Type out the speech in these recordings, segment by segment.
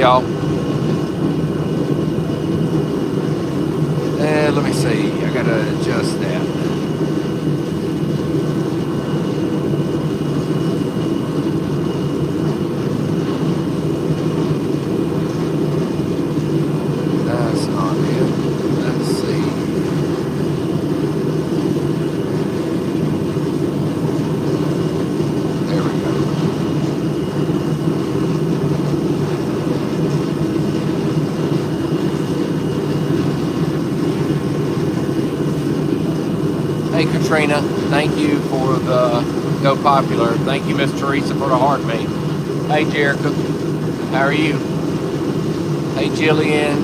y'all. Let me see. I gotta adjust that. That's not it. Let's see. There we go. Hey Katrina, thank you for the Go Popular. Thank you, Miss Teresa, for the heartbeat. Hey Jericho, how are you? Hey Jillian.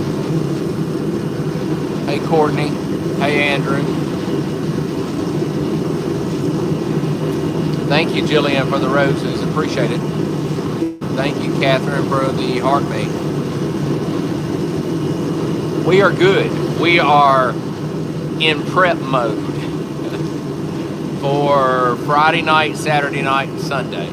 Hey Courtney. Hey Andrew. Thank you, Jillian, for the roses. Appreciate it. Thank you, Catherine, for the heartbeat. We are good. We are in prep mode for Friday night, Saturday night, and Sunday.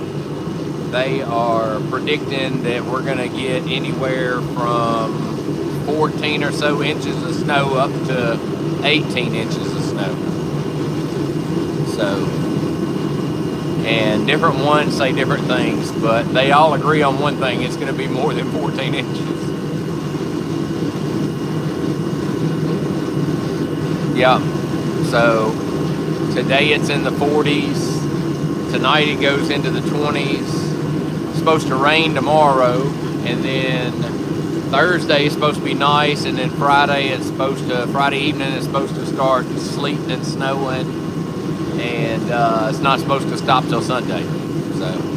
They are predicting that we're going to get anywhere from 14 or so inches of snow up to 18 inches of snow. So, and different ones say different things, but they all agree on one thing: it's going to be more than 14 inches. Yeah. So today it's in the 40s. Tonight it goes into the 20s. It's supposed to rain tomorrow, and then Thursday is supposed to be nice, and then Friday evening it's supposed to start sleeting and snowing, and it's not supposed to stop till Sunday. So.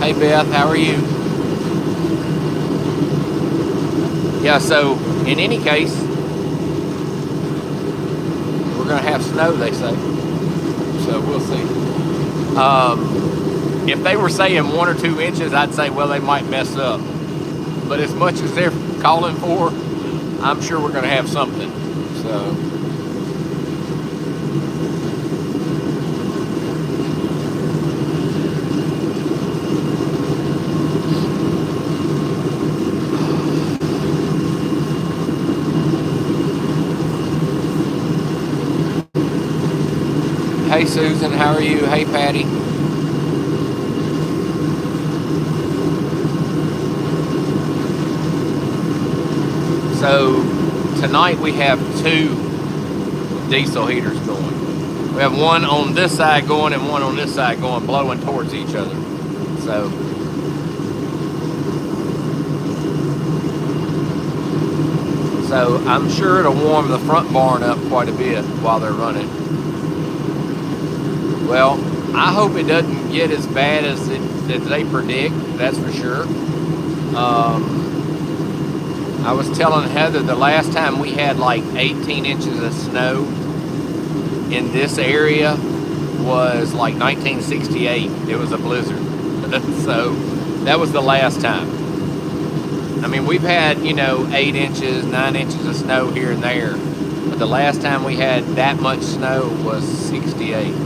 Hey Beth, how are you? Yeah, so in any case, we're going to have snow, they say. So we'll see. If they were saying 1 or 2 inches, I'd say, well, they might mess up. But as much as they're calling for, I'm sure we're going to have something. So. Hey Susan, how are you? Hey Patty. So tonight we have 2 diesel heaters going. We have one on this side going and one on this side going, blowing towards each other. So I'm sure it'll warm the front barn up quite a bit while they're running. Well, I hope it doesn't get as bad as they predict, that's for sure. I was telling Heather the last time we had like 18 inches of snow in this area was like 1968. It was a blizzard. So that was the last time. I mean, we've had, 8 inches, 9 inches of snow here and there. But the last time we had that much snow was 68.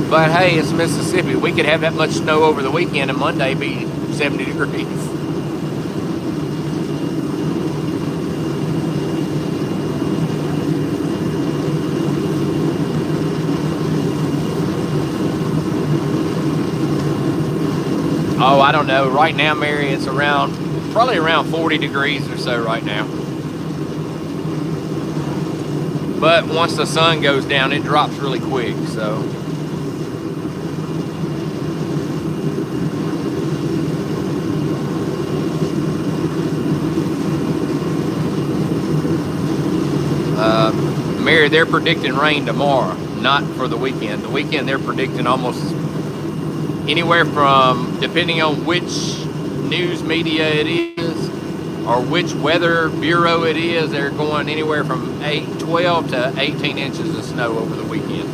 But hey, it's Mississippi. We could have that much snow over the weekend and Monday be 70 degrees. Oh, I don't know. Right now, Mary, it's probably around 40 degrees or so right now. But once the sun goes down, it drops really quick, so. Mary, they're predicting rain tomorrow, not for the weekend. The weekend, they're predicting almost anywhere from, depending on which news media it is, or which weather bureau it is, they're going anywhere from 12 to 18 inches of snow over the weekend.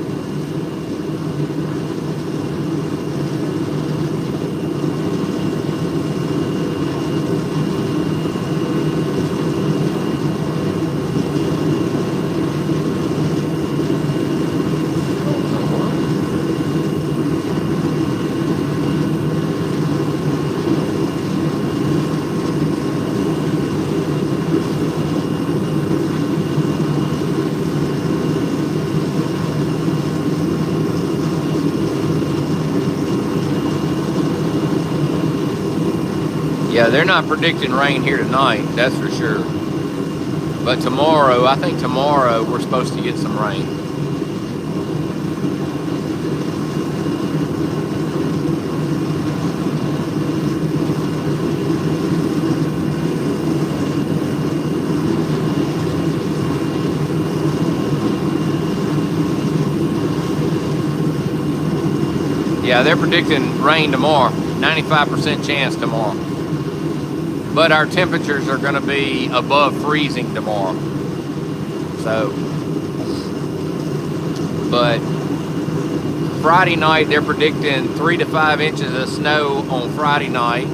Yeah, they're not predicting rain here tonight, that's for sure. But tomorrow, I think tomorrow we're supposed to get some rain. Yeah, they're predicting rain tomorrow, 95% chance tomorrow. But our temperatures are going to be above freezing tomorrow. So, but Friday night they're predicting 3 to 5 inches of snow on Friday night.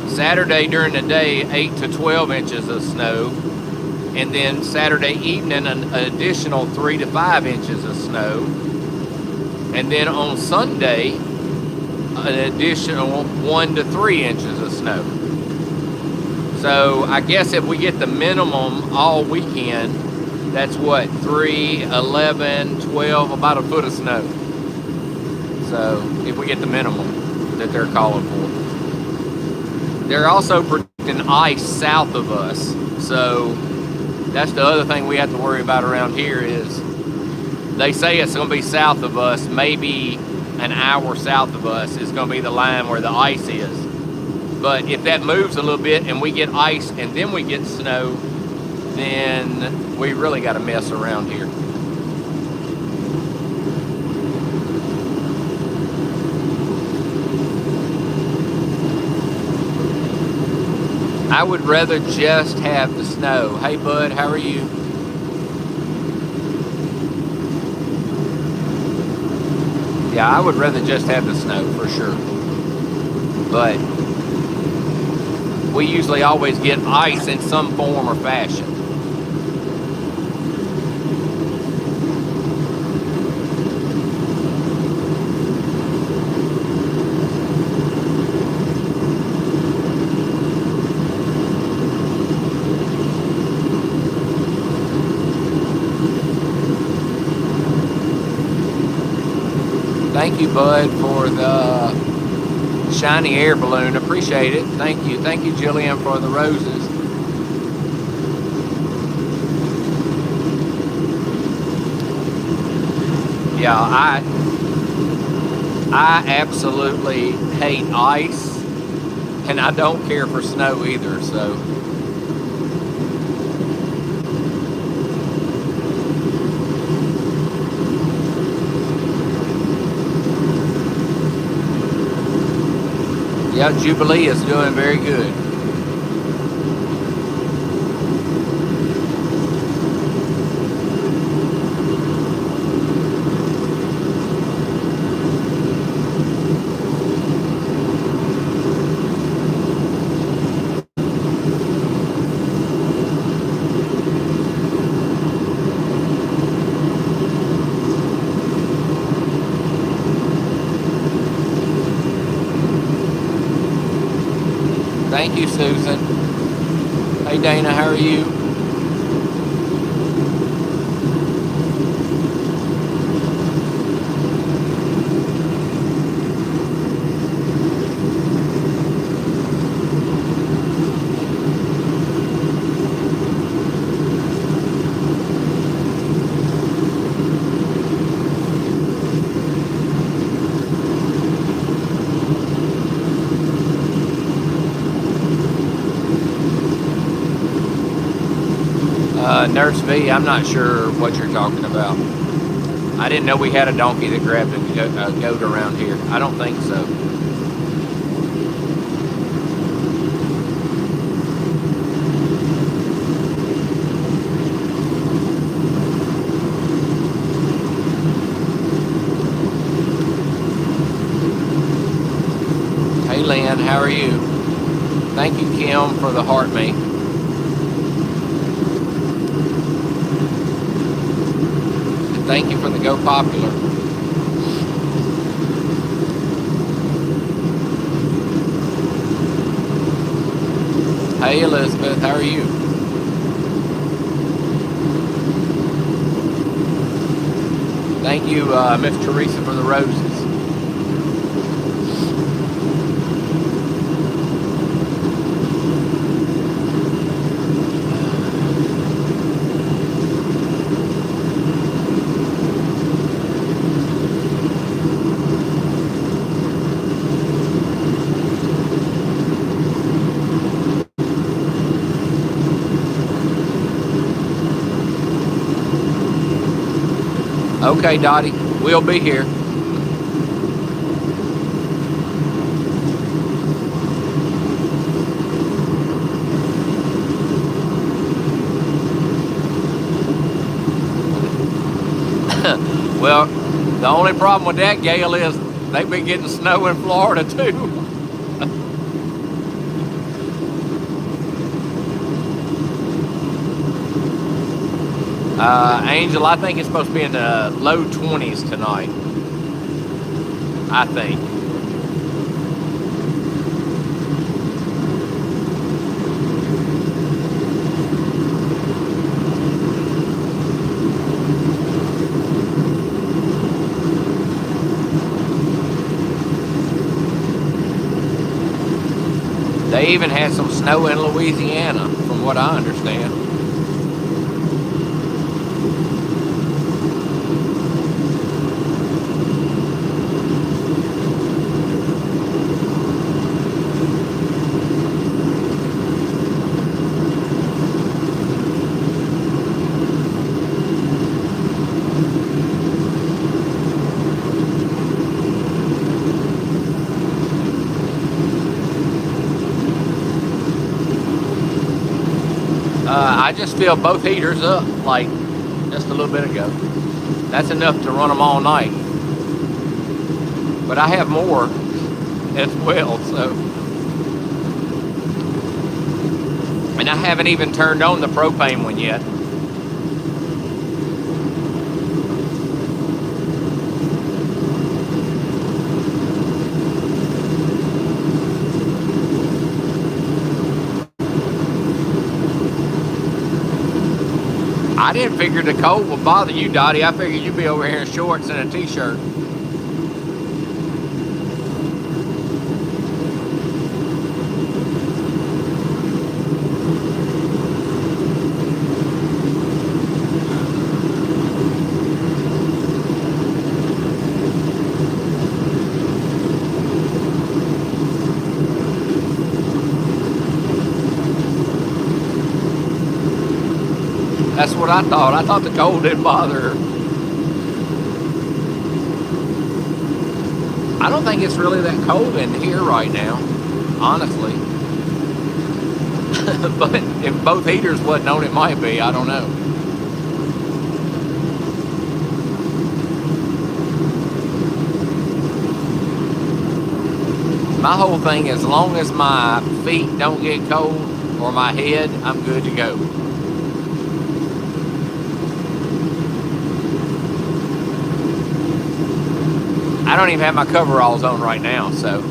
Saturday during the day, 8 to 12 inches of snow. And then Saturday evening, an additional 3 to 5 inches of snow. And then on Sunday, an additional 1 to 3 inches of snow. So I guess if we get the minimum all weekend, that's what, 3, 11, 12, about a foot of snow. So if we get the minimum that they're calling for. They're also predicting ice south of us. So that's the other thing we have to worry about around here is they say it's going to be south of us, maybe an hour south of us is going to be the line where the ice is. But if that moves a little bit and we get ice and then we get snow, then we really got a mess around here. I would rather just have the snow. Hey bud, how are you? Yeah, I would rather just have the snow for sure. But we usually always get ice in some form or fashion. Thank you, bud, for the shiny air balloon. Appreciate it. Thank you. Thank you, Jillian, for the roses. Yeah, I absolutely hate ice, and I don't care for snow either, so. Yeah, Jubilee is doing very good. Thank you, Susan. Hey, Dana, how are you? Nurse V, I'm not sure what you're talking about. I didn't know we had a donkey that grabbed a goat around here. I don't think so. Thank you, Kim, for the heart me. And thank you for the Go Popular. Hey, Elizabeth, how are you? Thank you, Miss Teresa, for the roses. Okay, Dottie, we'll be here. Well, the only problem with that, Gail, is they've been getting snow in Florida too. Angel, I think it's supposed to be in the low 20s tonight. I think. They even had some snow in Louisiana, from what I understand. I just filled both heaters up like just a little bit ago. That's enough to run them all night. But I have more as well, so. And I haven't even turned on the propane one yet. I didn't figure the cold would bother you, Dottie. I figured you'd be over here in shorts and a t-shirt. That's what I thought. I thought the cold didn't bother her. I don't think it's really that cold in here right now, honestly. But if both heaters wasn't on, it might be. I don't know. My whole thing, as long as my feet don't get cold or my head, I'm good to go. I don't even have my coveralls on right now, so.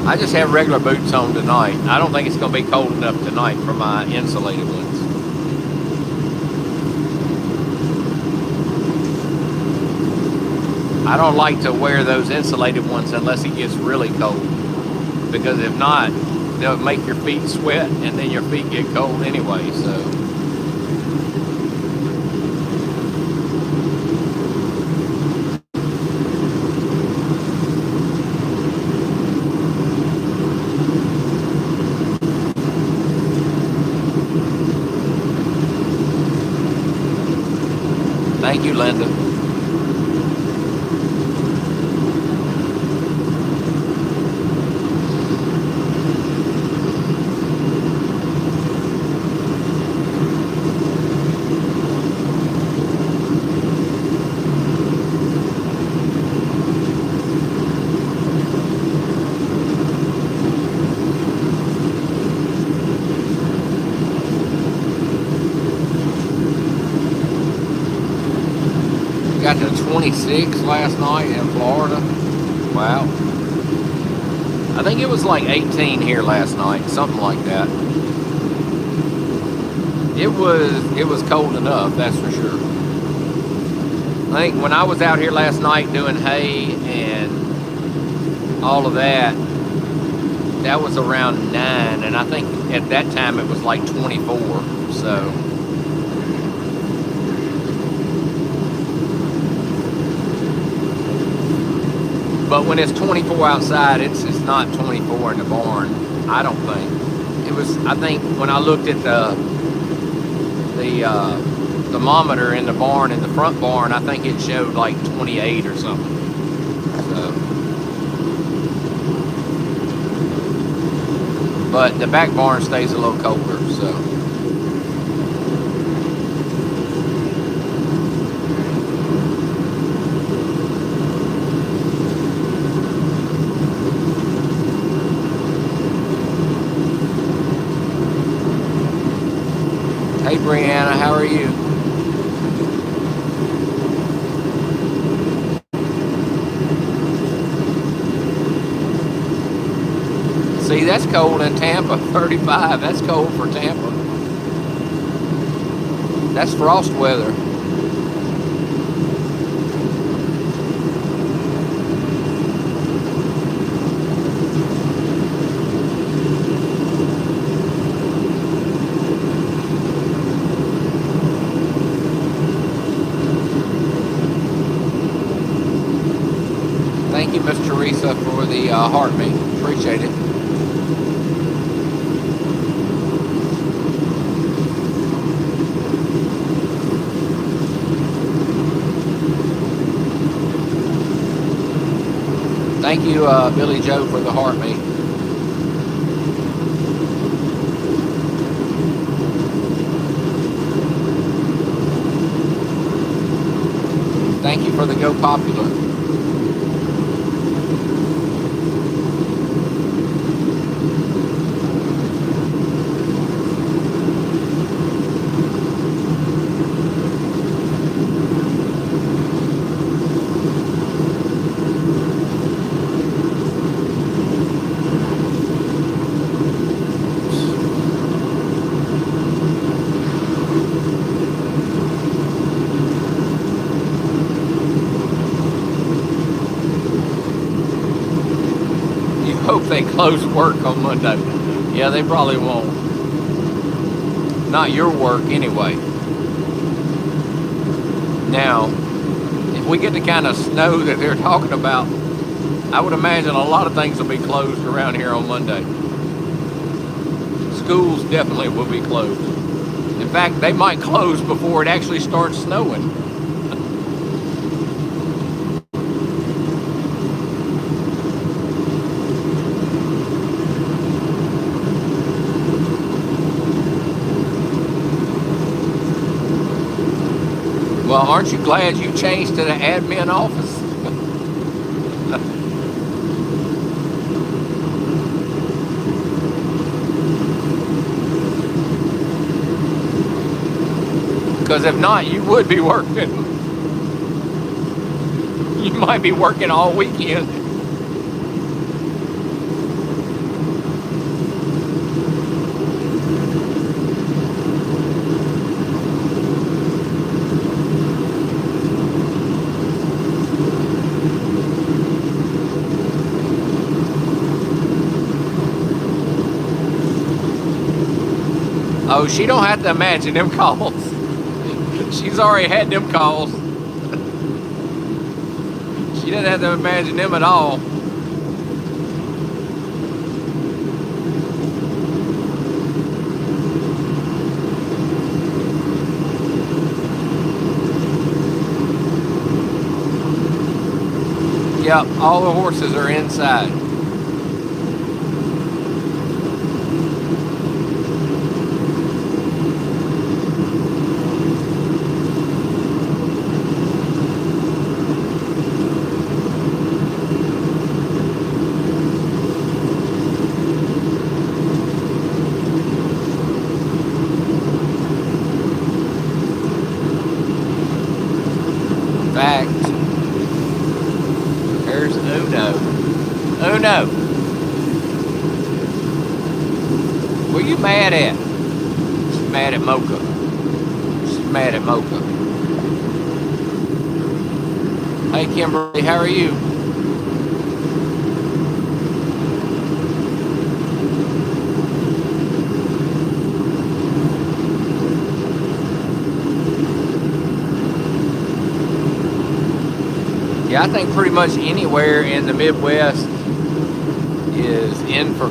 I just have regular boots on tonight. I don't think it's going to be cold enough tonight for my insulated ones. I don't like to wear those insulated ones unless it gets really cold. Because if not, they'll make your feet sweat and then your feet get cold anyway, so. Thank Thank you, Linda. Got to 26 last night in Florida. Wow. I think it was like 18 here last night, something like that. It was cold enough, that's for sure. I think when I was out here last night doing hay and all of that, that was around 9, and I think at that time it was like 24, so. But when it's 24 outside, it's not 24 in the barn, I don't think. It was, I think when I looked at the thermometer in the barn, in the front barn, I think it showed like 28 or something. So. But the back barn stays a little colder, so. Hey Brianna, how are you? See, that's cold in Tampa, 35. That's cold for Tampa. That's frost weather. Thank you, Miss Teresa, for the heartbeat. Appreciate it. Thank you, Billy Joe, for the heartbeat. Thank you for the Go Popular. Hope they close work on Monday. Yeah, they probably won't. Not your work anyway. Now, if we get the kind of snow that they're talking about, I would imagine a lot of things will be closed around here on Monday. Schools definitely will be closed. In fact, they might close before it actually starts snowing. Well, aren't you glad you changed to the admin office? Because if not, you would be working. You might be working all weekend. Oh, she don't have to imagine them calls. She's already had them calls. She doesn't have to imagine them at all. Yep, all the horses are inside. Fact. There's Uno. Uno. What are you mad at? She's mad at Mocha. She's mad at Mocha. Hey Kimberly, how are you? Yeah, I think pretty much anywhere in the Midwest is in for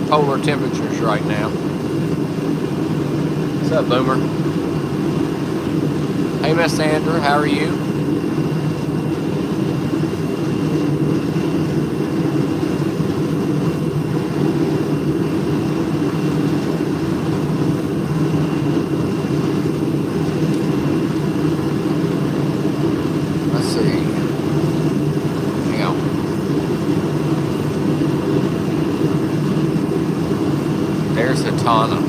polar temperatures right now. What's up, Boomer? Hey, Miss Sandra, how are you? Let's see. Hang on. There's Hatana.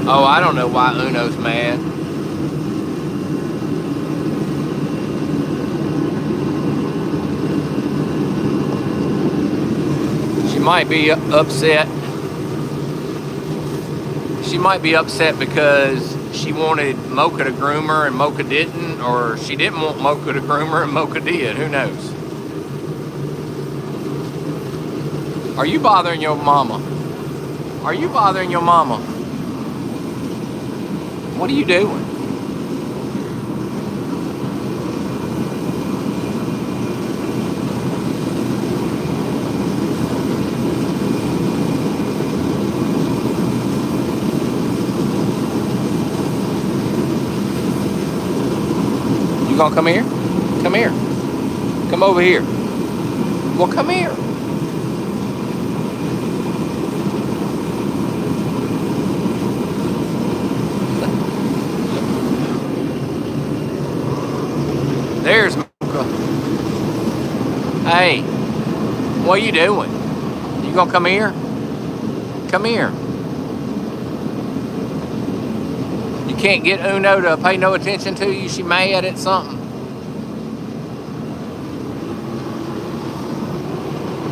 Oh, I don't know why Uno's mad. She might be upset. She might be upset because she wanted Mocha to groom her and Mocha didn't, or she didn't want Mocha to groom her and Mocha did. Who knows? Are you bothering your mama? Are you bothering your mama? What are you doing? You gonna come here? Come here. Come over here. Well, come here. There's Mocha. Hey, what are you doing? You gonna come here? Come here. You can't get Uno to pay no attention to you. She mad at something.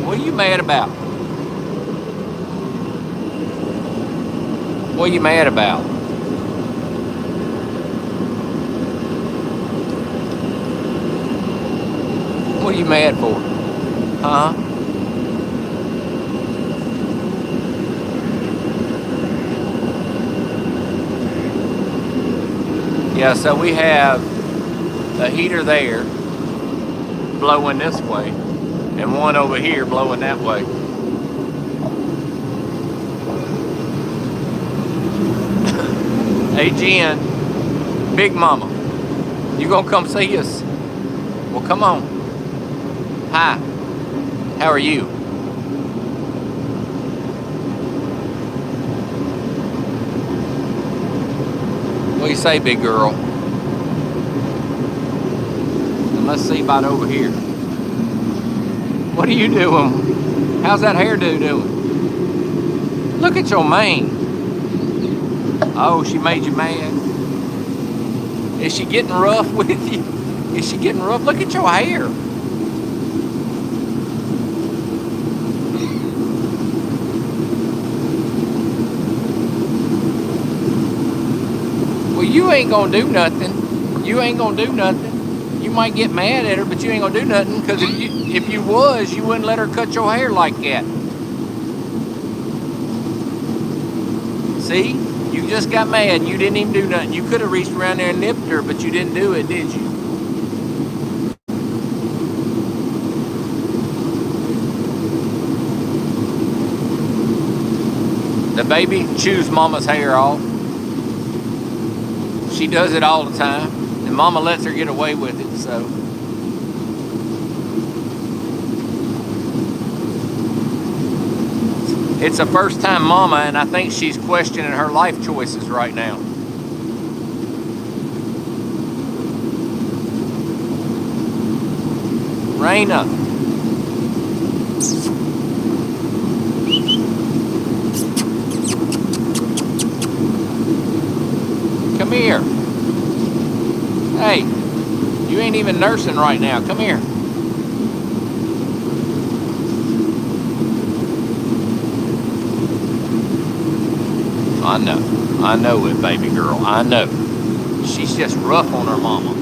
What are you mad about? What are you mad about? What are you mad for? Huh? Yeah, so we have a heater there blowing this way and one over here blowing that way. Hey Jen, Big Mama, you gonna come see us? Well, come on. Hi, how are you? What do you say, big girl? And let's see about over here. What are you doing? How's that hairdo doing? Look at your mane. Oh, she made you mad. Is she getting rough with you? Is she getting rough? Look at your hair. Well, you ain't gonna do nothing. You ain't gonna do nothing. You might get mad at her, but you ain't gonna do nothing, because if you was, you wouldn't let her cut your hair like that. See? You just got mad and you didn't even do nothing. You could have reached around there and nipped her, but you didn't do it, did you? The baby chews mama's hair off. She does it all the time, and mama lets her get away with it, so. It's a first-time mama, and I think she's questioning her life choices right now. Raina. Come here. Hey, you ain't even nursing right now. Come here. I know it, baby girl. I know. She's just rough on her mama.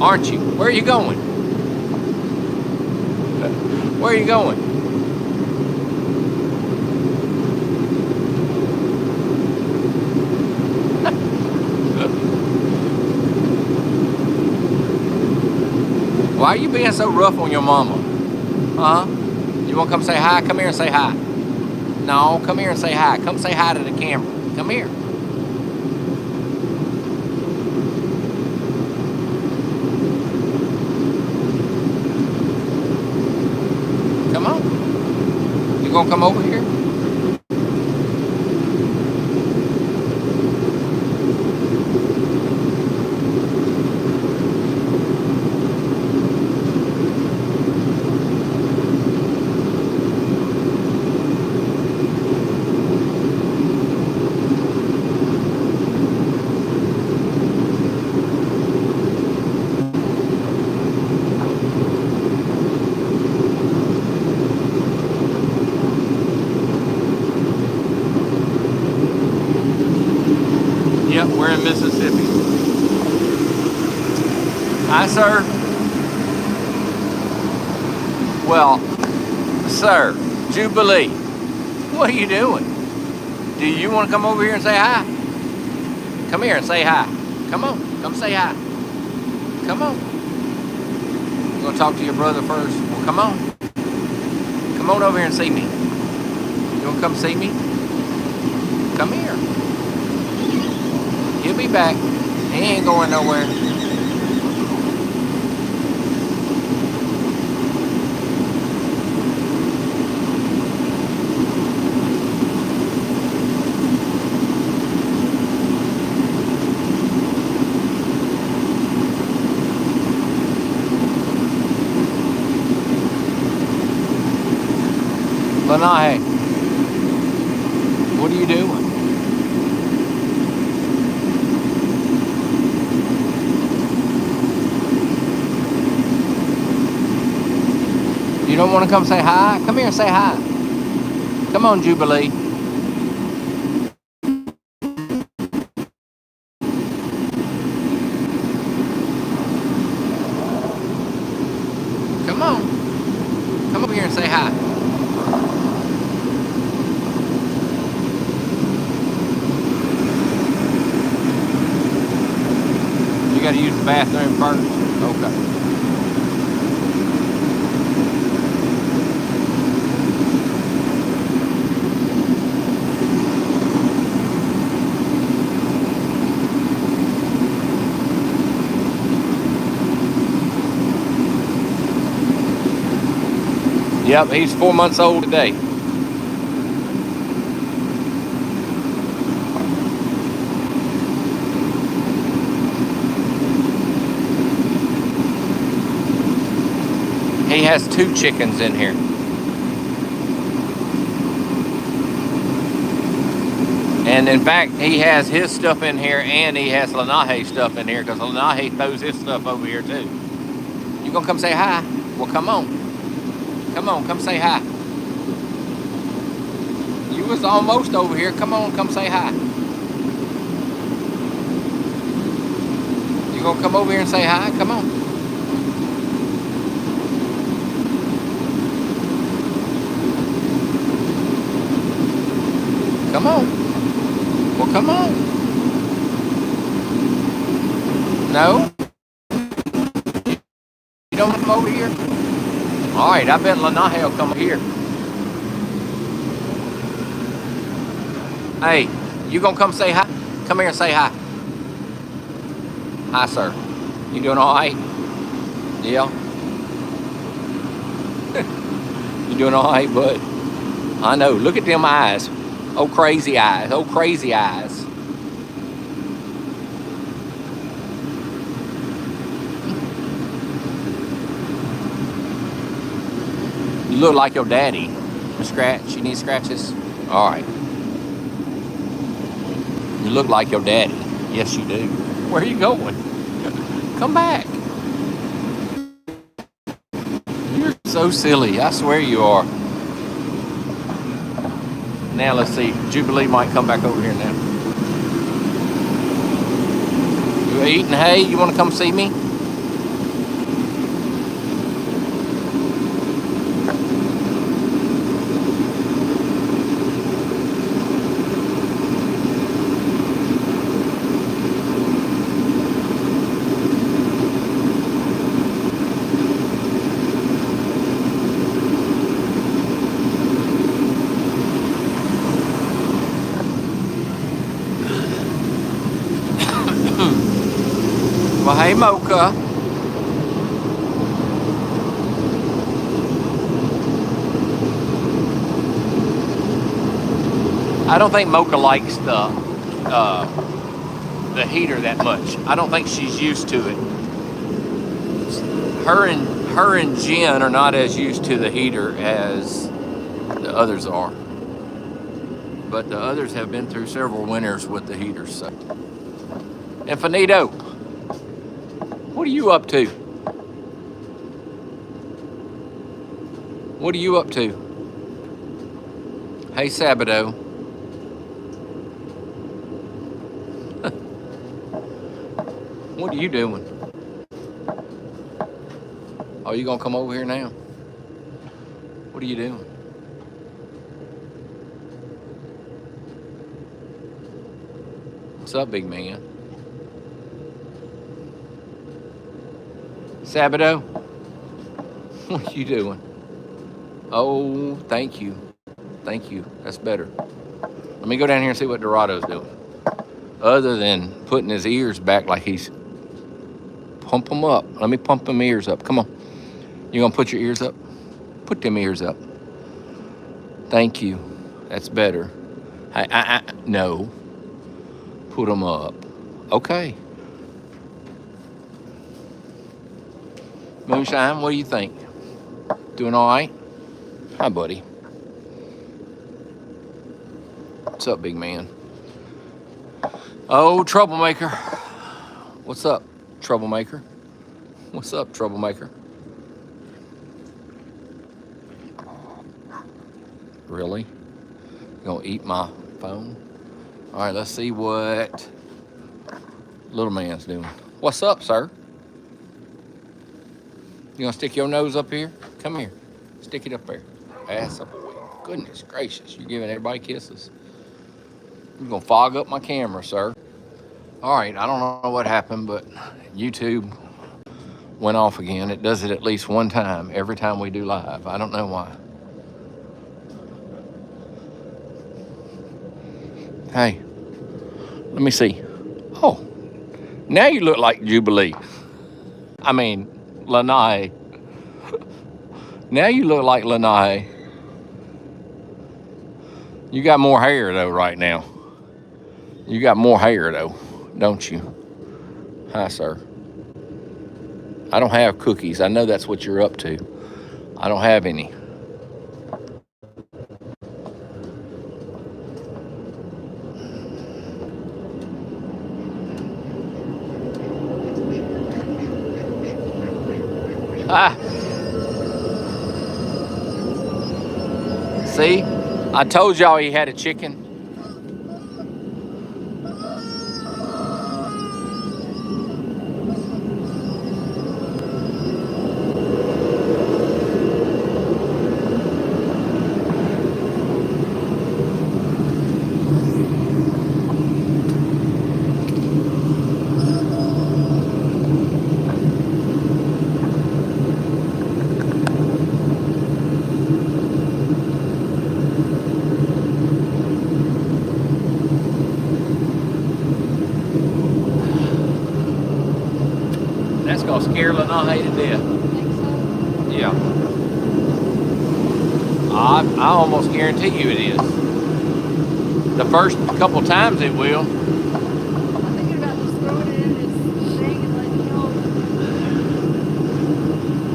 Aren't you? Where are you going? Where are you going? Why are you being so rough on your mama? Huh? You want to come say hi? Come here and say hi. No, come here and say hi. Come say hi to the camera. Come here. Come on. You gonna come over here? Yep, we're in Mississippi. Hi, sir. Well, sir, Jubilee, what are you doing? Do you want to come over here and say hi? Come here and say hi. Come on, come say hi. Come on. You gonna talk to your brother first? Well, come on. Come on over here and see me. You gonna come see me? Come here. He'll be back. He ain't going nowhere. Lanae, what are you doing? You don't want to come say hi? Come here and say hi. Come on, Jubilee. Come on. Come over here and say hi. You got to use the bathroom first? Okay. Yep, he's 4 months old today. He has 2 chickens in here. And in fact, he has his stuff in here and he has Lanahe's stuff in here because Lanahe throws his stuff over here too. You gonna come say hi? Well, come on. Come on, come say hi. You was almost over here. Come on, come say hi. You gonna come over here and say hi? Come on. Come on. Well, come on. No? You don't come over here? All right, I bet Lanahe will come here. Hey, you gonna come say hi? Come here and say hi. Hi, sir. You doing all right? Yeah? You doing all right, bud? I know. Look at them eyes. Oh, crazy eyes. Oh, crazy eyes. You look like your daddy. Scratch. You need scratches? All right. You look like your daddy. Yes, you do. Where are you going? Come back. You're so silly. I swear you are. Now let's see. Jubilee might come back over here now. You eating hay? You want to come see me? Well, hey, Mocha. I don't think Mocha likes the heater that much. I don't think she's used to it. Her and Jen are not as used to the heater as the others are. But the others have been through several winters with the heaters. So. Infinito, what are you up to? What are you up to? Hey, Sabado. What are you doing? Oh, you gonna come over here now? What are you doing? What's up, big man? Sabado? What are you doing? Oh, thank you. Thank you. That's better. Let me go down here and see what Dorado's doing. Other than putting his ears back like he's... Pump them up. Let me pump them ears up. Come on. You gonna put your ears up? Put them ears up. Thank you. That's better. No. Put them up. Okay. Moonshine, what do you think? Doing all right? Hi, buddy. What's up, big man? Oh, troublemaker. What's up, troublemaker? What's up, troublemaker? Really? You gonna eat my phone? All right, let's see what little man's doing. What's up, sir? You gonna stick your nose up here? Come here. Stick it up there. Ass up away. Goodness gracious, you're giving everybody kisses. You're gonna fog up my camera, sir. All right, I don't know what happened, but YouTube went off again. It does it at least one time every time we do live. I don't know why. Hey, let me see. Oh, now you look like Jubilee. I mean, Lanai. Now you look like Lanai. You got more hair, though, right now. You got more hair, though, don't you? Hi, sir. I don't have cookies. I know that's what you're up to. I don't have any. Ah. See? I told y'all he had a chicken. That's gonna scare Lanai to death. Think so? Yeah. I almost guarantee you it is. The first couple times it will. I'm thinking about just throwing it in his thing and letting him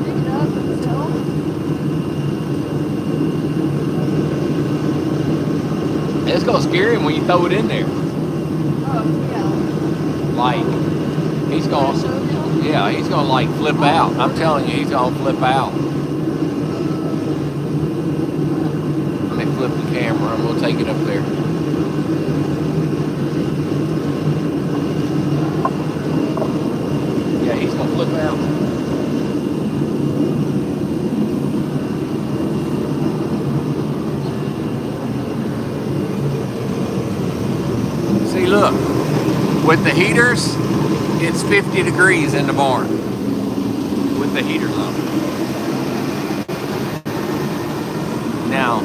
pick it up himself. It's gonna scare him when you throw it in there. Oh, yeah. Like he's Show gonna, him. yeah, he's gonna like flip out. I'm telling you, he's gonna flip out. Let me flip the camera and we'll take it up there. Yeah, he's gonna flip out. See, look, with the heaters, it's 50 degrees in the barn. With the heaters on. Now,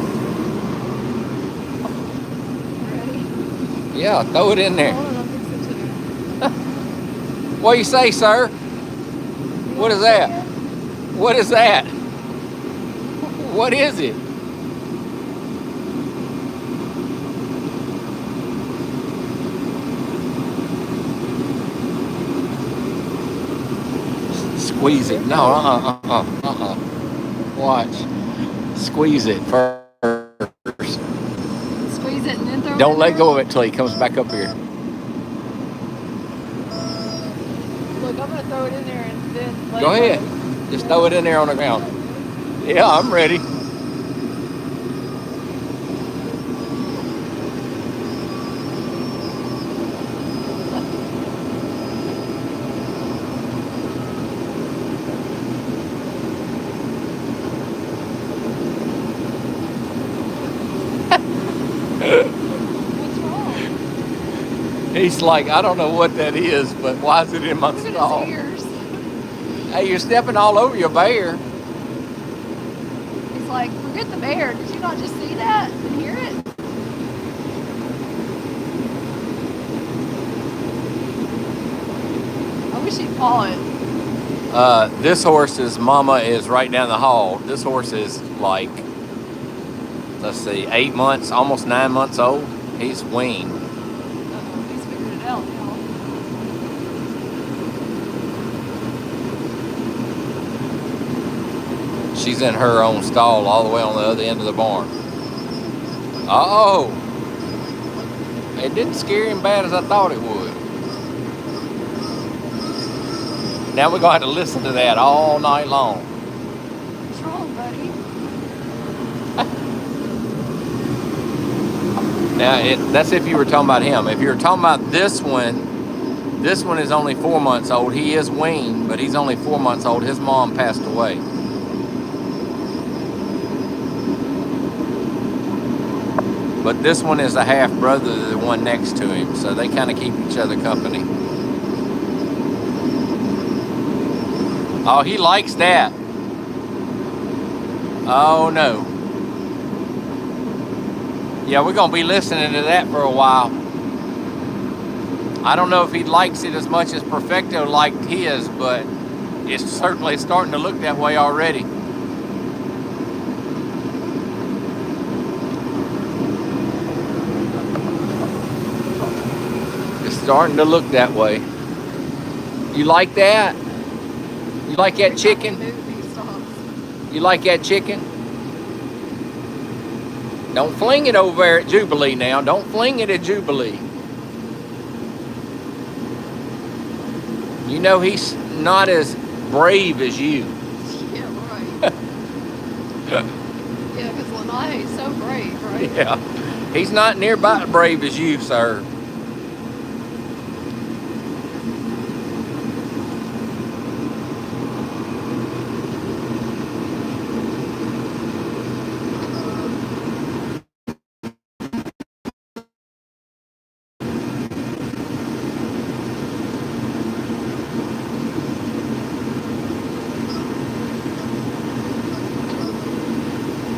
Ready? yeah, throw it in there. Hold on, I'll fix it too. What do you say, sir? What is that? What is that? What is it? Squeeze it. No, Watch. Squeeze it first. Squeeze it and then throw it Don't in let there? go of it till he comes back up here. Look, I'm going to throw it in there and then let Go it ahead. Just throw it in there on the ground. Yeah, I'm ready. What's wrong? He's like, I don't know what that is, but why is it in my Look at stall? his ears. Hey, you're stepping all over your bear. He's like, forget the bear. Did you not just see that and hear it? I wish he'd paw it. This horse's mama is right down the hall. This horse is like, let's see, 8 months, almost 9 months old. He's weaned. He's figured it out now. She's in her own stall all the way on the other end of the barn. Oh, it didn't scare him bad as I thought it would. Now we're going to have to listen to that all night long. What's wrong, buddy? Now, that's if you were talking about him. If you were talking about this one is only 4 months old. He is weaned, but he's only 4 months old. His mom passed away. But this one is a half brother to the one next to him, so they kind of keep each other company. Oh, he likes that. Oh, no. Yeah, we're going to be listening to that for a while. I don't know if he likes it as much as Perfecto liked his, but it's certainly starting to look that way already. It's starting to look that way. You like that? You like that chicken? You like that chicken? Don't fling it over there at Jubilee now. Don't fling it at Jubilee. You know he's not as brave as you. Yeah, right. Yeah, because Lanai is so brave, right? Yeah. He's not nearby as brave as you, sir.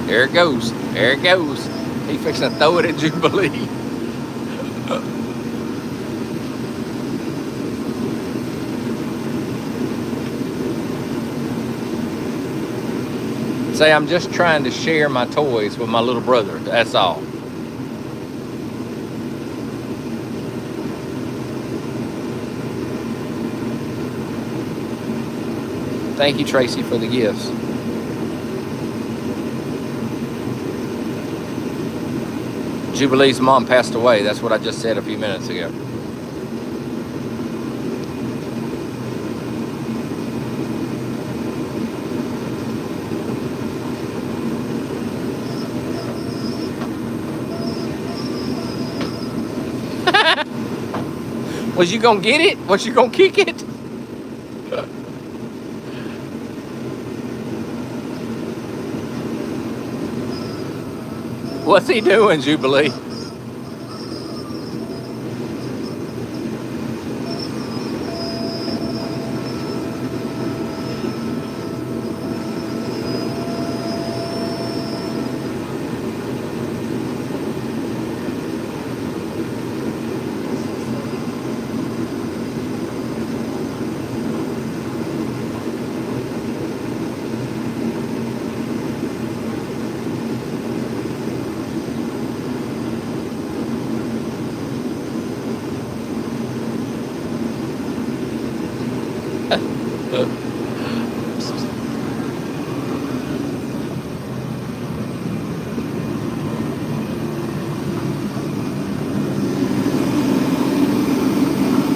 There it goes. There it goes. He fixing to throw it at Jubilee. Say, I'm just trying to share my toys with my little brother. That's all. Thank you, Tracy, for the gifts. Jubilee's mom passed away. That's what I just said a few minutes ago. Was you gonna get it? Was you gonna kick it? What's he doing, Jubilee?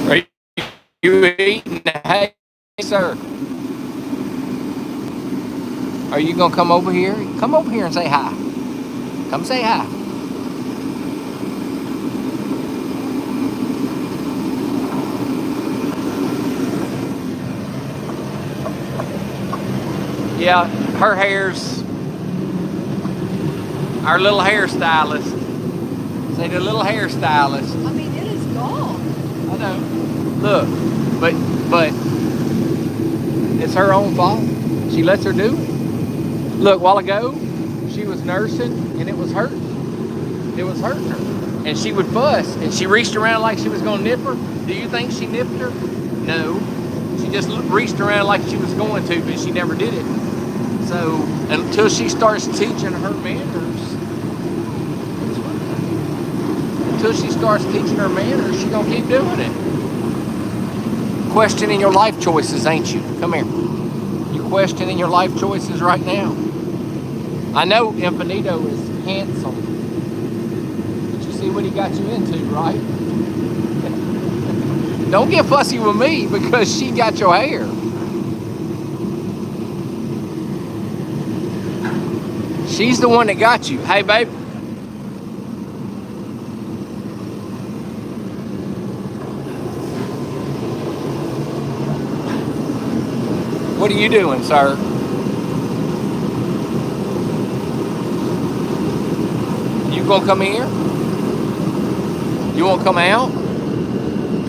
Are you eating? Hey, sir. Are you gonna come over here? Come over here and say hi. Come say hi. Yeah, her hair's our little hairstylist. Say the little hairstylist. I mean, it is gone. I know. Look, but it's her own fault. She lets her do it. Look, a while ago, she was nursing and it was hurting. It was hurting her. And she would fuss and she reached around like she was gonna nip her. Do you think she nipped her? No. She just reached around like she was going to, but she never did it. So until she starts teaching her manners, she's gonna keep doing it. Questioning your life choices, ain't you? Come here. You questioning your life choices right now. I know Infinito is handsome. But you see what he got you into, right? Don't get fussy with me because she got your hair. She's the one that got you. Hey, babe. What are you doing, sir? You gonna come here? You wanna come out?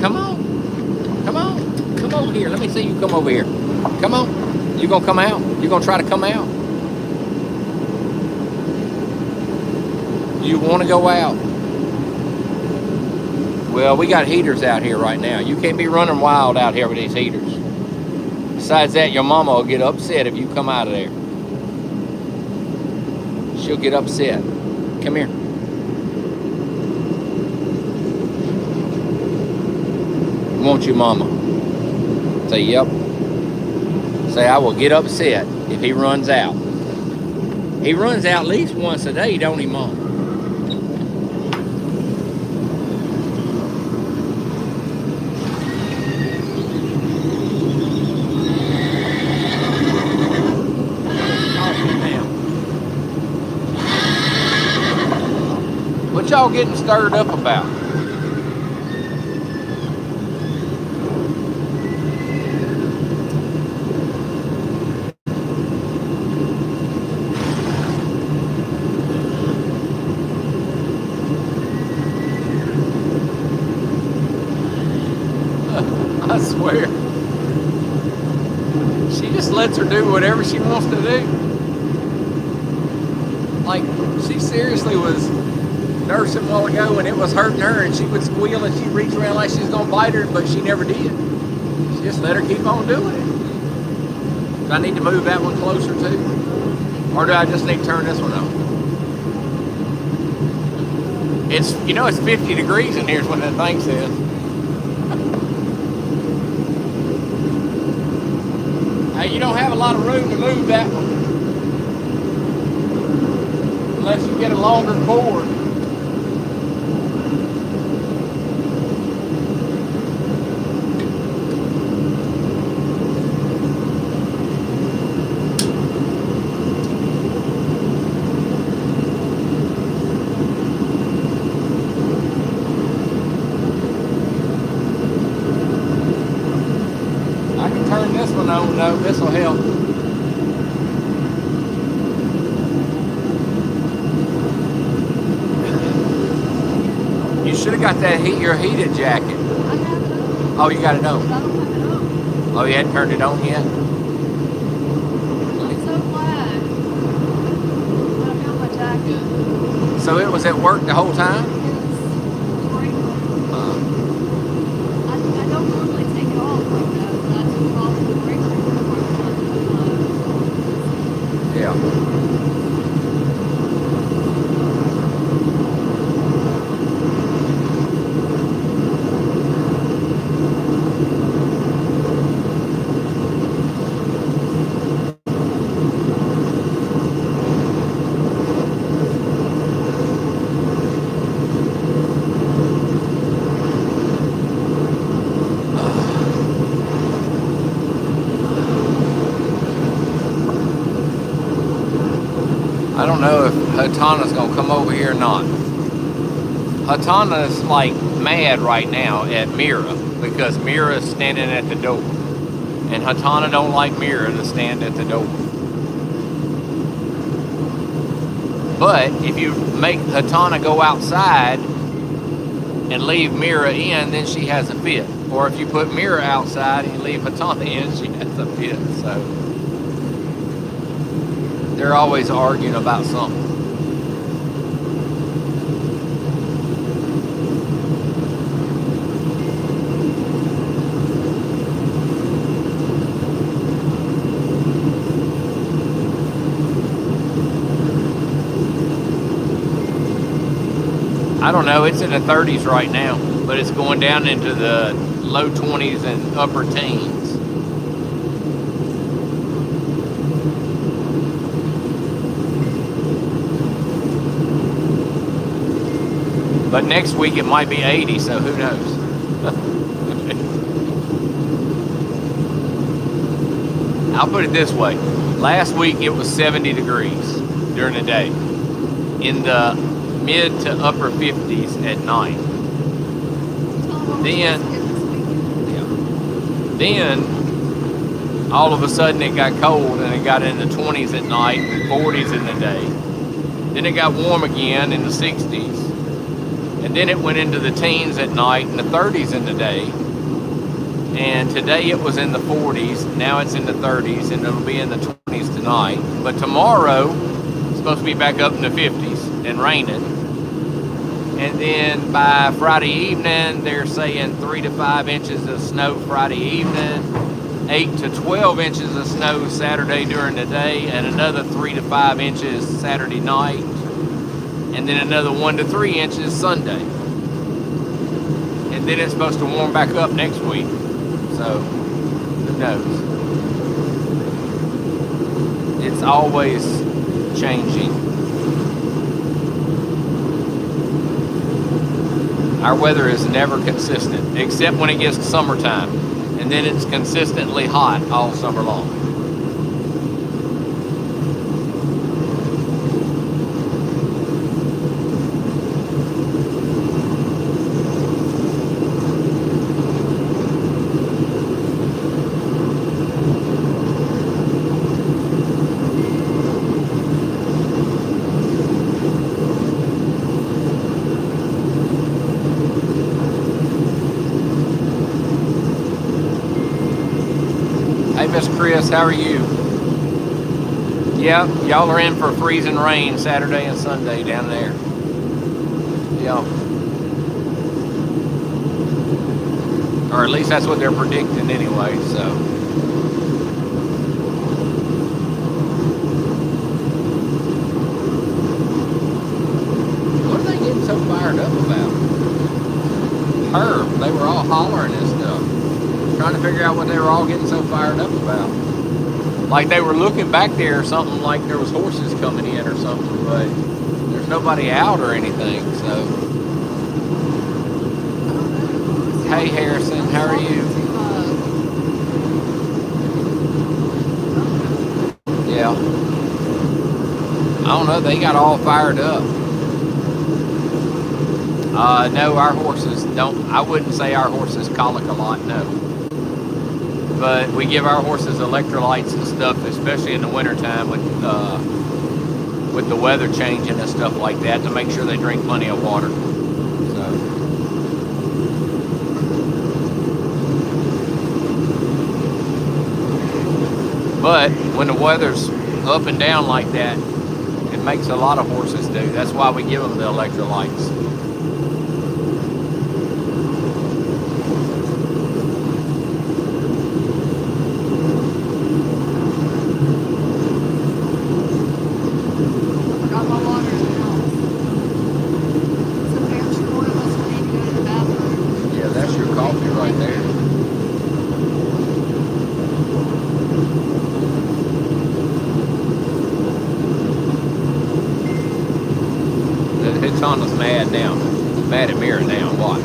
Come on. Come on. Come over here. Let me see you come over here. Come on. You gonna come out? You gonna try to come out? You wanna go out? Well, we got heaters out here right now. You can't be running wild out here with these heaters. Besides that, your mama will get upset if you come out of there. She'll get upset. Come here. Won't you, mama? Say, yep. Say, I will get upset if he runs out. He runs out at least once a day, don't he, Mom? What y'all getting stirred up about? I swear. She just lets her do whatever she wants to do. Like, she seriously was nursing a while ago and it was hurting her and she would squeal and she'd reach around like she was going to bite her, but she never did. She just let her keep on doing it. I need to move that one closer too. Or do I just need to turn this one on? It's, you know, it's 50 degrees in here is what that thing says. Hey, you don't have a lot of room to move that one. Unless you get a longer cord. I can turn this one on though, this will help. You should have got that your heated jacket. I have it on. Oh, you got it on. I don't have it on. Oh, you hadn't turned it on yet? I'm so glad I found my jacket. So it was at work the whole time? It's great. I don't normally take it off like that, but I took it off in the break room before the Yeah. I don't know if Hatana's gonna come over here or not. Hatana's like mad right now at Mira because Mira's standing at the door. And Hatana don't like Mira to stand at the door. But if you make Hatana go outside and leave Mira in, then she has a fit. Or if you put Mira outside and you leave Hatana in, she has a fit. So they're always arguing about something. I don't know, it's in the 30s right now, but it's going down into the low 20s and upper teens. But next week it might be 80, so who knows? I'll put it this way. Last week it was 70 degrees during the day. In the mid to upper 50s at night. Then all of a sudden it got cold and it got in the 20s at night and 40s in the day. Then it got warm again in the 60s. And then it went into the teens at night and the 30s in the day. And today it was in the 40s, now it's in the 30s, and it'll be in the 20s tonight. But tomorrow it's supposed to be back up in the 50s and raining. And then by Friday evening, they're saying 3 to 5 inches of snow Friday evening, 8 to 12 inches of snow Saturday during the day, and another 3 to 5 inches Saturday night, and then another 1 to 3 inches Sunday. And then it's supposed to warm back up next week. So, who knows? It's always changing. Our weather is never consistent, except when it gets to summertime. And then it's consistently hot all summer long. Hey, Miss Chris, how are you? Yeah, y'all are in for freezing rain Saturday and Sunday down there. Yeah. Or at least that's what they're predicting anyway, so. figure out what they were all getting so fired up about. Like they were looking back there or something, like there was horses coming in or something, but there's nobody out or anything. So, hey Harrison, how are you? Yeah. I don't know. They got all fired up. No, our horses don't. I wouldn't say our horses colic a lot. No. But we give our horses electrolytes and stuff, especially in the wintertime with the weather changing and stuff like that, to make sure they drink plenty of water. So. But when the weather's up and down like that, it makes a lot of horses do. That's why we give them the electrolytes. Tana's mad now. She's mad at Mira now. Watch.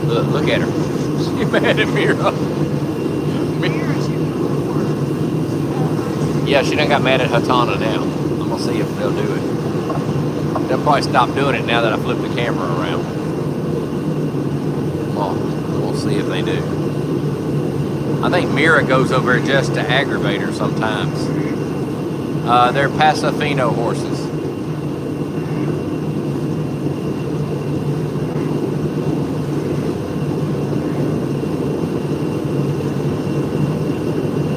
Look at her. She's mad at Mira. Yeah, she done got mad at Hatana now. I'm gonna see if they'll do it. They'll probably stop doing it now that I flip the camera around. Well, we'll see if they do. I think Mira goes over just to aggravate her sometimes. They're Pasofino horses.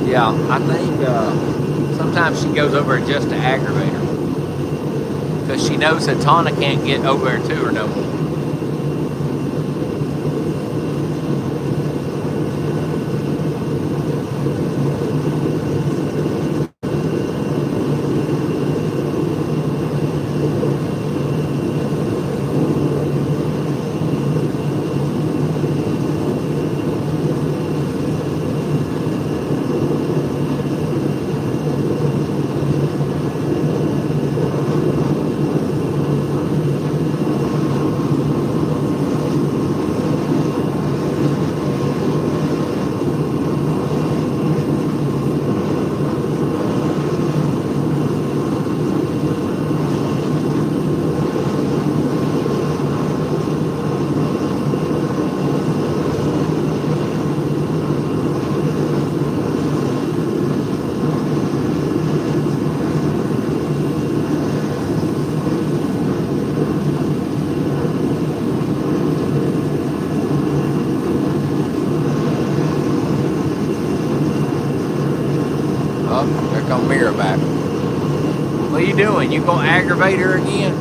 Yeah, I think sometimes she goes over just to aggravate her. Because she knows that Tana can't get over there to her no more. There come Mira back. What are you doing? You gonna aggravate her again?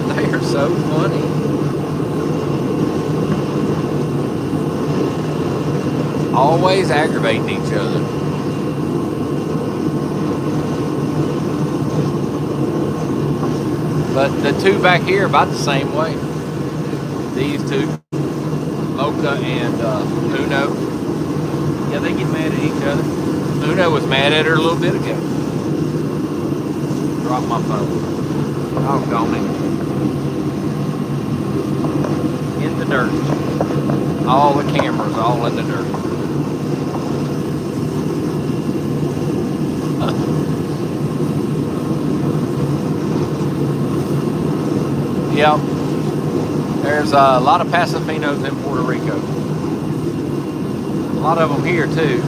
They are so funny. Always aggravating each other. But the two back here are about the same way. These two, Mocha and Uno. Yeah, they get mad at each other. Uno was mad at her a little bit ago. Drop my phone. Doggone it. In the dirt. All the cameras all in the dirt. Yep. There's a lot of Pasofinos in Puerto Rico. A lot of them here too.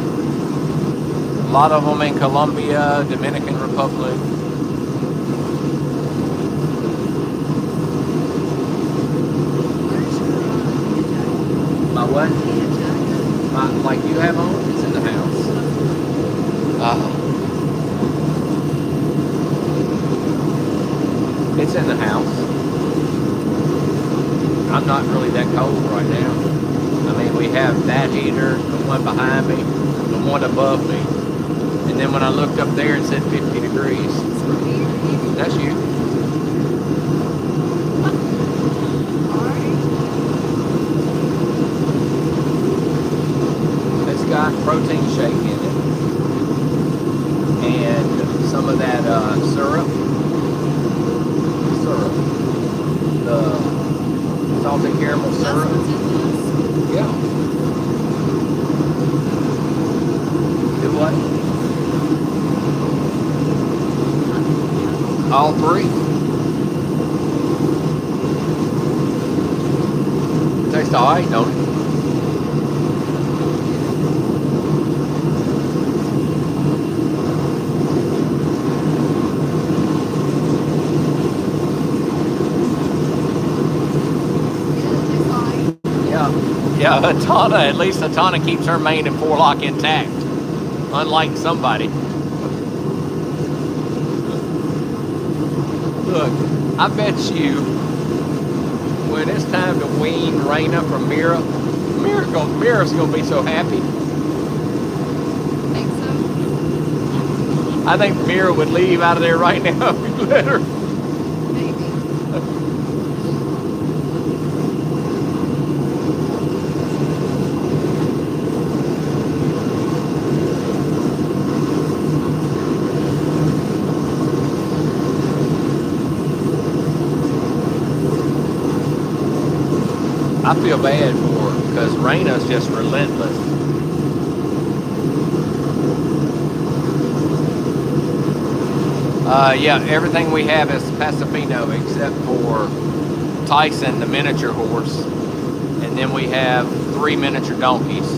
A lot of them in Colombia, Dominican Republic. what? Yeah, jacket. Like you have on? It's in the house. It's in the house. I'm not really that cold right now. I mean, we have that heater, the one behind me, the one above me. And then when I looked up there, it said 50 degrees. That's you. It's got protein shake in it. And some of that syrup. The salted caramel syrup. Yeah. Do what? All three. Tastes alright, don't it? Yeah, Atana, at least Atana keeps her main and forelock intact. Unlike somebody. Look, I bet you when it's time to wean Raina from Mira's gonna be so happy. Think so? I think Mira would leave out of there right now if you let her. Maybe. I feel bad for her because Raina's just relentless. Yeah, everything we have is Pasofino except for Tyson, the miniature horse. And then we have 3 miniature donkeys.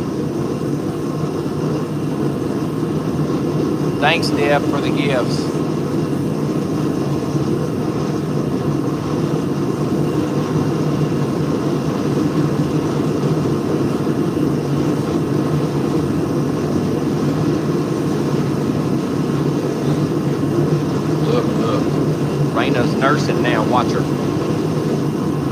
Thanks, Deb, for the gifts. Raina's nursing now. Watch her.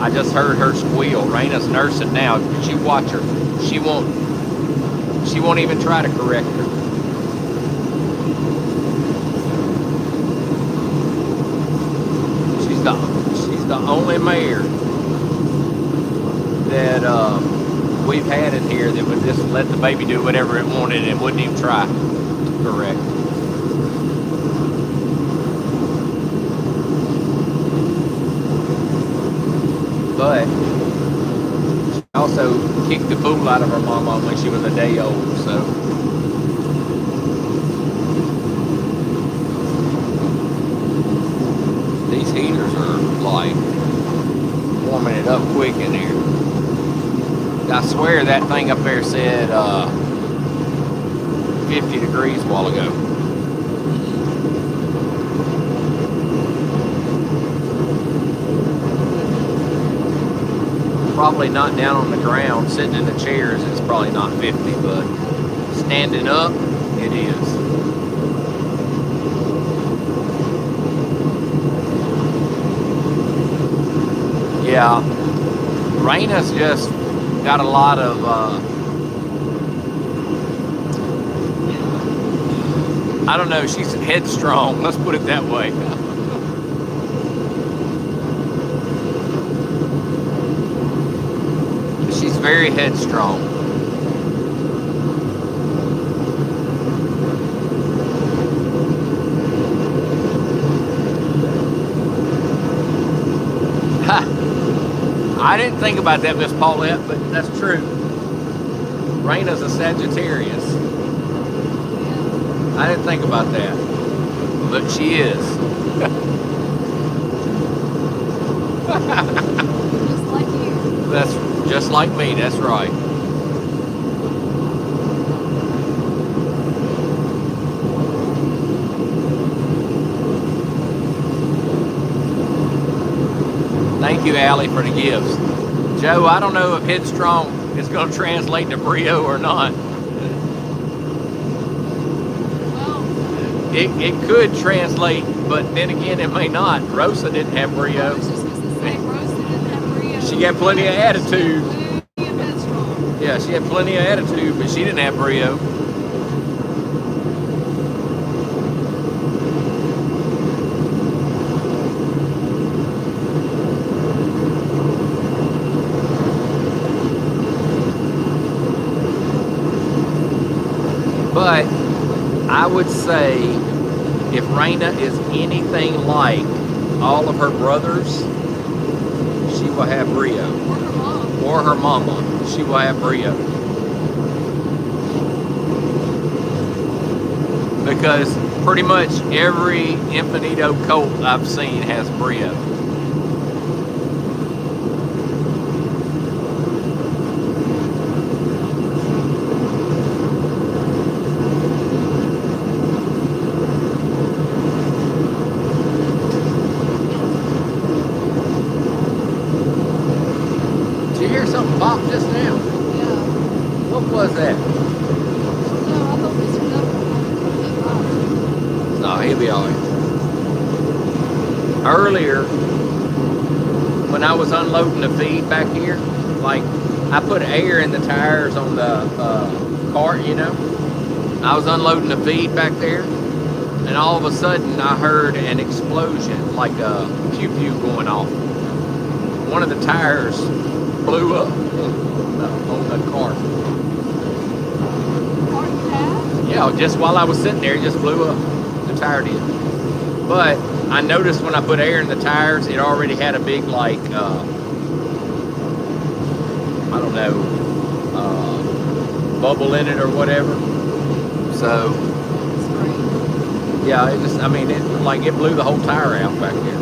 I just heard her squeal. Raina's nursing now. But you watch her. She won't even try to correct her. She's the only mare that we've had in here that would just let the baby do whatever it wanted and wouldn't even try to correct. But she also kicked the fool out of her mama when she was a day old, so. These heaters are like warming it up quick in here. I swear that thing up there said 50 degrees a while ago. Probably not down on the ground, sitting in the chairs, it's probably not 50, but standing up, it is. Yeah, Raina's just got a lot of, I don't know, she's headstrong, let's put it that way. She's very headstrong. Ha! I didn't think about that, Miss Paulette, but that's true. Raina's a Sagittarius. I didn't think about that, but she is. Just like you. That's just like me, that's right. Thank you, Allie, for the gifts. Joe, I don't know if headstrong it's going to translate to Brio or not. Well, It could translate, but then again, it may not. Rosa didn't have I Brio. was just going to say, Rosa didn't have Brio. She got plenty of attitude. She was headstrong. Yeah, she had plenty of attitude, but she didn't have Brio. But I would say if Raina is anything like all of her brothers, she will have Brio. Or her mom. Or her mama, she will have Brio. Because pretty much every Infinito colt I've seen has Brio. Did you hear something pop just now? Yeah. What was that? No, I thought Mr. Duff. No, he'll be all right. Earlier, when I was unloading the feed back here, like I put air in the tires on the cart, you know. I was unloading the feed back there, and all of a sudden I heard an explosion, like a pew pew going off. One of the tires blew up on the cart. Yeah, just while I was sitting there, it just blew up. The tire did. But I noticed when I put air in the tires, it already had a big, like, I don't know, bubble in it or whatever. So, yeah, it just, I mean, it blew the whole tire out back there.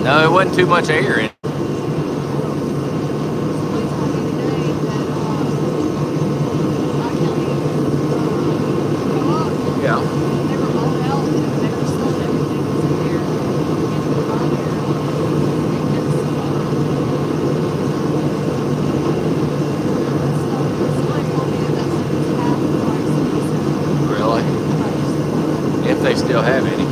No, it wasn't too much air in it. Yeah. Really? If they still have any.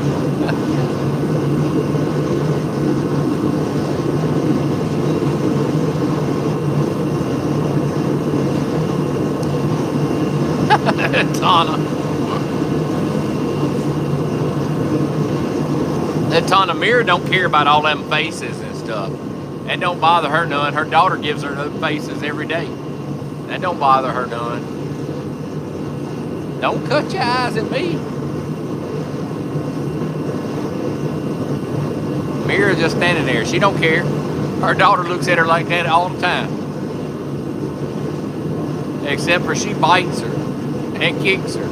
Tana Mir don't care about all them faces and stuff. That don't bother her none. Her daughter gives her those faces every day. That don't bother her none. Don't cut your eyes at me. Mira's just standing there. She don't care. Her daughter looks at her like that all the time. Except for she bites her and kicks her.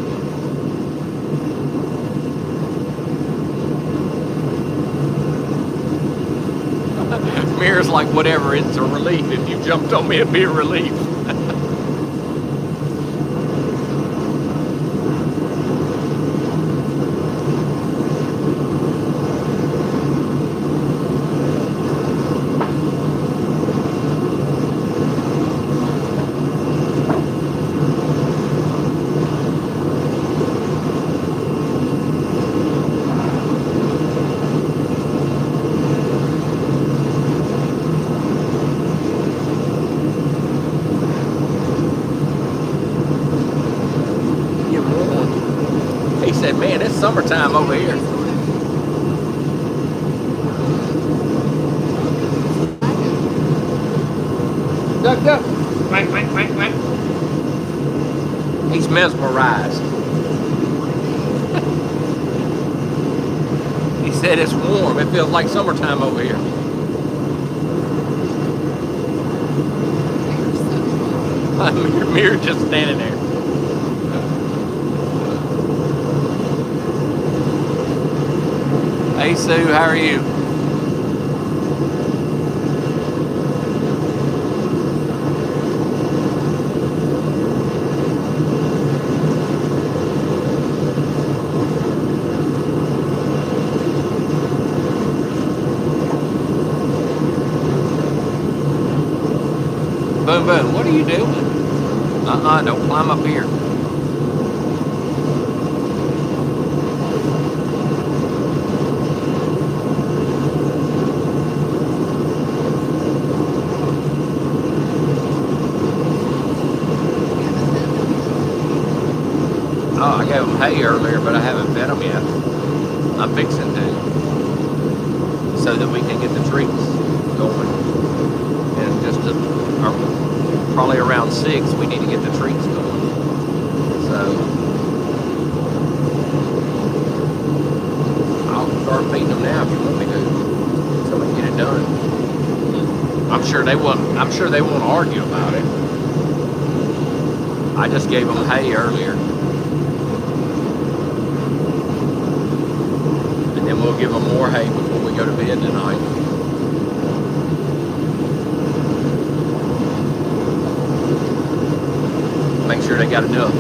Mira's like, whatever, it's a relief. If you jumped on me, it'd be a relief. He said, man, it's summertime over here. Duck, duck. Quack, quack, quack, quack. He's mesmerized. He said it's warm. It feels like summertime over here. Mirror just standing there. Hey Sue, how are you? Boom Boom, what are you doing? Don't climb up here. Oh, I gave them hay earlier, but I haven't fed them yet. I'm fixing to, so that we can get the treats going. And just probably around 6, we need to get the treats going. So I'll start feeding them now if you want me to, so we can get it done. I'm sure they won't argue about it. I just gave them hay earlier. And then we'll give them more hay before we go to bed tonight. Make sure they got enough.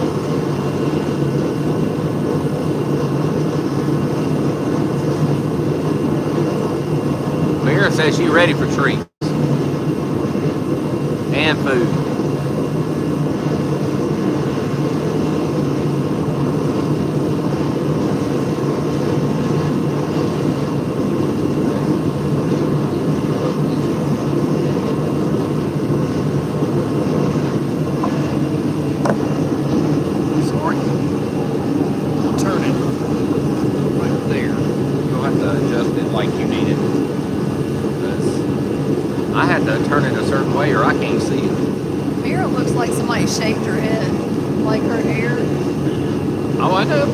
Mira says she's ready for treats and food. Turn it a certain way or I can't see it. Mira looks like somebody shaved her head, like her hair. Oh, I know.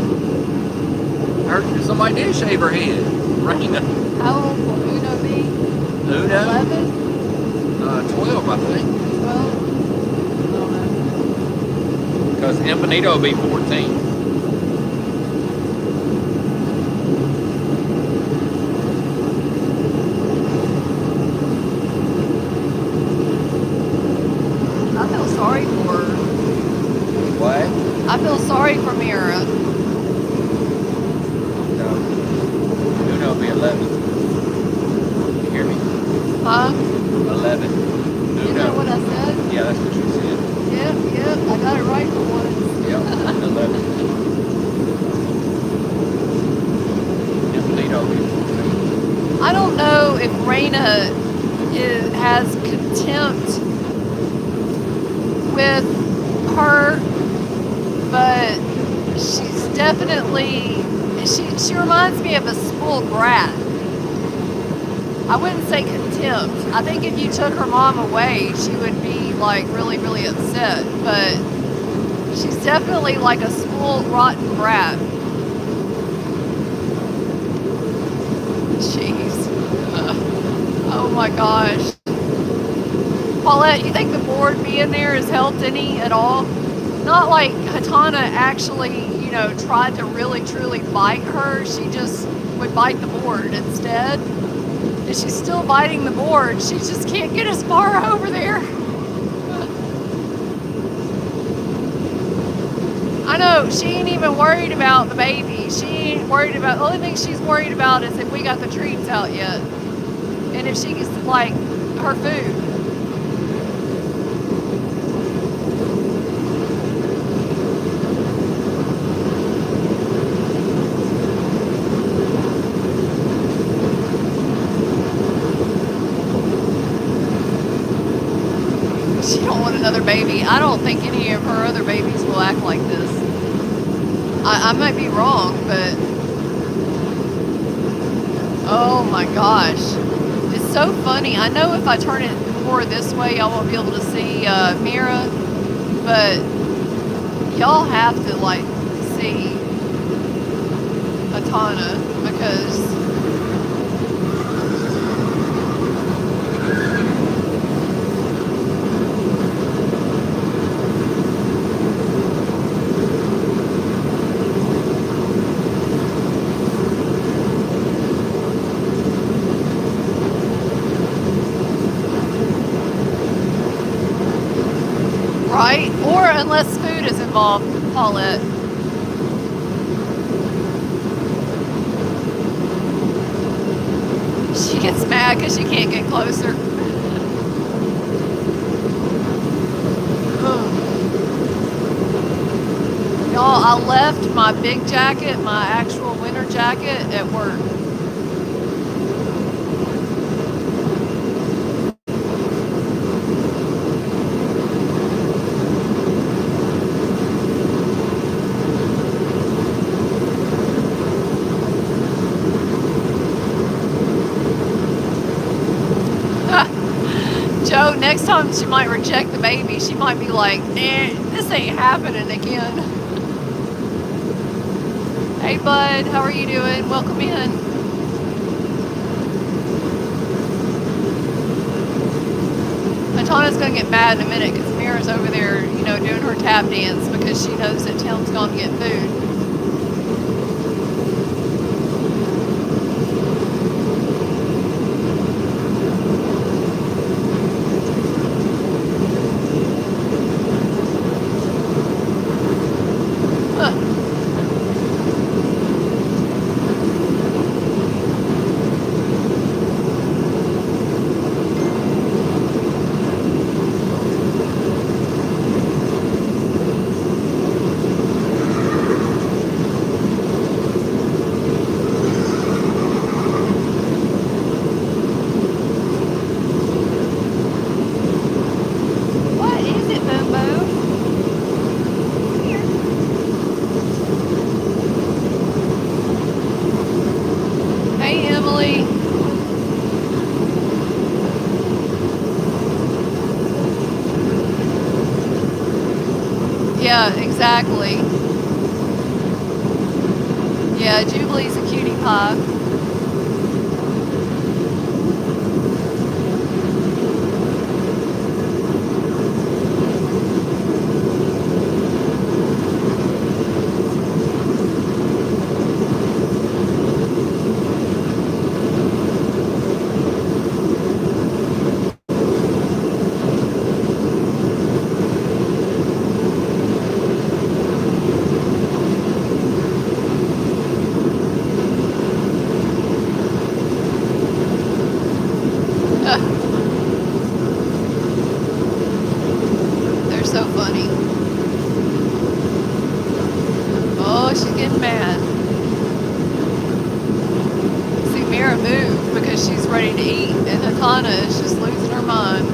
Somebody did shave her head. Raina. How old will Uno be? Uno? 11? 12, I think. 12? I don't know. Because Empanito will be 14. Sorry for her. What? I feel sorry for Mira. No. Uno will be 11. You hear me? Huh? 11. Uno. You know what I said? Yeah, that's what you said. Yep, I got it right for once. Yep, 11. Empanito will be 14. I don't know if Raina has contempt with her, but she's definitely, she reminds me of a spoiled brat. I wouldn't say contempt. I think if you took her mom away, she would be like really, really upset, but she's definitely like a spoiled, rotten brat. Jeez. Oh my gosh. Paulette, you think the board being there has helped any at all? Not like Hatana actually, tried to really truly bite her. She just would bite the board instead. And she's still biting the board. She just can't get as far over there. I know, she ain't even worried about the baby. She ain't worried about, the only thing she's worried about is if we got the treats out yet. And if she gets, like, her food. She don't want another baby. I don't think any of her other babies will act like this. I might be wrong, but oh my gosh. It's so funny. I know if I turn it more this way, I won't be able to see Mira, but y'all have to like see Hatana because right? Or unless food is involved, Paulette. She gets mad because she can't get closer. I left my big jacket, my actual winter jacket, at work. Joe, next time she might reject the baby. She might be like, this ain't happening again. Hey, bud, how are you doing? Welcome in. Atana's gonna get mad in a minute because Mira's over there, doing her tap dance because she knows that Tim's gonna get food. Yeah, exactly. Yeah, Jubilee's a cutie pie. They're so funny. Oh, she's getting mad. See Mira move because she's ready to eat, and Hatana is just losing her mind.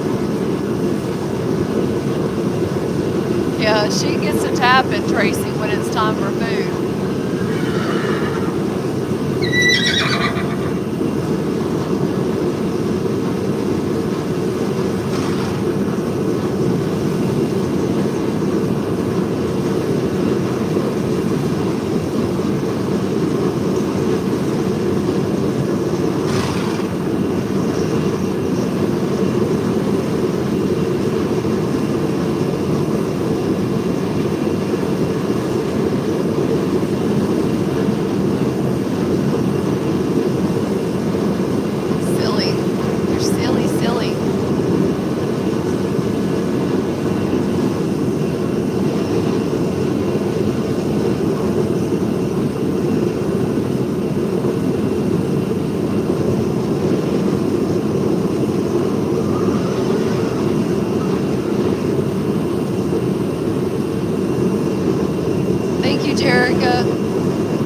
Yeah, she gets a tapping, Tracy, when it's time for food.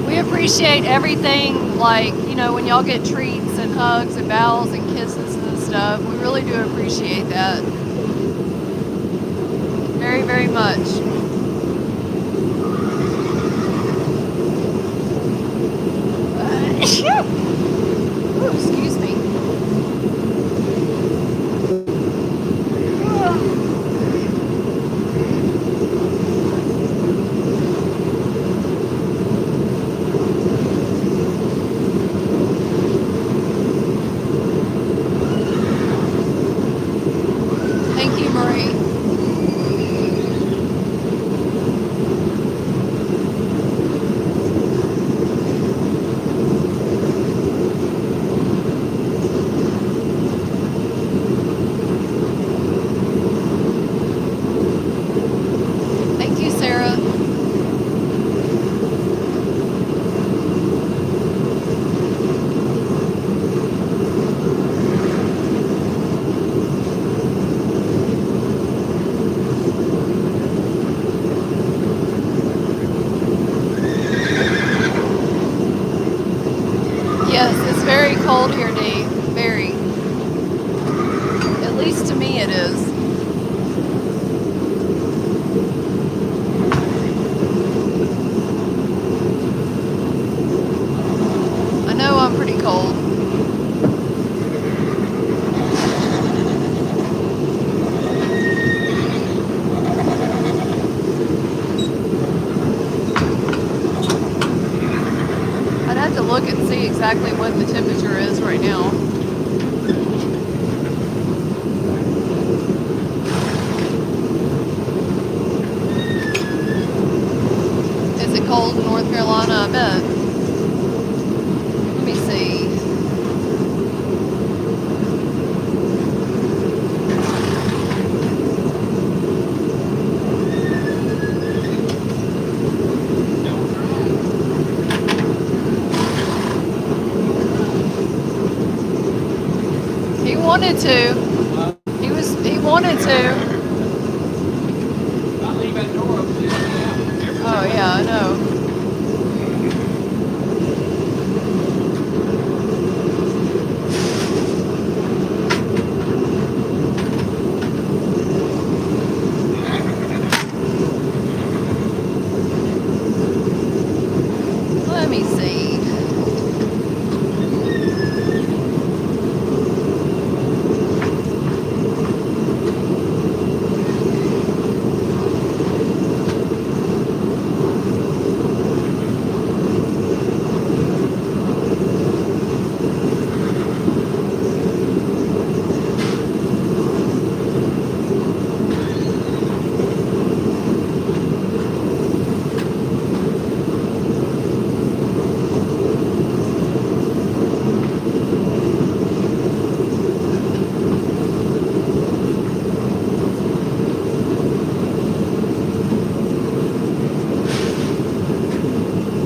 We appreciate everything, like, when y'all get treats and hugs and bows and kisses and stuff. We really do appreciate that. Very, very much. Ooh, excuse me. least to me it is. I know I'm pretty cold. I'd have to look and see exactly what the temperature is right now. Is it cold in North Carolina? I bet. Let me see. He wanted to. He wanted to. I leave that door open. Oh yeah, I know. Let me see.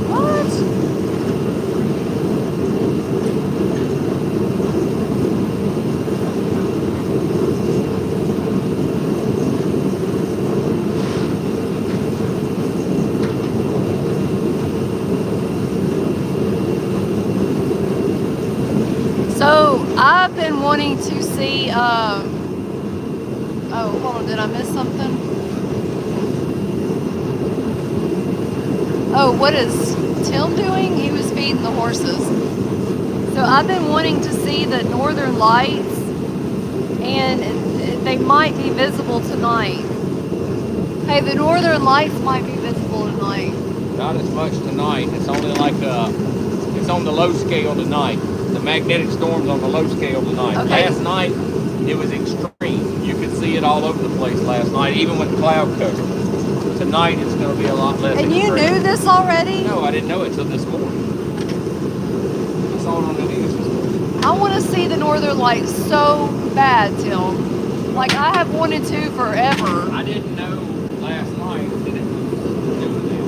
What? So I've been wanting to see. Oh, hold on. Did I miss something? Oh, what is Tim doing? He was feeding the horses. So I've been wanting to see the northern lights, and they might be visible tonight. Hey, the northern lights might be visible tonight. Not as much tonight. It's only like it's on the low scale tonight. The magnetic storm's on the low scale tonight. Okay. Last night it was extreme. You could see it all over the place last night, even with cloud cover. Tonight it's going to be a lot less And extreme. you knew this already? No, I didn't know it till this morning. I saw it on the news this morning. I want to see the northern lights so bad, Tim. Like I have wanted to forever. I didn't know last night that it was doing that.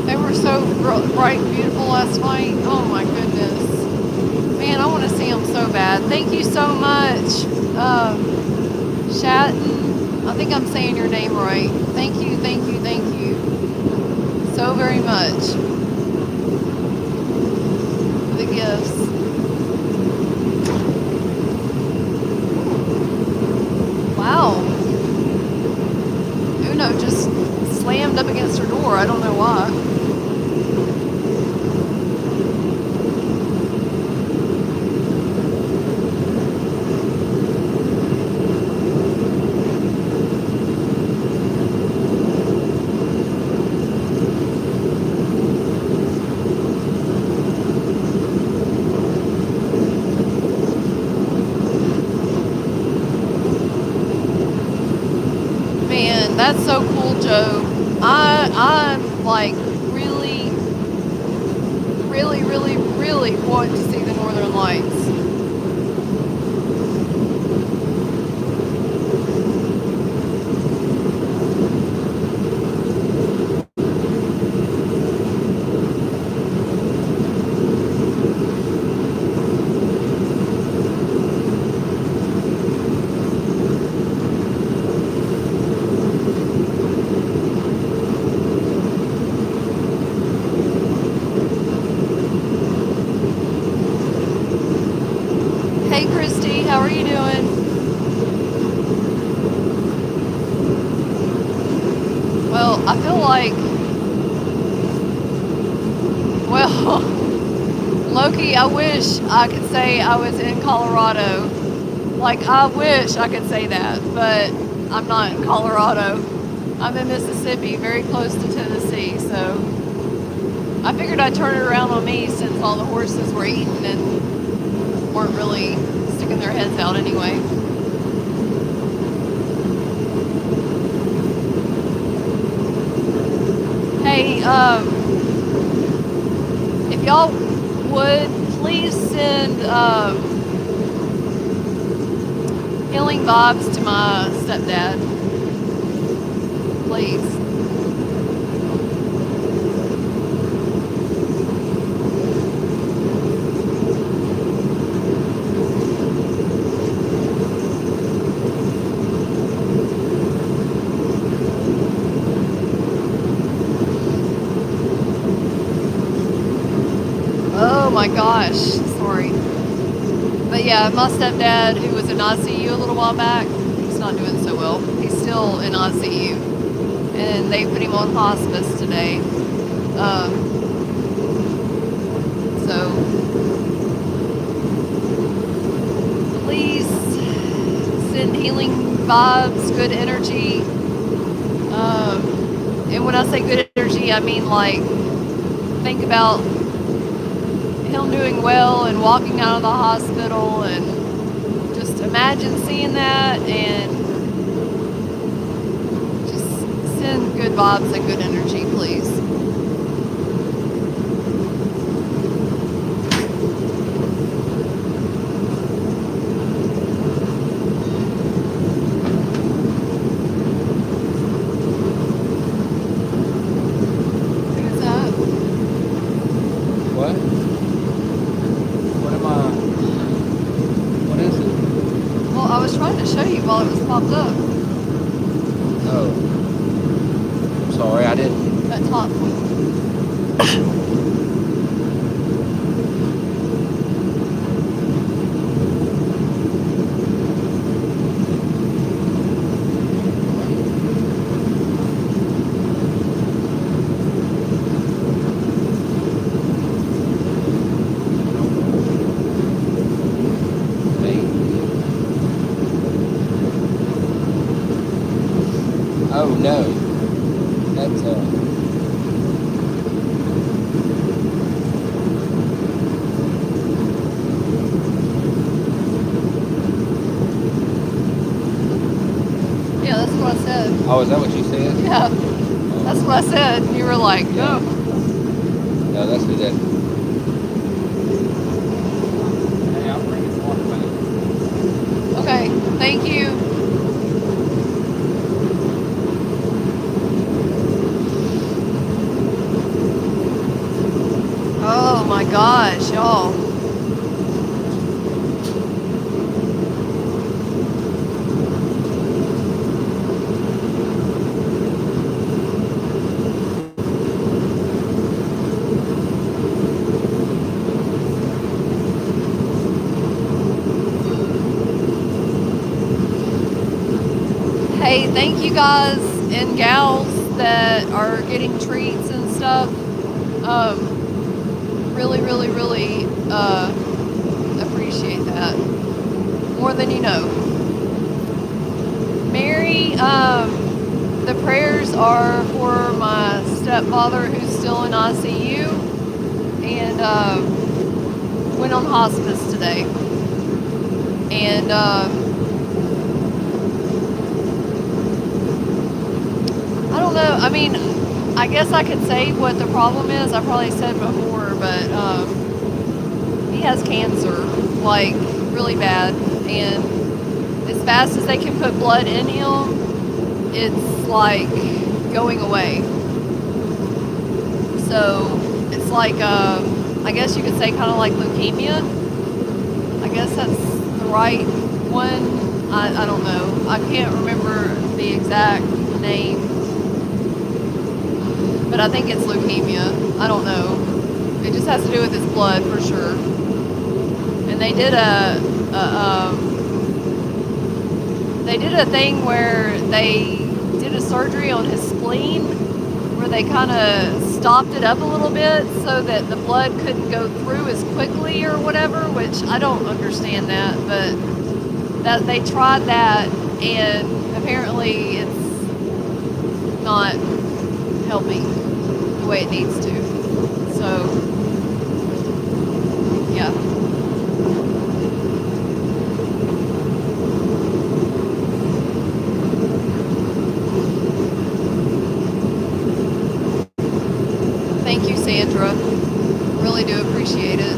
They were so bright and beautiful last night. Oh my goodness. Man, I want to see them so bad. Thank you so much, Shatton. I think I'm saying your name right. Thank you, thank you, thank you so very much for the gifts. Wow. Uno just slammed up against her door. I don't know why. Man, that's so cool, Joe. I'm like really want to see the northern lights. Well, I feel like, well, Loki, I wish I could say I was in Colorado. Like, I wish I could say that, but I'm not in Colorado. I'm in Mississippi, very close to Tennessee, so I figured I'd turn it around on me since all the horses were eating and weren't really sticking their heads out anyway. Hey, if y'all would please send healing vibes to my stepdad, please. Oh my gosh, sorry. But yeah, my stepdad, who was in ICU a little while back, he's not doing so well. He's still in ICU. And they put him on hospice today. So please send healing vibes, good energy. And when I say good energy, I mean like think about him doing well and walking out of the hospital, and just imagine seeing that and just send good vibes and good energy, please. Who's that? What? What is it? Well, I was trying to show you while it was popped up. Oh. I'm sorry, I didn't. That top one. Oh no. That's Yeah, that's what I said. Oh, is that what you said? Yeah, that's what I said. And you were like, Yeah. oh. No, that's who that. Hey, I'll bring his water back. Okay, thank you. Oh my gosh, y'all. Hey, thank you guys and gals that are getting treats and stuff. Really, really, really appreciate that. More than you know. Mary, the prayers are for my stepfather who's still in ICU and went on hospice today. And I don't know. I mean, I guess I could say what the problem is. I probably said before, but he has cancer, like really bad. And as fast as they can put blood in him, it's like going away. So it's like, I guess you could say kind of like leukemia. I guess that's the right one. I don't know. I can't remember the exact name. But I think it's leukemia. I don't know. It just has to do with his blood for sure. And they did a thing where they did a surgery on his spleen where they kind of stopped it up a little bit so that the blood couldn't go through as quickly or whatever, which I don't understand that, but that they tried that and apparently it's not helping the way it needs to. So, yeah. Thank you, Sandra. Really do appreciate it.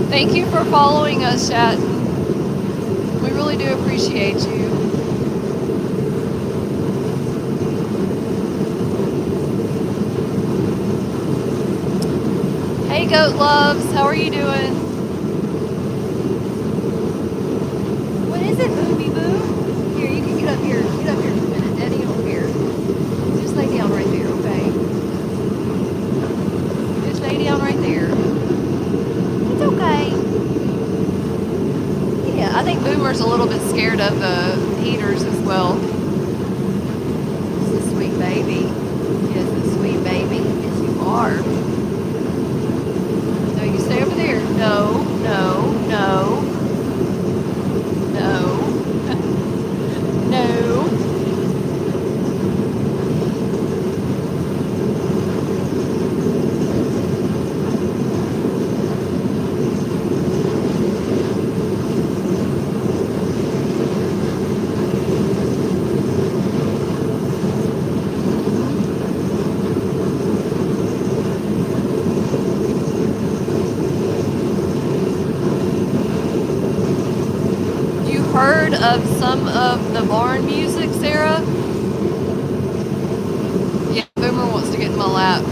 Thank you for following us, chat. We really do appreciate you. Hey, Goat Loves, how are you doing? What is it, Booby Boo? Here, you can get up here. Get up here for a minute. Daddy, over here. Just lay down right there, okay? Just lay down right there. It's okay. Yeah, I think Boomer's a little bit scared of the heaters as well. It's a sweet baby. It's a sweet baby. Yes, you are. No, you stay over there. No, no, no. No. No. Heard of some of the barn music, Sarah? Yeah, Boomer wants to get in my lap.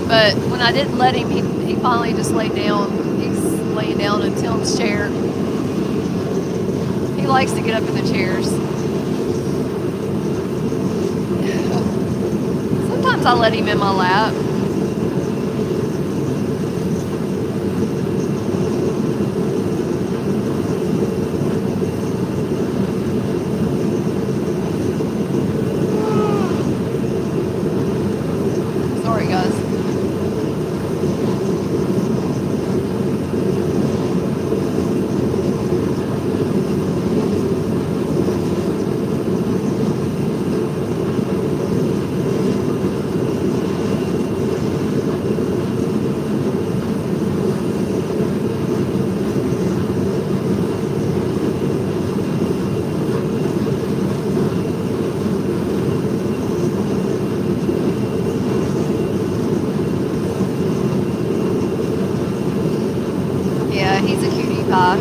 But when I didn't let him, he finally just laid down. He's laying down in Tim's chair. He likes to get up in the chairs. Sometimes I let him in my lap. Sorry, guys. Yeah, he's a cutie pie.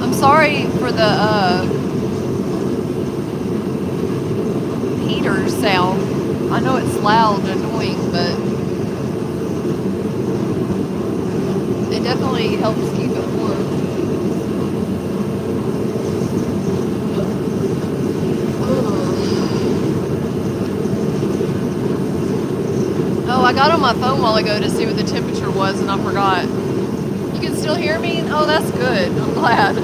I'm sorry for the heater sound. I know it's loud and annoying, but it definitely helps keep it warm. Oh, I got on my phone a while ago to see what the temperature was and I forgot. You can still hear me? Oh, that's good. I'm glad.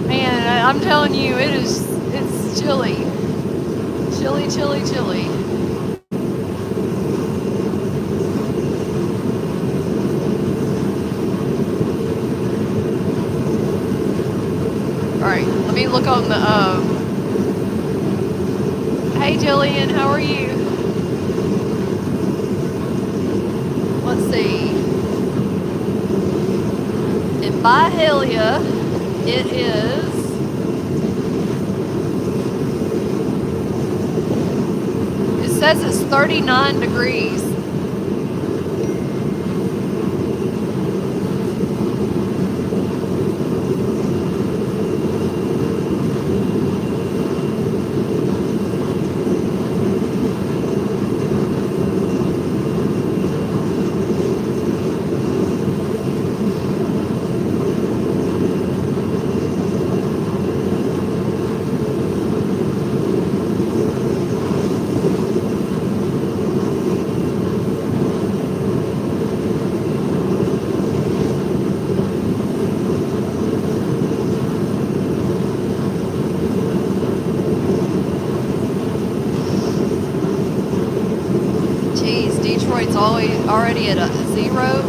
Man, I'm telling you, it's chilly. Chilly, chilly, chilly. Alright, let me look on the, Hey Jillian, how are you? Let's see. In Byhalia, it is says it's 39 degrees. Detroit's already at a 0.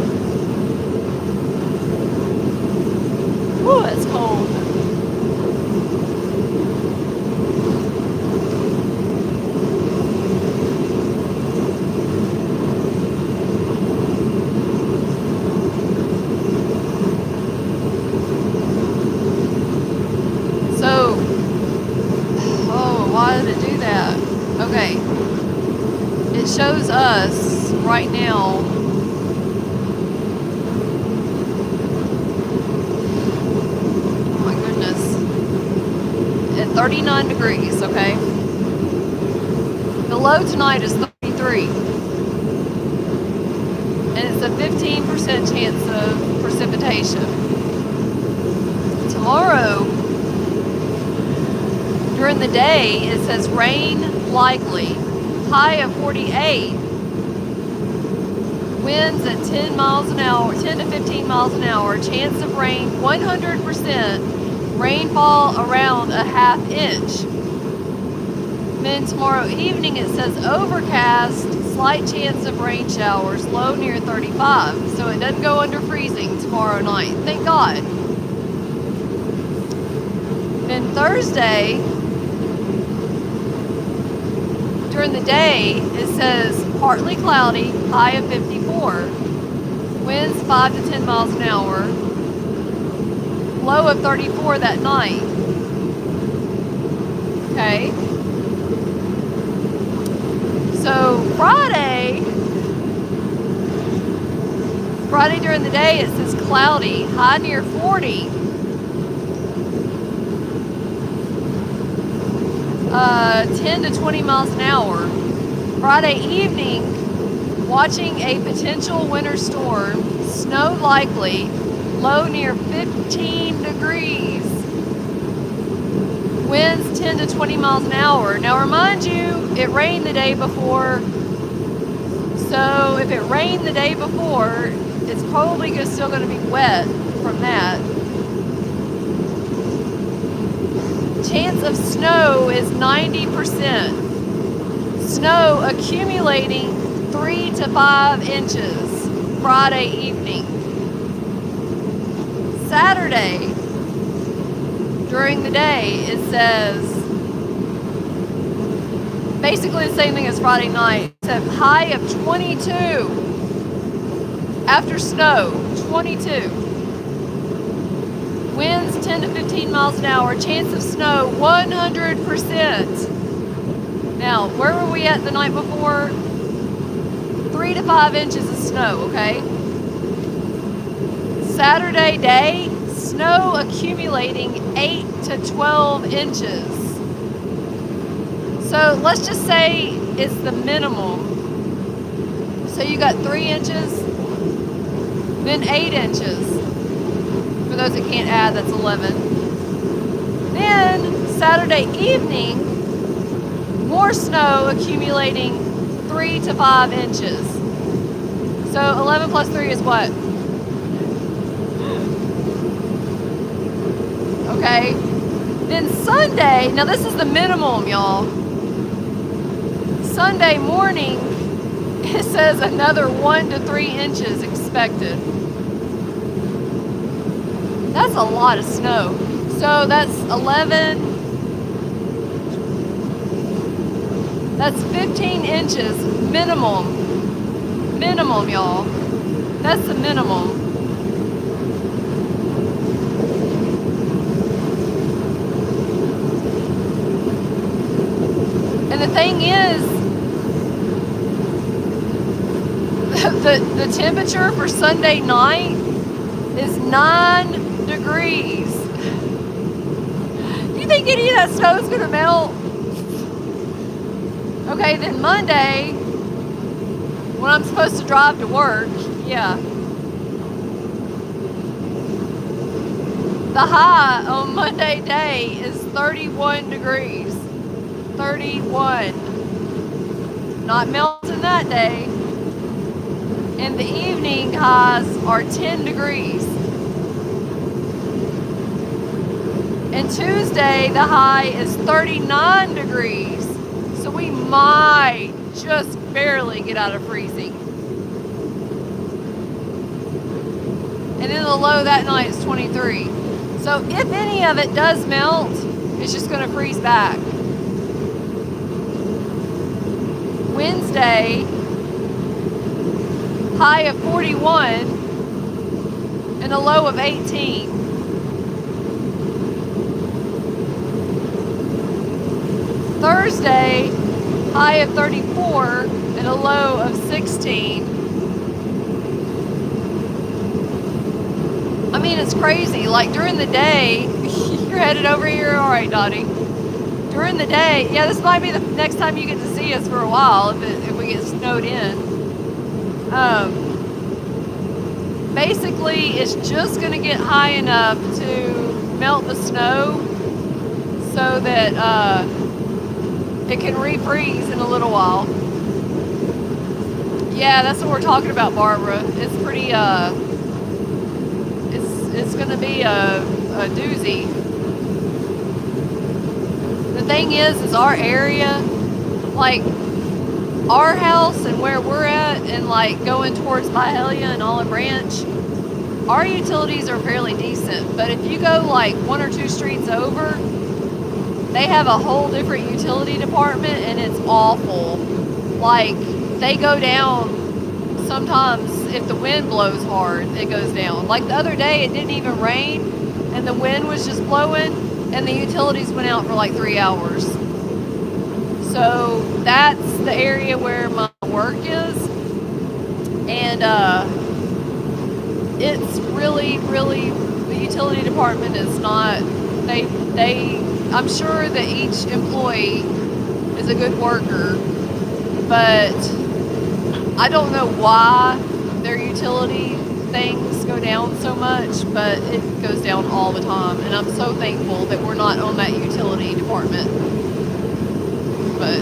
Woo, it's cold. So, oh, why did it do that? Okay. It shows us right now oh my goodness, at 39 degrees, okay? The low tonight is 33, and it's a 15% chance of precipitation. Tomorrow, during the day, it says rain likely. High of 48, winds at 10 miles an hour, 10 to 15 miles an hour, chance of rain 100%, rainfall around a ½ inch. Then tomorrow evening it says overcast, slight chance of rain showers, low near 35, so it doesn't go under freezing tomorrow night, thank God. Then Thursday, during the day, it says partly cloudy, high of 54. Winds 5 to 10 miles an hour. Low of 34 that night. Okay. So Friday during the day, it says cloudy, high near 40. 10 to 20 miles an hour. Friday evening, watching a potential winter storm, snow likely, low near 15 degrees. Winds 10 to 20 miles an hour. Now remind you, it rained the day before, so if it rained the day before, it's probably still going to be wet from that. Chance of snow is 90%. Snow accumulating 3 to 5 inches Friday evening. Saturday, during the day, it says basically the same thing as Friday night. It's a high of 22 after snow, 22. Winds 10 to 15 miles an hour. Chance of snow 100%. Now, where were we at the night before? 3 to 5 inches of snow, okay? Saturday day, snow accumulating 8 to 12 inches. So let's just say it's the minimum. So you got 3 inches, then 8 inches. For those that can't add, that's 11. Then Saturday evening, more snow accumulating 3 to 5 inches. So 11 plus 3 is what? Okay. Then Sunday, now this is the minimum, y'all. Sunday morning, it says another 1 to 3 inches expected. That's a lot of snow. So that's 11, that's 15 inches minimum. Minimum, y'all. That's the minimum. And the thing is, the temperature for Sunday night is 9 degrees. You think any of that snow is gonna melt? Okay, then Monday, when I'm supposed to drive to work, yeah. The high on Monday day is 31 degrees. 31. Not melting that day. And the evening highs are 10 degrees. And Tuesday, the high is 39 degrees. So we might just barely get out of freezing. And then the low that night is 23. So if any of it does melt, it's just going to freeze back. Wednesday, high of 41 and a low of 18. Thursday, high of 34 and a low of 16. I mean, it's crazy. Like during the day, you're headed over here. All right, Dottie. During the day, yeah, this might be the next time you get to see us for a while if we get snowed in. Basically, it's just going to get high enough to melt the snow so that it can refreeze in a little while. Yeah, that's what we're talking about, Barbara. It's pretty, it's going to be a doozy. The thing is our area, like our house and where we're at, and like going towards Byhalia and Olive Branch, our utilities are fairly decent. But if you go like 1 or 2 streets over, they have a whole different utility department, and it's awful. Like they go down sometimes if the wind blows hard, it goes down. Like the other day, it didn't even rain, and the wind was just blowing, and the utilities went out for like 3 hours. So that's the area where my work is, and it's really, the utility department is not. I'm sure that each employee is a good worker, but I don't know why their utility things go down so much, but it goes down all the time, and I'm so thankful that we're not on that utility department. But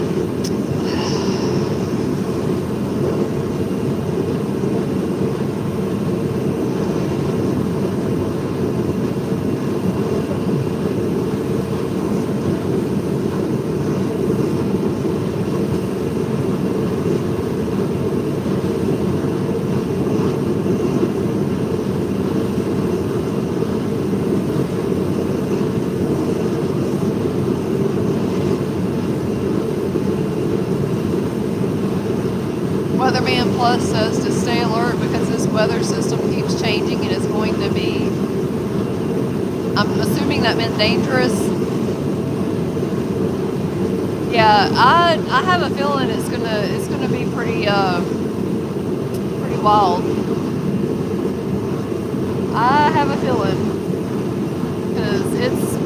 Weatherman Plus says to stay alert because this weather system keeps changing and is going to be, I'm assuming that meant dangerous. Yeah, I have a feeling it's gonna be pretty wild. I have a feeling because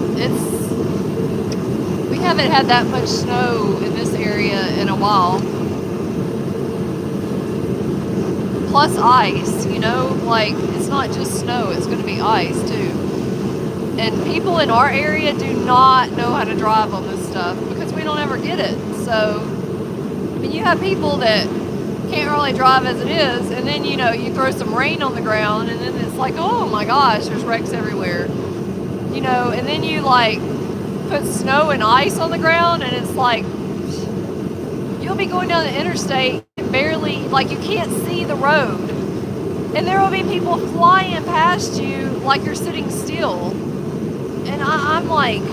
we haven't had that much snow in this area in a while. Plus ice, you know, like it's not just snow, it's going to be ice too. And people in our area do not know how to drive on this stuff because we don't ever get it. So, I mean, you have people that can't really drive as it is, and then, you know, you throw some rain on the ground, and then it's like, oh my gosh, there's wrecks everywhere. You know, and then you like put snow and ice on the ground, and it's like, you'll be going down the interstate and barely, like you can't see the road. And there will be people flying past you like you're sitting still. And I'm like,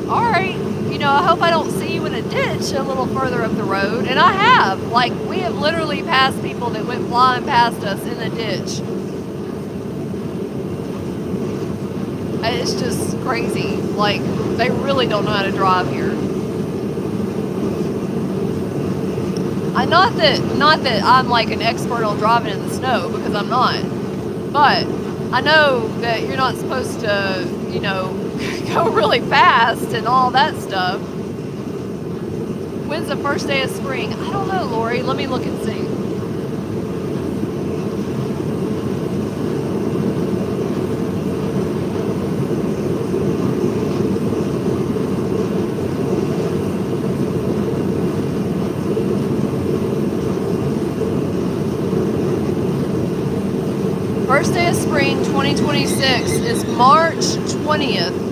all right, you know, I hope I don't see you in a ditch a little further up the road. And I have. Like, we have literally passed people that went flying past us in the ditch. It's just crazy. Like, they really don't know how to drive here. Not that I'm like an expert on driving in the snow, because I'm not. But I know that you're not supposed to, go really fast and all that stuff. When's the first day of spring? I don't know, Lori. Let me look and see. First day of spring 2026 is March 20th.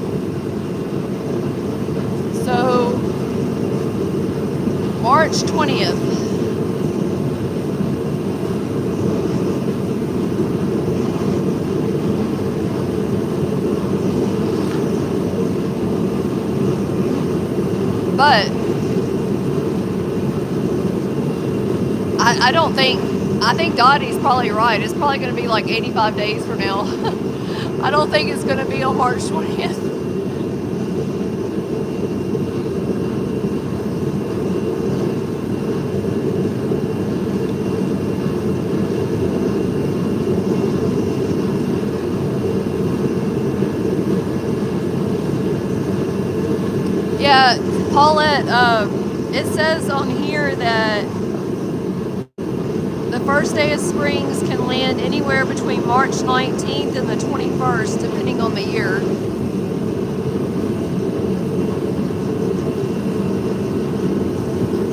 So, March 20th. But I think Dottie's probably right. It's probably going to be like 85 days from now. I don't think it's going to be on March 20th. Yeah, Paulette, it says on here that the first day of springs can land anywhere between March 19th and the 21st, depending on the year.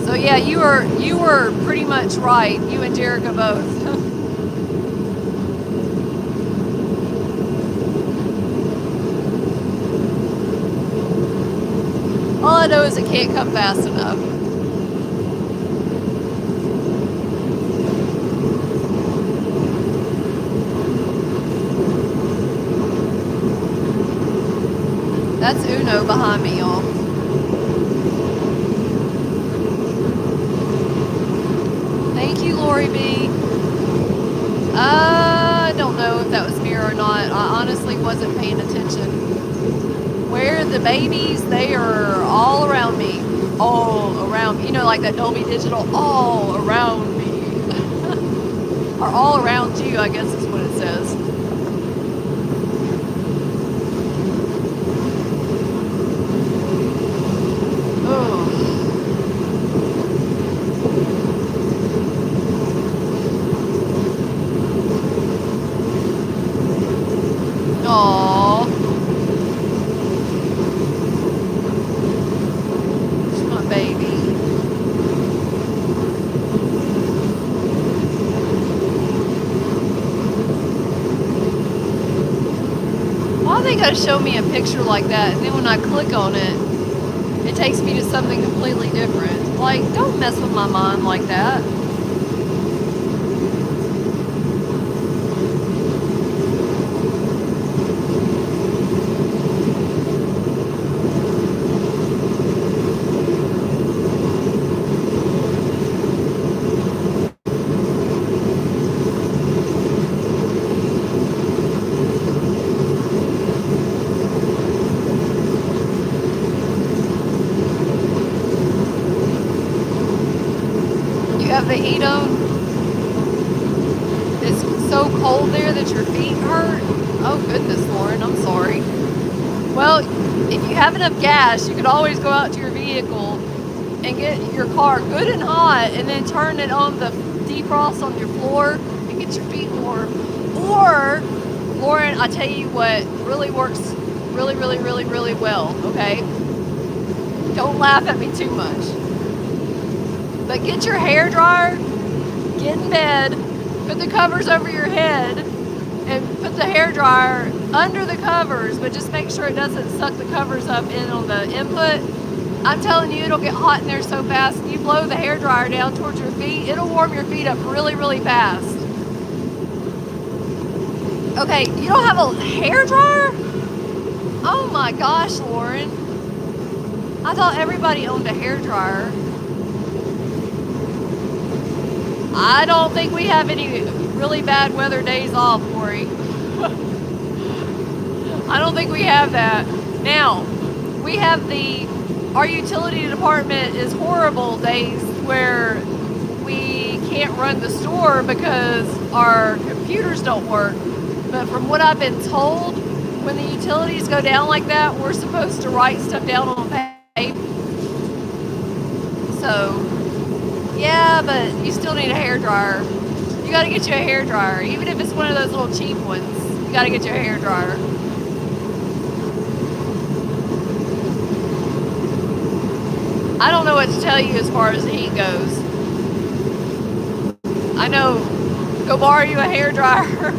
So yeah, you were pretty much right. You and Jerica both. All I know is it can't come fast enough. That's Uno behind me, y'all. Thank you, Lori B. I don't know if that was me or not. I honestly wasn't paying attention. Where are the babies? They are all around me. All around me. You know, like that Dolby Digital, all around me. Or all around you, I guess is what it says. Aww. It's my baby. Why they gotta show me a picture like that, and then when I click on it, it takes me to something completely different? Like, don't mess with my mind like that. Have the heat on? It's so cold there that your feet hurt? Oh goodness, Lauren, I'm sorry. Well, if you have enough gas, you could always go out to your vehicle and get your car good and hot and then turn it on the defrost on your floor and get your feet warm. Or, Lauren, I tell you what really works really, really, really, really well, okay? Don't laugh at me too much. But get your hair dryer, get in bed, put the covers over your head, and put the hair dryer under the covers, but just make sure it doesn't suck the covers up in on the input. I'm telling you, it'll get hot in there so fast. You blow the hair dryer down towards your feet, it'll warm your feet up really, really fast. Okay, you don't have a hair dryer? Oh my gosh, Lauren. I thought everybody owned a hair dryer. I don't think we have any really bad weather days off, Lori. I don't think we have that. Now, we have our utility department is horrible days where we can't run the store because our computers don't work. But from what I've been told, when the utilities go down like that, we're supposed to write stuff down on paper. So, yeah, but you still need a hairdryer. You gotta get you a hairdryer. Even if it's one of those little cheap ones, you gotta get you a hairdryer. I don't know what to tell you as far as the heat goes. I know, go borrow you a hairdryer.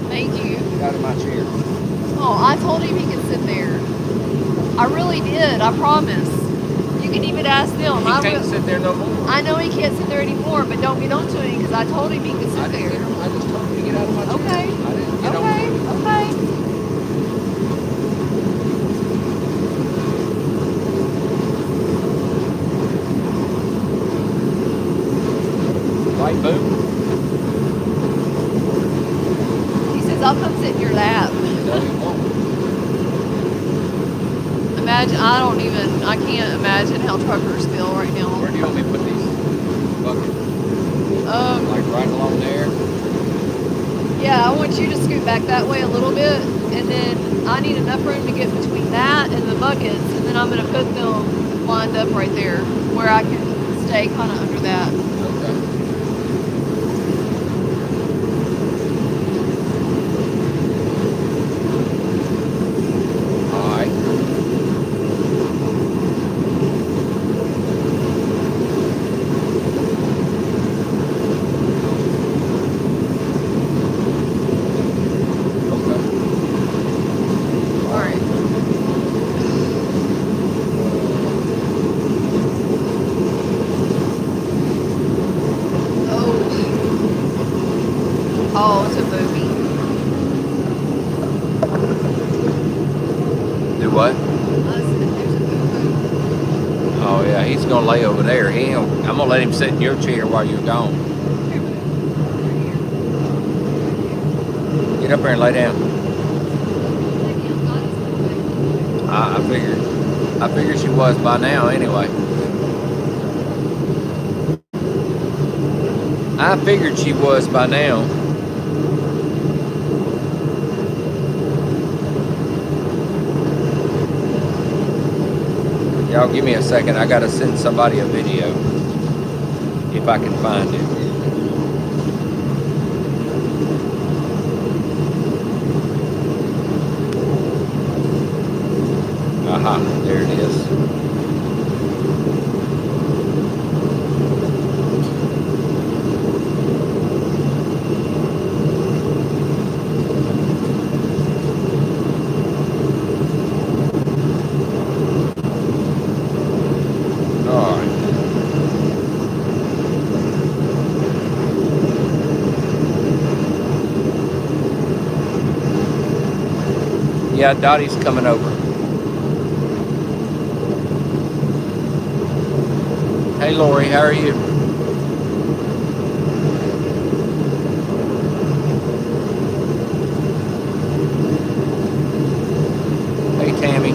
Thank you. Get out of my chair. Oh, I told him he could sit there. I really did, I promise. You can even ask them. He can't sit there no more. I know he can't sit there anymore, but don't get onto him because I told him he could sit there. I just told him to get out of my chair. Okay. I didn't get Okay, okay. White boot. He says, I'll come sit in your lap. No, he won't. Imagine, I can't imagine how truckers feel right now. Where do you want me to put these buckets? Like right along there? Yeah, I want you to scoot back that way a little bit, and then I need enough room to get between that and the buckets, and then I'm going to put them lined up right there where I can stay kind of under that. Okay. All right. All right. Oh, it's a movie. Do what? I said, there's a movie. Oh yeah, he's gonna lay over there. I'm gonna let him sit in your chair while you're gone. Get up there and lay down. I figured she was by now anyway. I figured she was by now. Y'all give me a second. I gotta send somebody a video if I can find it. Aha, there it is. All right. Yeah, Dottie's coming over. Hey Lori, how are you? Hey Tammy.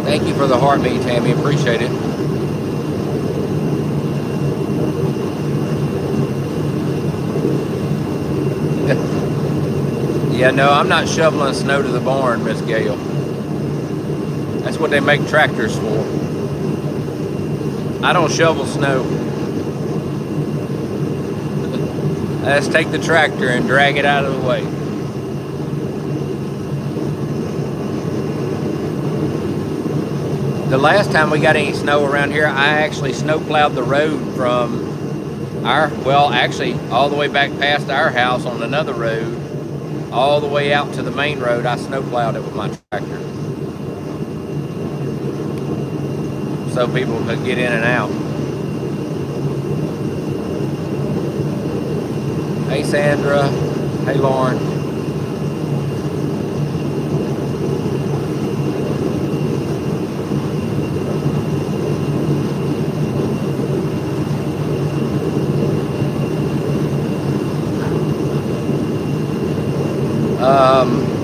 Thank you for the heartbeat, Tammy. Appreciate it. Yeah, no, I'm not shoveling snow to the barn, Miss Gail. That's what they make tractors for. I don't shovel snow. Let's take the tractor and drag it out of the way. The last time we got any snow around here, I actually snow plowed the road from actually all the way back past our house on another road, all the way out to the main road. I snow plowed it with my tractor, so people could get in and out. Hey Sandra, hey Lauren.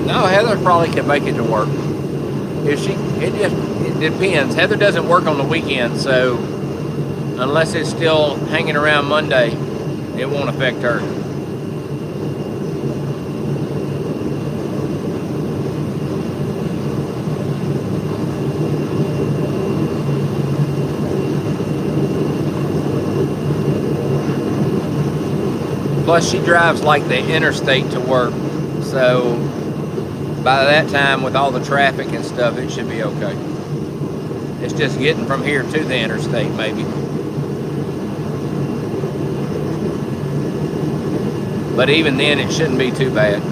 No, Heather probably can make it to work. If she, it depends. Heather doesn't work on the weekend, so unless it's still hanging around Monday, it won't affect her. Plus, she drives like the interstate to work, so by that time, with all the traffic and stuff, it should be okay. It's just getting from here to the interstate, maybe. But even then, it shouldn't be too bad.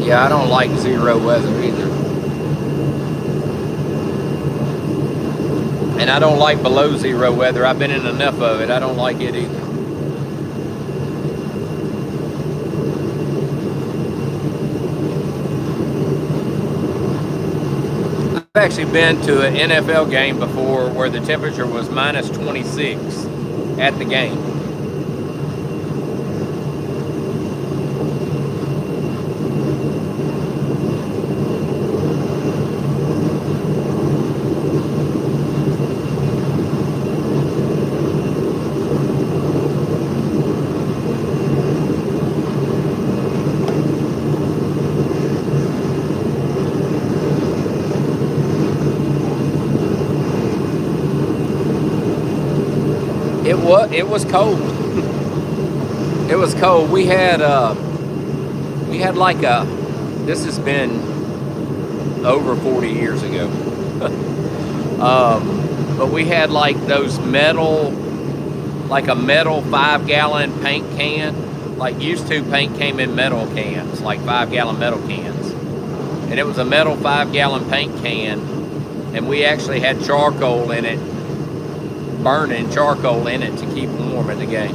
Yeah, I don't like zero weather either. And I don't like below zero weather. I've been in enough of it. I don't like it either. I've actually been to an NFL game before where the temperature was minus 26 at the game. It was cold. It was cold. We had like this has been over 40 years ago. But we had like those metal, like a metal 5-gallon paint can. Like used to, paint came in metal cans, like 5-gallon metal cans. And it was a metal 5-gallon paint can, and we actually had charcoal in it, burning charcoal in it to keep warm at the game.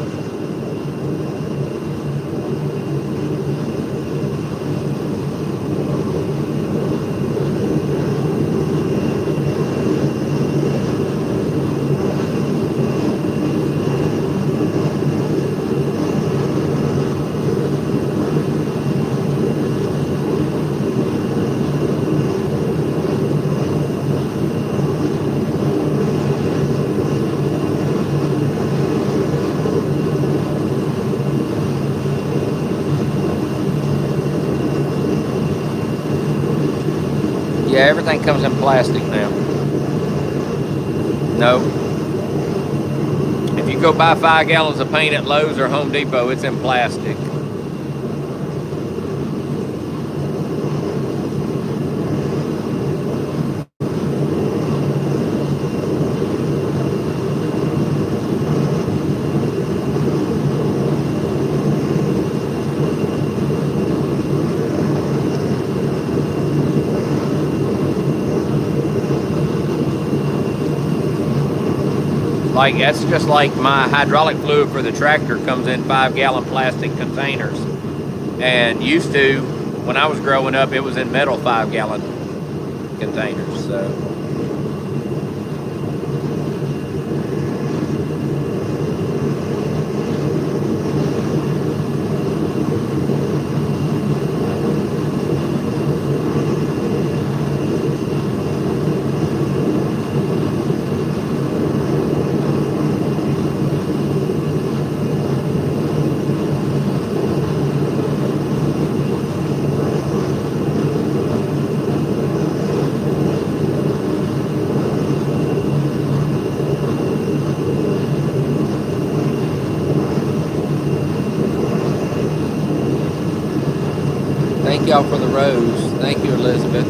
Yeah, everything comes in plastic now. No. If you go buy 5 gallons of paint at Lowe's or Home Depot, it's in plastic. Like, that's just like my hydraulic fluid for the tractor comes in 5-gallon plastic containers. And used to, when I was growing up, it was in metal 5-gallon containers, so. Thank y'all for the rose. Thank you, Elizabeth.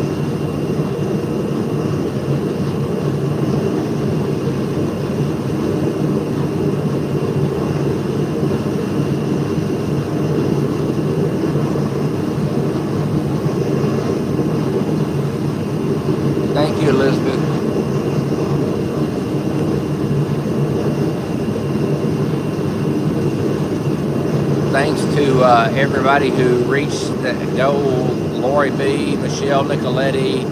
Thank you, Elizabeth. Thanks to everybody who reached the goal. Lori B, Michelle Nicoletti,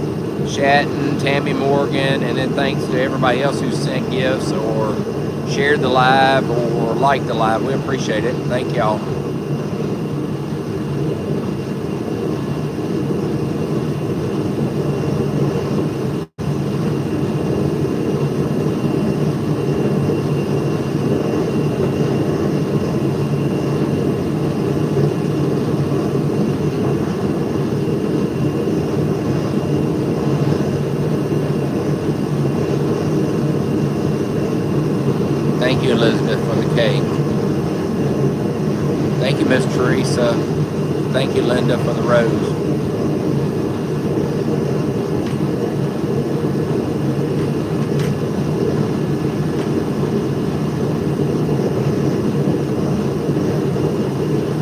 Shatton, Tammy Morgan, and then thanks to everybody else who sent gifts or shared the live or liked the live. We appreciate it. Thank y'all. Thank you, Elizabeth, for the cake. Thank you, Miss Teresa. Thank you, Linda, for the rose.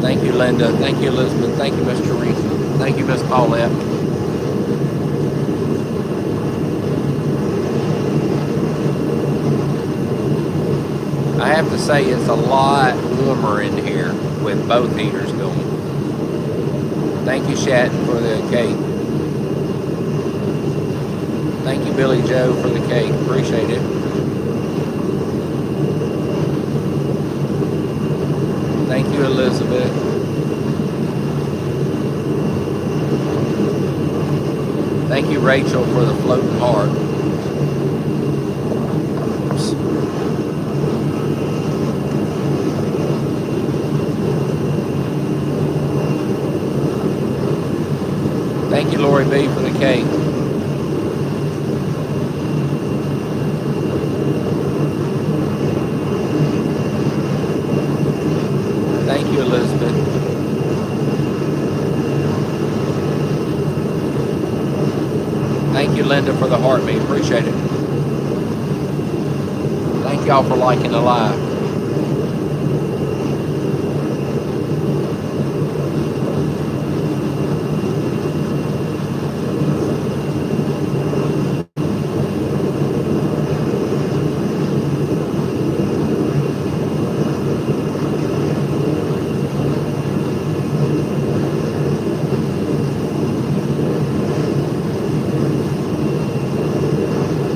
Thank you, Linda. Thank you, Elizabeth. Thank you, Miss Teresa. Thank you, Miss Paulette. I have to say it's a lot warmer in here with both heaters going. Thank you, Shatton, for the cake. Thank you, Billy Joe, for the cake. Appreciate it. Thank you, Elizabeth. Thank you, Rachel, for the floating heart. Thank you, Lori B, for the cake. Thank you, Elizabeth. Thank you, Linda, for the heartbeat. Appreciate it. Thank y'all for liking the live.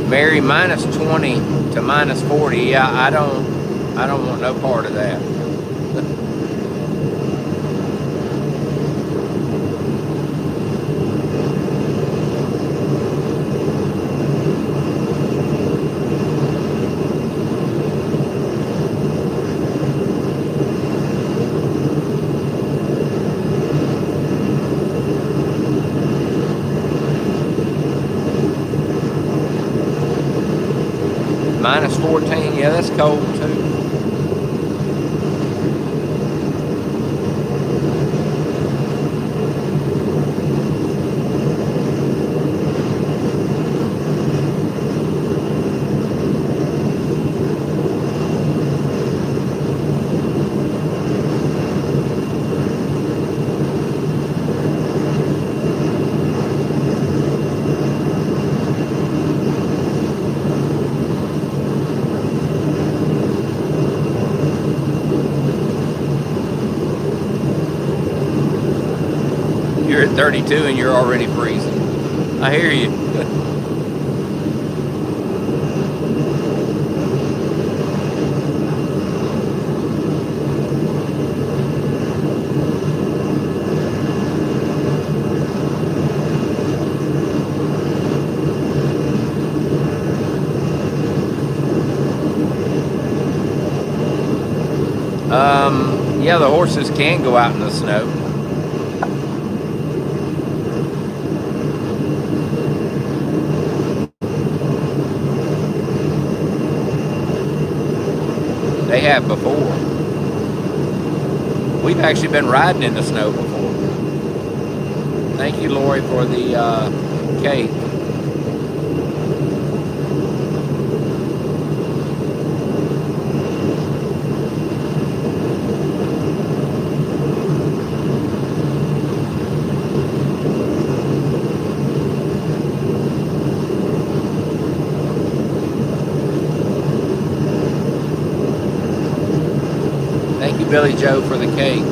Mary, minus 20 to minus 40. Yeah, I don't want no part of that. Minus 14, yeah, that's cold too. You're at 32 and you're already freezing. I hear you. Yeah, the horses can go out in the snow. They have before. We've actually been riding in the snow before. Thank you, Lori, for the cake. Billy Joe, for the cake.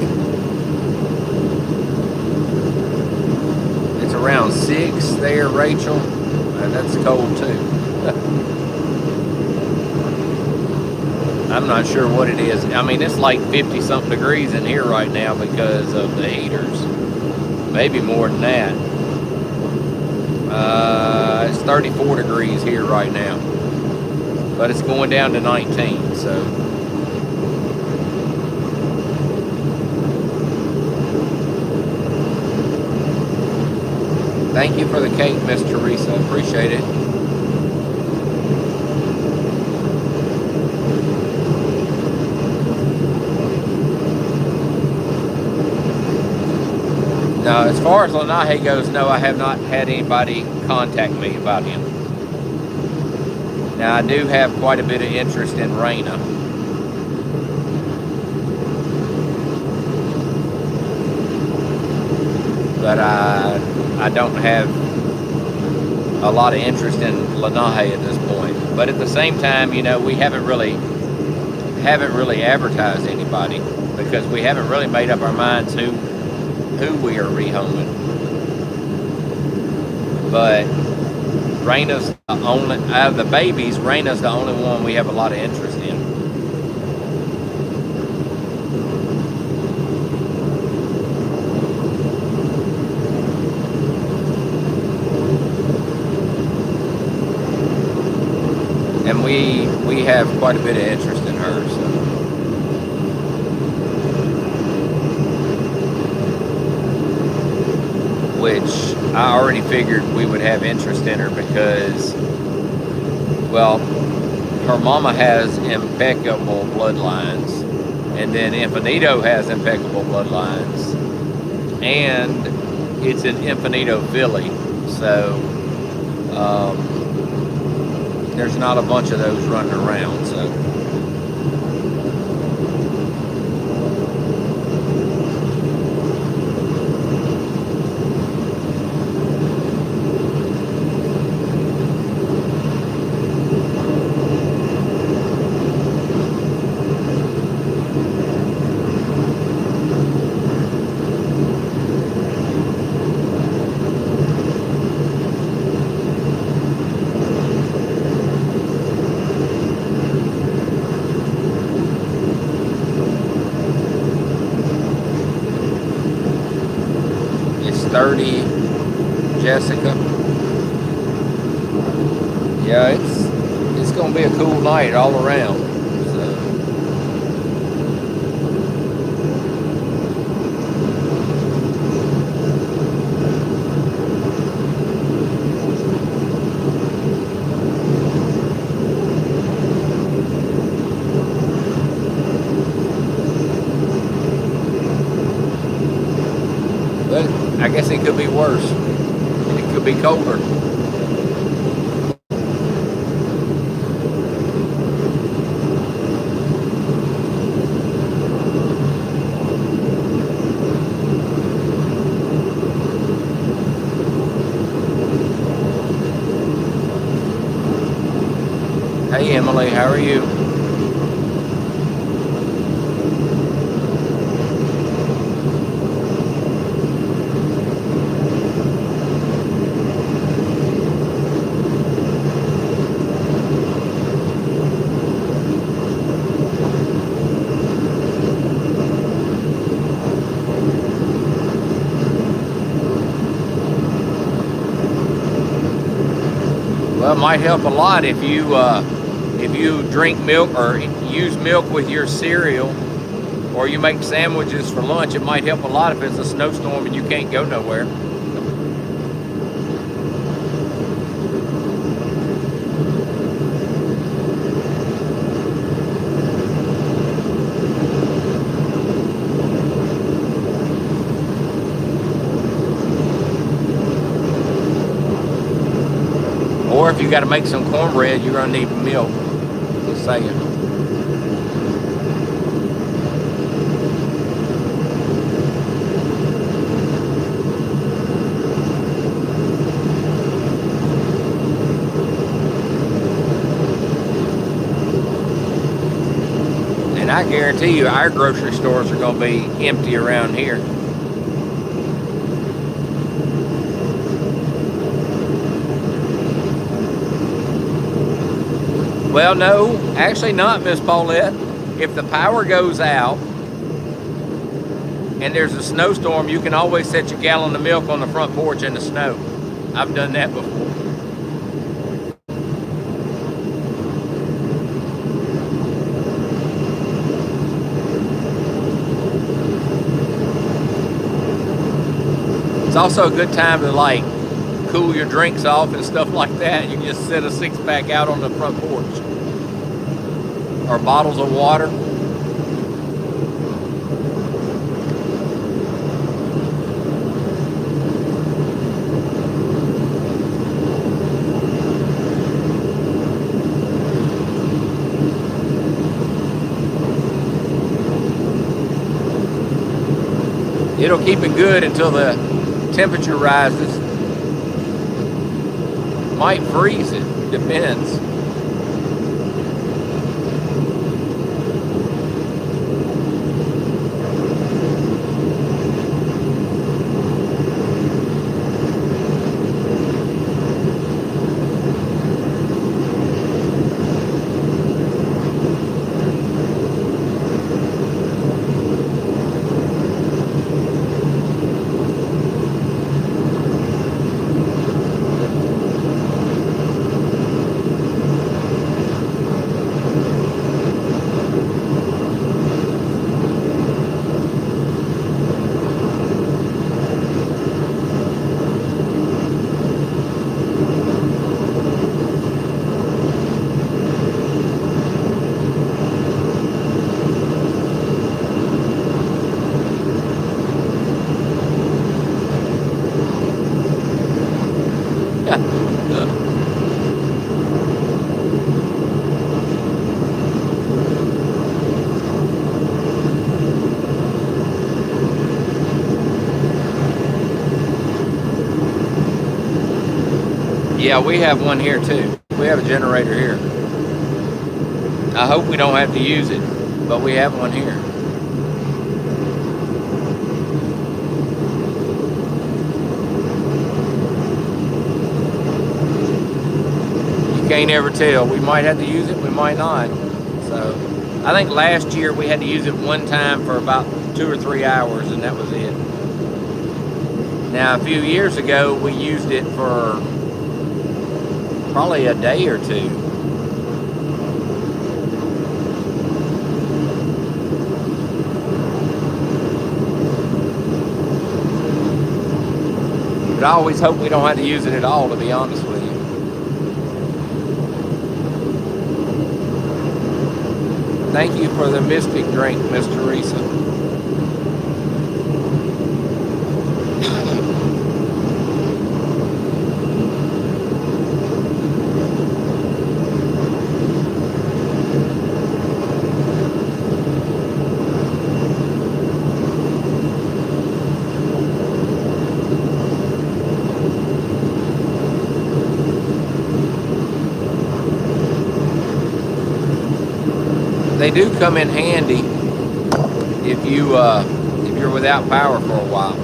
It's around 6 there, Rachel. That's cold too. I'm not sure what it is. I mean, it's like 50 something degrees in here right now because of the heaters. Maybe more than that. It's 34 degrees here right now, but it's going down to 19, so. Thank you for the cake, Miss Teresa. Appreciate it. Now, as far as Lanai goes, no, I have not had anybody contact me about him. Now, I do have quite a bit of interest in Raina. But I don't have a lot of interest in Lanai at this point. But at the same time, you know, we haven't really advertised anybody because we haven't really made up our minds who we are rehoming. But Raina's the only, out of the babies, Raina's the only one we have a lot of interest in. And we have quite a bit of interest in her, so. Which I already figured we would have interest in her because, well, her mama has impeccable bloodlines, and then Infinito has impeccable bloodlines, and it's an Infinito filly, so there's not a bunch of those running around, so. It's 30, Jessica. Yeah, it's gonna be a cool night all around. So. But I guess it could be worse. It could be colder. Hey Emily, how are you? Well, it might help a lot if you drink milk or use milk with your cereal, or you make sandwiches for lunch. It might help a lot if it's a snowstorm and you can't go nowhere. Or if you got to make some cornbread, you're going to need milk. Just saying. And I guarantee you our grocery stores are going to be empty around here. Well, no, actually not, Miss Paulette. If the power goes out and there's a snowstorm, you can always set your gallon of milk on the front porch in the snow. I've done that before. It's also a good time to like cool your drinks off and stuff like that. You can just set a 6-pack out on the front porch. Or bottles of water. It'll keep it good until the temperature rises. Might freeze it, depends. Yeah, we have one here too. We have a generator here. I hope we don't have to use it, but we have one here. You can't ever tell. We might have to use it, we might not. So, I think last year we had to use it one time for about 2 or 3 hours, and that was it. Now, a few years ago, we used it for probably a day or two. But I always hope we don't have to use it at all, to be honest with you. Thank you for the mystic drink, Miss Teresa. They do come in handy if you're without power for a while.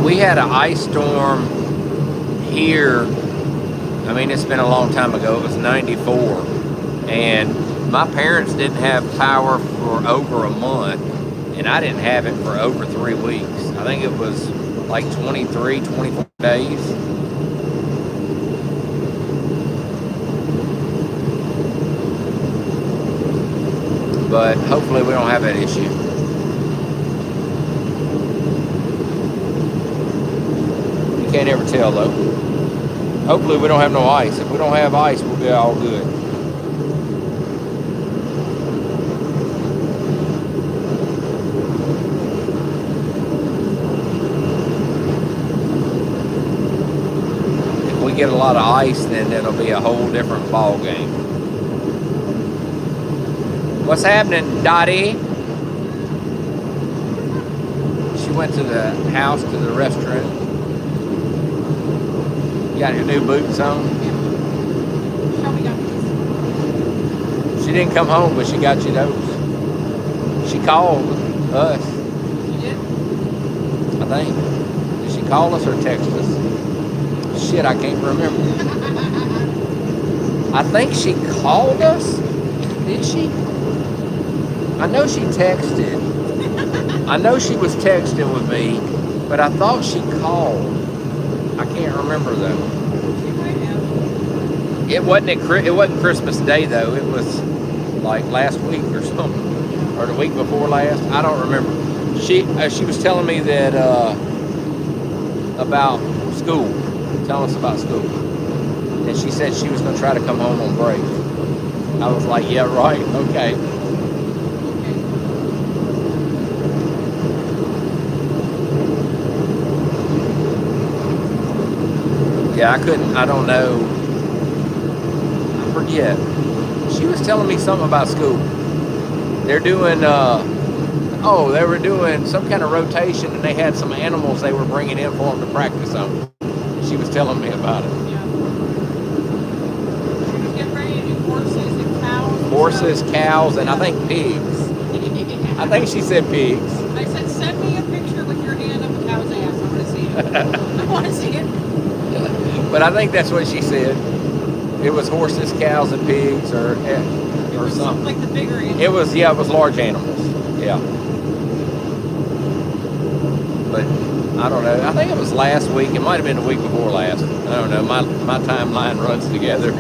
We had an ice storm here. I mean, it's been a long time ago. It was 94. And my parents didn't have power for over a month. And I didn't have it for over 3 weeks. I think it was like 23, 24 days. But hopefully we don't have that issue. You can't ever tell though. Hopefully we don't have no ice. If we don't have ice, we'll be all good. If we get a lot of ice, then it'll be a whole different ball game. What's happening, Dottie? She went to the house, to the restroom. You got your new boots on? Show me got these. She didn't come home, but she got you those. She called us, You did? I think. Did she call us or text us? Shit, I can't remember. I think she called us. Did she? I know she texted. I know she was texting with me, but I thought she called. I can't remember though. She might have. It wasn't Christmas Day though. It was like last week or something, or the week before last. I don't remember. She was telling me that about school, telling us about school, and she said she was going to try to come home on break. I was like, yeah, right, okay. Yeah, I don't know. I forget. She was telling me something about school. They're doing, they were doing some kind of rotation, and they had some animals they were bringing in for them to practice on. She was telling me about it. Yeah. She was getting ready to do horses and cows. Horses, cows, and I think pigs. I think she said pigs. I said, send me a picture with your hand up a cow's ass. I want to see it. I want to see it. But I think that's what she said. It was horses, cows, and pigs, or something. Like the bigger animals. It was large animals. Yeah. But I don't know. I think it was last week. It might have been the week before last. I don't know. My timeline runs together.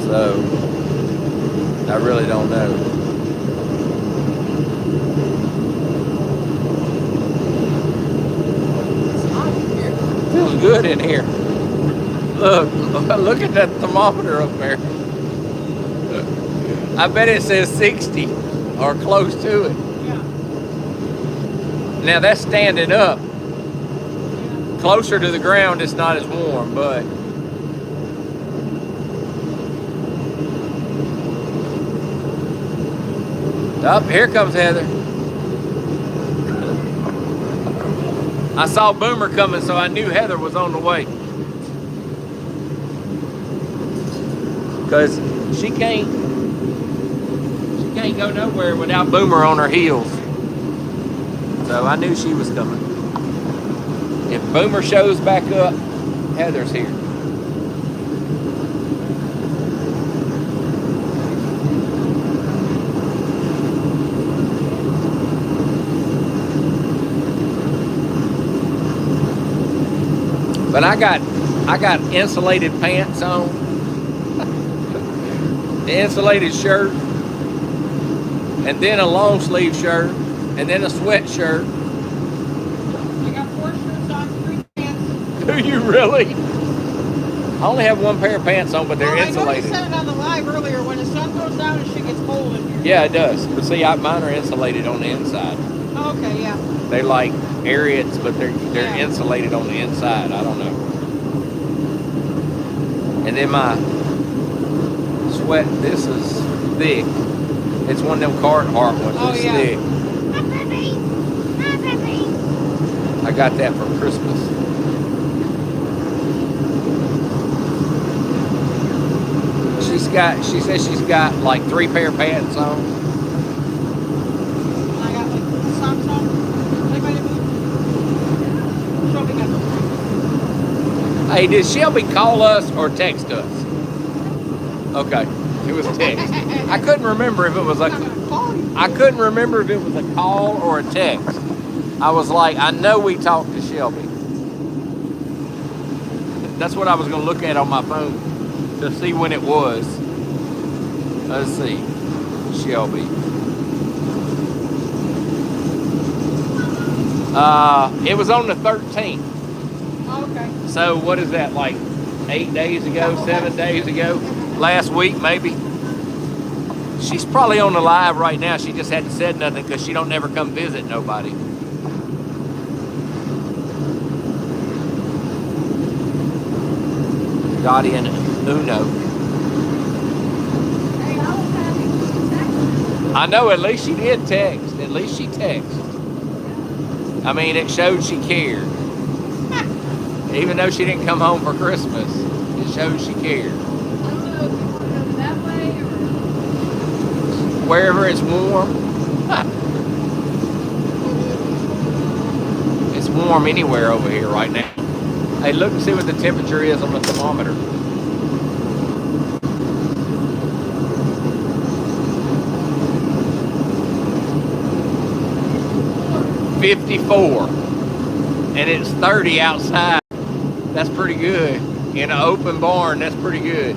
So I really don't know. Feels good in here. Look at that thermometer up there. I bet it says 60 or close to it. Yeah. Now that's standing up. Closer to the ground, it's not as warm, but here comes Heather. I saw Boomer coming, so I knew Heather was on the way. Because she can't go nowhere without Boomer on her heels. So I knew she was coming. If Boomer shows back up, Heather's here. But I got insulated pants on, the insulated shirt, and then a long sleeve shirt, and then a sweatshirt. I got 4 shirts on, 3 pants. Do you really? I only have 1 pair of pants on, but they're insulated. I know you said it on the live earlier. When the sun goes down, and shit gets cold in here. Yeah, it does. But see, mine are insulated on the inside. Oh, okay, yeah. They're like areates, but they're insulated on the inside. I don't know. And then my sweat, this is thick. It's one of them Carhartt ones. Oh, it's yeah. thick. I got that for Christmas. She says she's got like 3 pair of pants on. I got like socks on. Anybody move? Shelby got those. Hey, did Shelby call us or text us? Okay, it was text. I couldn't remember if it was I'm not gonna call you. I couldn't remember if it was a call or a text. I was like, I know we talked to Shelby. That's what I was going to look at on my phone to see when it was. Let's see. Shelby. It was on the 13th. Oh, okay. So what is that, like 8 days ago, 7 days ago? Last week, maybe? She's probably on the live right now. She just hadn't said nothing because she don't never come visit nobody. Dottie and Uno. Hey, I was having text. I know, at least she did text. At least she texted. I mean, it showed she cared. Even though she didn't come home for Christmas, it showed she cared. I don't know if you want to go that way or. Wherever it's warm. It's warm anywhere over here right now. Hey, look and see what the temperature is on the thermometer. $54, and it's 30 outside. That's pretty good. In an open barn, that's pretty good.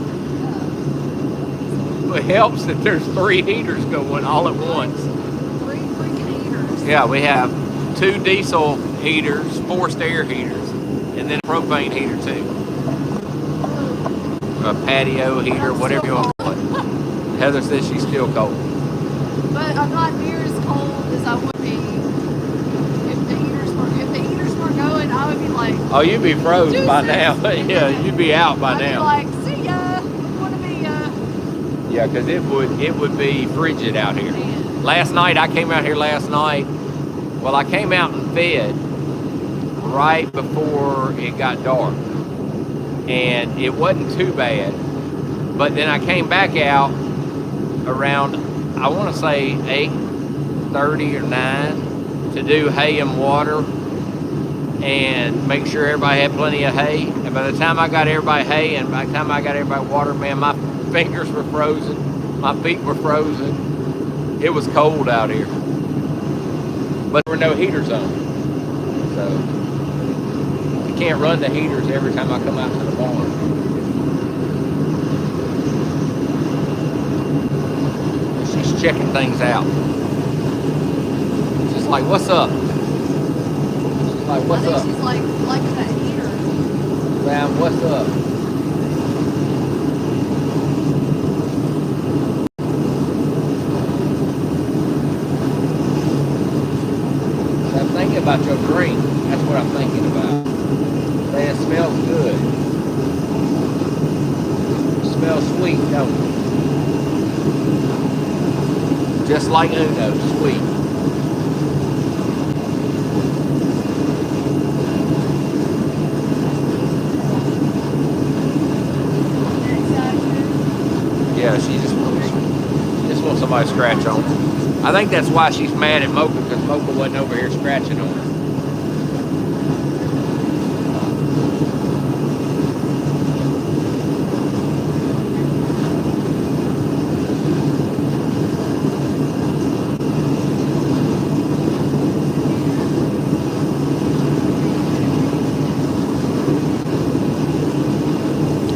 It helps that there's 3 heaters going all at once. 3 freaking heaters. Yeah, we have 2 diesel heaters, forced air heaters, and then a propane heater too. A patio heater, whatever you want to call it. Heather says she's still cold. But I'm not near as cold as I would be if the heaters weren't going. I would be like, Oh, you'd be frozen by now. Deuces. Yeah, you'd be out by I'd now. be like, see ya. Want to be Yeah, because it would be frigid out here. man. Last night, I came out here last night. Well, I came out and fed right before it got dark. And it wasn't too bad. But then I came back out around, I want to say 8:30 or 9 to do hay and water and make sure everybody had plenty of hay. And by the time I got everybody hay and by the time I got everybody water, man, my fingers were frozen. My feet were frozen. It was cold out here. But there were no heaters on. So I can't run the heaters every time I come out to the barn. She's checking things out. She's like, what's up? She's like, what's I think up? she's like liking that heater. Sam, what's up? I'm thinking about your drink. That's what I'm thinking about. Man, it smells good. It smells sweet, don't it? Just like Uno, sweet. Yeah, she just wants somebody to scratch on her. I think that's why she's mad at Mocha, because Mocha wasn't over here scratching on her.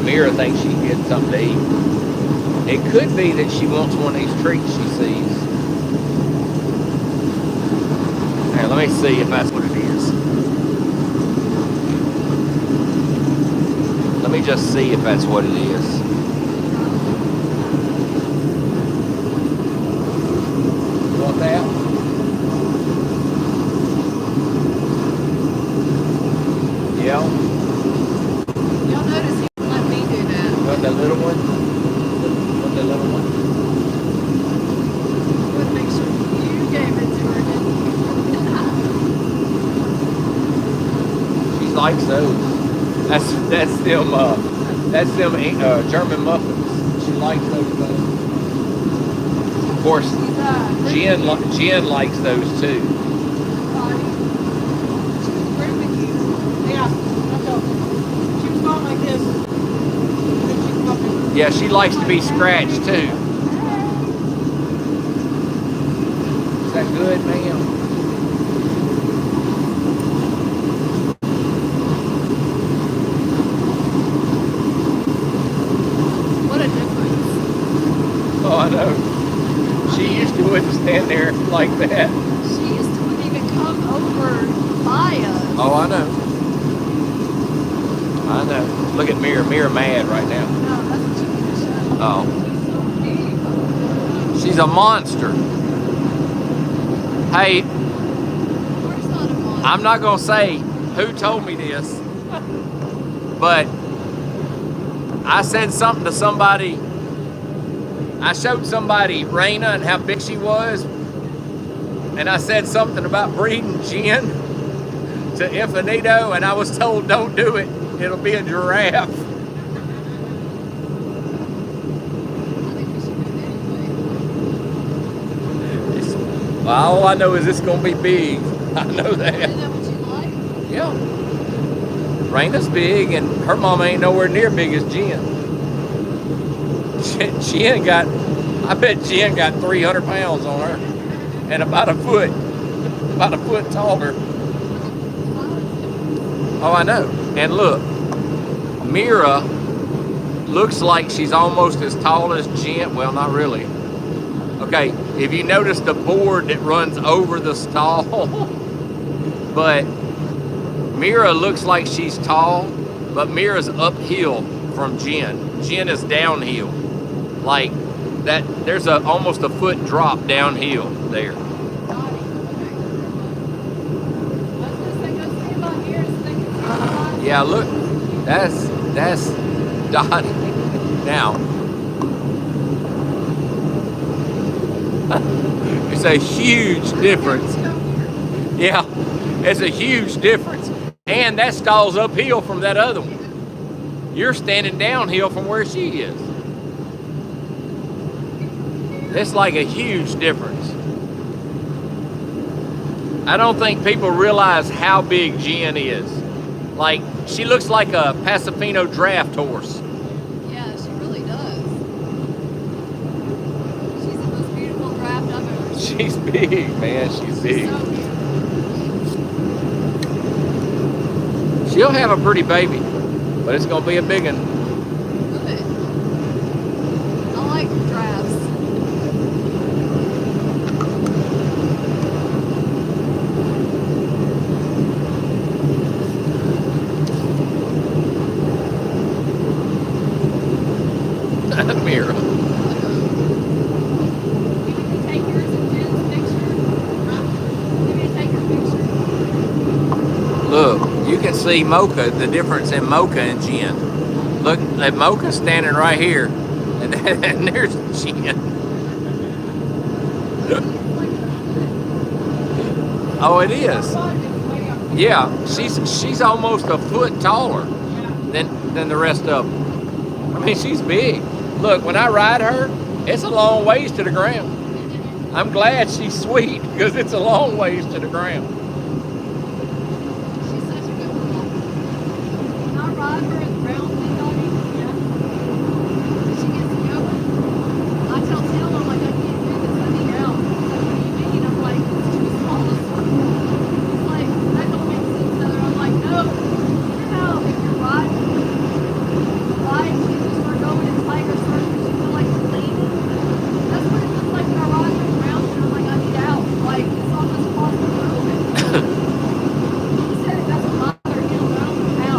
Mira thinks she can get something to eat. It could be that she wants one of these treats she sees. Here, let me see if that's what it is. Let me just see if that's what it is. You want that? Yeah. Y'all notice he won't let me do that. You want that little one? Want that little one? I would make sure you gave it to her, didn't you? She likes those. That's them German muffins. She likes those though. Of course, Jen likes those too. Yeah, that's all. She was going like this. Then she come up and Yeah, she likes to be scratched too. Is that good, ma'am? What a difference. Oh, I know. She used to wouldn't stand there like that. She used to wouldn't even come over by us. Oh, I know. I know. Look at Mira. Mira mad right now. No, that's what she did. Shut up. Oh. She's a monster. Hey, Where's not a monster? I'm not going to say who told me this, but I said something to somebody. I showed somebody Raina and how big she was, and I said something about breeding gin to Infinito, and I was told don't do it. It'll be a giraffe. I think we should do it anyway. Well, all I know is it's gonna be big. I know Is that. that what you like? Yeah. Raina's big, and her mama ain't nowhere near big as Jen. Jen got, I bet Jen got 300 pounds on her, and about a foot taller. Oh, I know. And look, Mira looks like she's almost as tall as Jen. Well, not really. Okay, if you notice the board that runs over the stall, but Mira looks like she's tall, but Mira's uphill from Jen. Jen is downhill. Like that, there's almost a foot drop downhill there. Yeah, look, that's Dottie. Now, it's a huge difference. Yeah, it's a huge difference. And that stall's uphill from that other one. You're standing downhill from where she is. It's like a huge difference. I don't think people realize how big Jen is. Like, she looks like a Pasofino draft horse. Yeah, she really does. She's the most beautiful draft I've ever seen. She's big, man. She's big. So beautiful. She'll have a pretty baby, but it's gonna be a big one. Good. I like drafts. Mira. You need to take yours and Jen's picture. You need to take your picture. Look, you can see Mocha, the difference in Mocha and Jen. Look, that Mocha's standing right here, and, and there's Jen. Oh, it is. Yeah, she's almost a foot taller than the rest of them. I mean, she's big. Look, when I ride her, it's a long ways to the ground. I'm glad she's sweet because it's a long ways to the ground. She's such a good girl. When I ride her in the ground, she gets going. I tell Tim, I'm like, I can't do this, I need out. He's like, what do you mean? I'm like, it's too small. He's like, that don't make sense, Heather. I'm like, no. You know, if you're riding, she just we're going in tiger circles, you feel like you're leaning. That's what it looks like when I ride her around, and I'm like, I need out. Like, it's almost possible. He said it doesn't bother him, but I don't know how.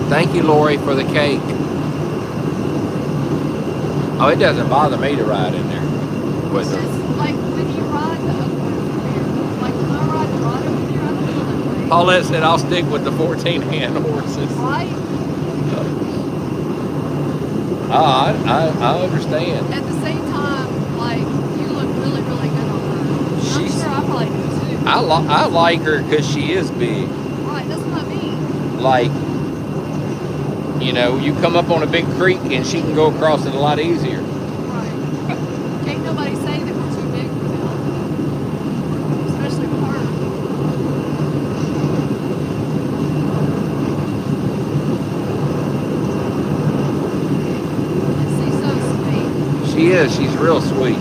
Thank you, Lori, for the cake. Oh, it doesn't bother me to ride in there with It's her. just like when you ride the other one over there. Like when I ride the ride over there, I don't feel that way. Paulette said I'll stick with the 14-hand horses. Right? I understand. At the same time, like, you look really, really good on her. I'm She's- sure I probably do too. I like her because she is big. Right, that's what I mean. Like, you know, you come up on a big creek and she can go across it a lot easier. Right. Can't nobody say that we're too big for them. Especially with her. She's so sweet. She is. She's real sweet.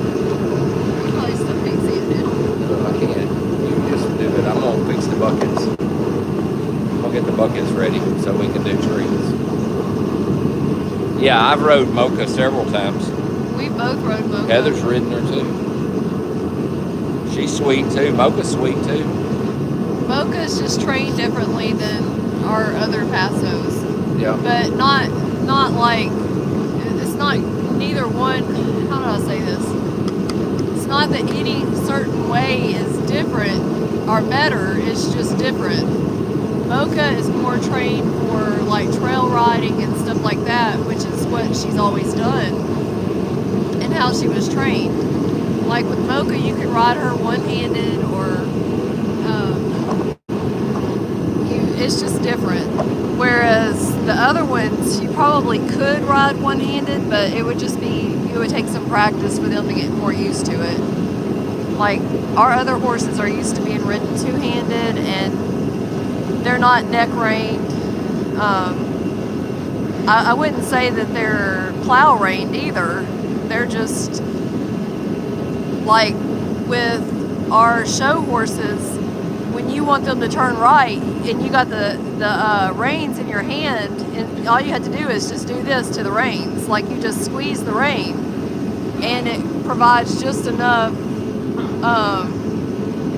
Probably still can't see it now. I can't. You just do it. I'm gonna fix the buckets. I'll get the buckets ready so we can do trees. Yeah, I've rode Mocha several times. We both rode Mocha. Heather's ridden her too. She's sweet too. Mocha's sweet too. Mocha's just trained differently than our other Passos. Yeah. but not like it's not neither one. How do I say this? It's not that any certain way is different or better. It's just different. Mocha is more trained for like trail riding and stuff like that, which is what she's always done and how she was trained. Like with Mocha, you could ride her one-handed or it's just different. Whereas the other ones, you probably could ride one-handed, but it would take some practice for them to get more used to it. Like our other horses are used to being ridden two-handed, and they're not neck reined. I wouldn't say that they're plow reined either. They're just like with our show horses. When you want them to turn right and you got the reins in your hand, and all you had to do is just do this to the reins, like you just squeeze the rein, and it provides just enough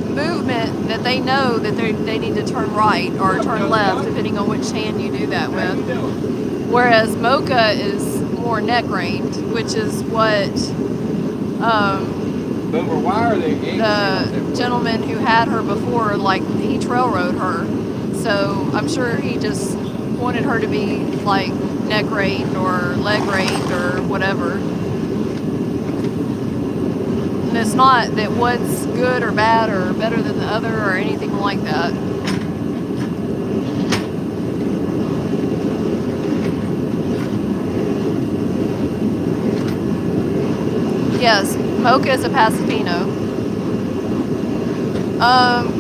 movement that they know that they need to turn right or turn left, depending on which hand you do that with. Whereas Mocha is more neck reined, which is what Boomer, why are they the gentleman who had her before, like, he trail rode her. So I'm sure he just wanted her to be like neck reined or leg reined or whatever. And it's not that one's good or bad or better than the other or anything like that. Yes, Mocha is a Pasifino.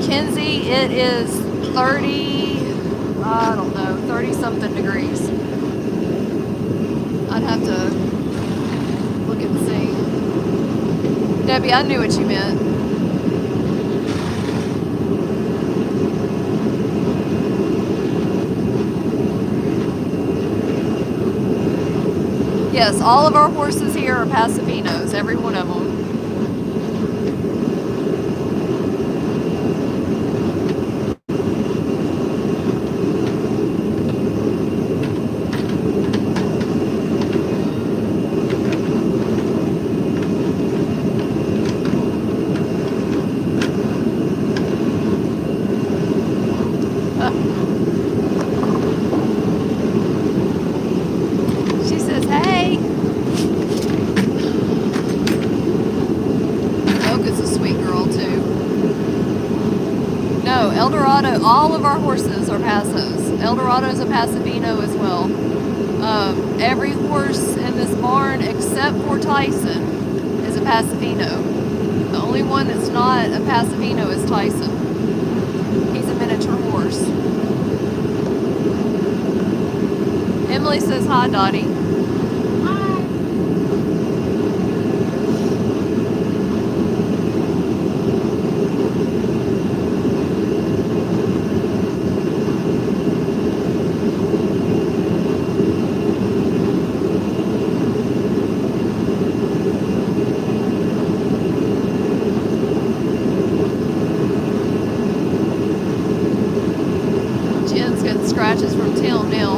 Kinsey, it is 30 something degrees. I'd have to look and see. Debbie, I knew what you meant. Yes, all of our horses here are Pasafinos, every one of them. She says, hey. Mocha's a sweet girl too. No, Eldorado, all of our horses are Passos. Eldorado's a Pasifino as well. Every horse in this barn except for Tyson is a Pasifino. The only one that's not a Pasifino is Tyson. He's a miniature horse. Emily says hi, Dottie. Jen's getting scratches from Tim now.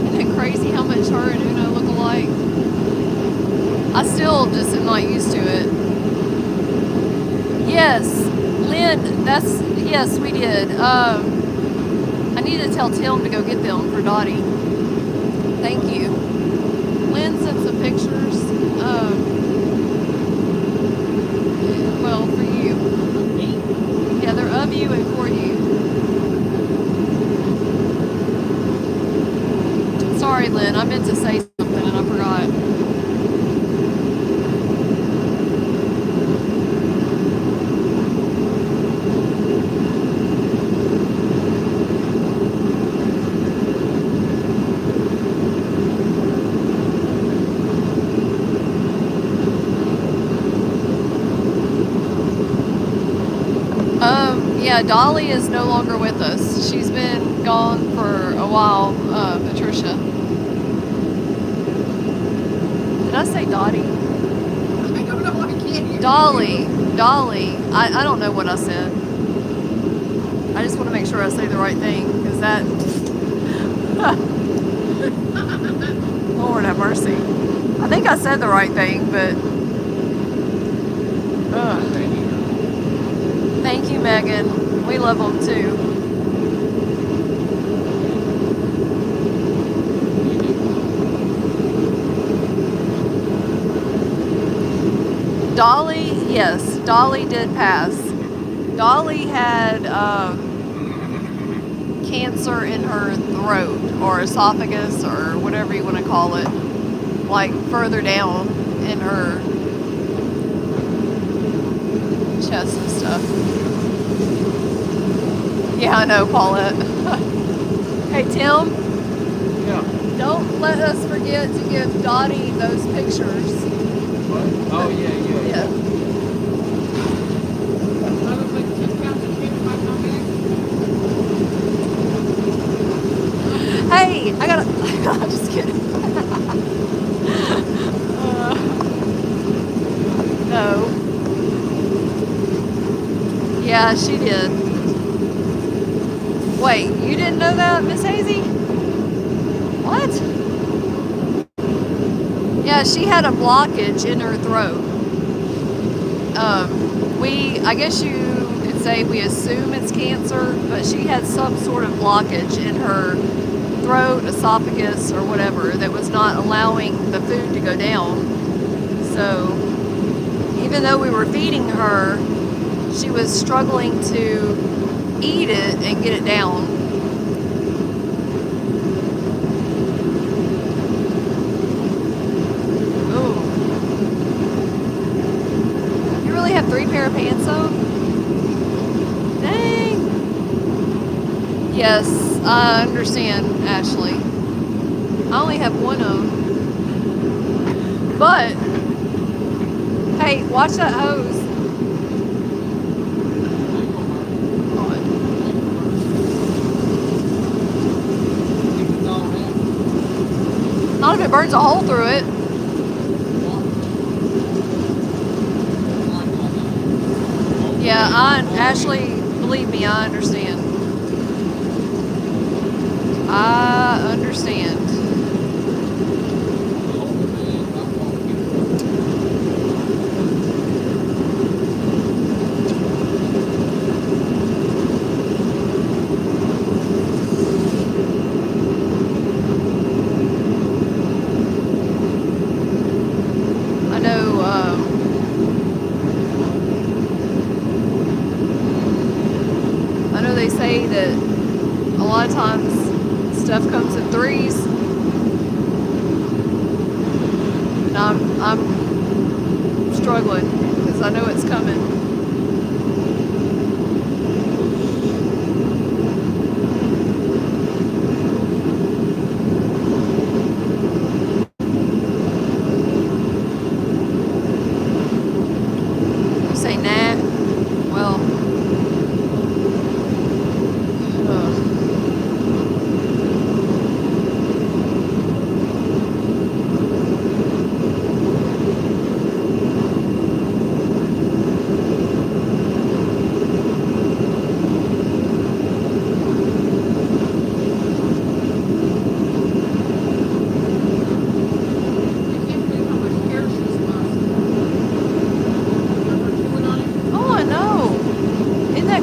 Isn't it crazy how much her and Uno look alike? I still just am not used to it. Yes, Lynn, yes, we did. I need to tell Tim to go get them for Dottie. Thank you. Lynn sent some pictures. Well, for you. Yeah, they're of you and for you. Sorry, Lynn, I meant to say something and I forgot. Yeah, Dolly is no longer with us. She's been gone for a while, Patricia. Did I say Dottie? I don't know why Dolly. I don't know what I said. I just want to make sure I say the right thing, because that... Lord have mercy. I think I said the right thing, but... Thank you, Megan. We love them too. Dolly, yes, Dolly did pass. Dolly had cancer in her throat, or esophagus, or whatever you want to call it, like further down in her chest and stuff. Yeah, I know, Paulette. Hey, Tim. Yeah. Don't let us forget to give Dottie those pictures. What? Oh, yeah. Yeah. Another like 10 pounds of chicken might come back. Hey, I gotta. I'm just kidding. No. Yeah, she did. Wait, you didn't know that, Miss Hazy? What? Yeah, she had a blockage in her throat. I guess you could say we assume it's cancer, but she had some sort of blockage in her throat, esophagus, or whatever that was not allowing the food to go down. So even though we were feeding her, she was struggling to eat it and get it down. Ooh. You really have 3 pair of pants on? Dang. Yes, I understand, Ashley. I only have one of them. But, hey, watch that hose. Not if it burns a hole through it. Yeah, Ashley, believe me, I understand. I understand. I know they say that a lot of times stuff comes in threes, and I'm struggling because I know it's coming. You say nah? Well.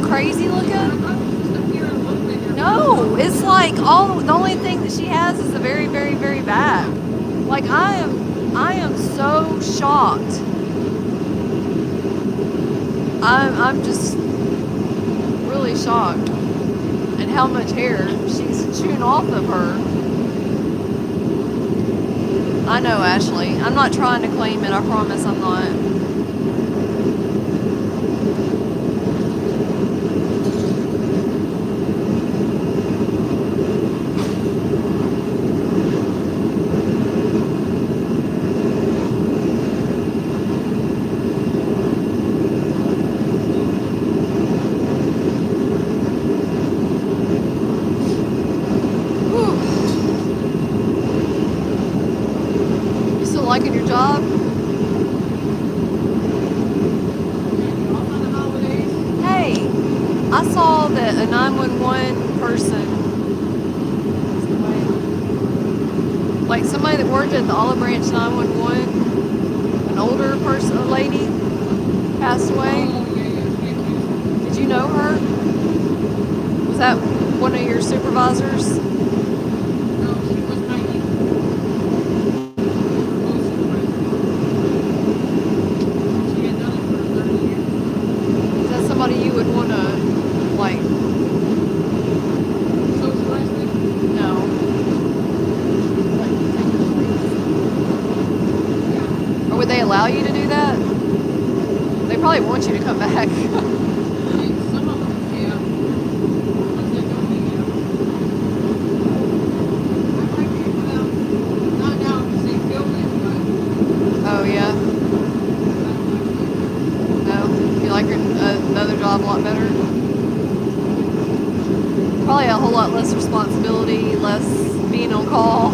Crazy looking? No, it's like the only thing that she has is the very, very, very back. Like I am so shocked. I'm just really shocked at how much hair she's chewing off of her. I know, Ashley. I'm not trying to claim it. I promise I'm not. Liking your job? I saw that a 911 person, like somebody that worked at the Olive Branch 911, an older person, a lady, passed away. Oh, yeah. Did you know her? Was that one of your supervisors? No, she was my She had done it for 30 years. Is that somebody you would want to, like, Socialized with? no? Like, take your place? Or would they allow you to do that? They probably want you to come back. Some of them, yeah. Ones that don't, yeah. I like it. Well, not now because they filled it, but Oh, yeah? No? You like your another job a lot better? Probably a whole lot less responsibility, less being on call.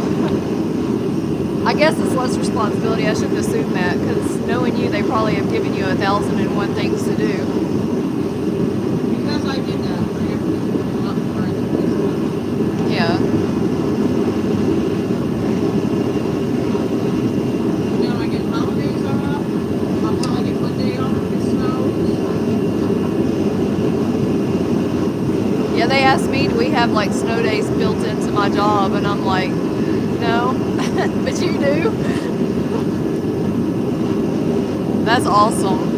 I guess it's less responsibility. I shouldn't assume that, because knowing you, they probably have given you 1,001 things to do. because I did that for everything. Not for anything. Yeah. Then I get holidays off. I'll probably get one day off if it snows. Yeah, they asked me, do we have like snow days built into my job? And I'm like, no, but you do. That's awesome.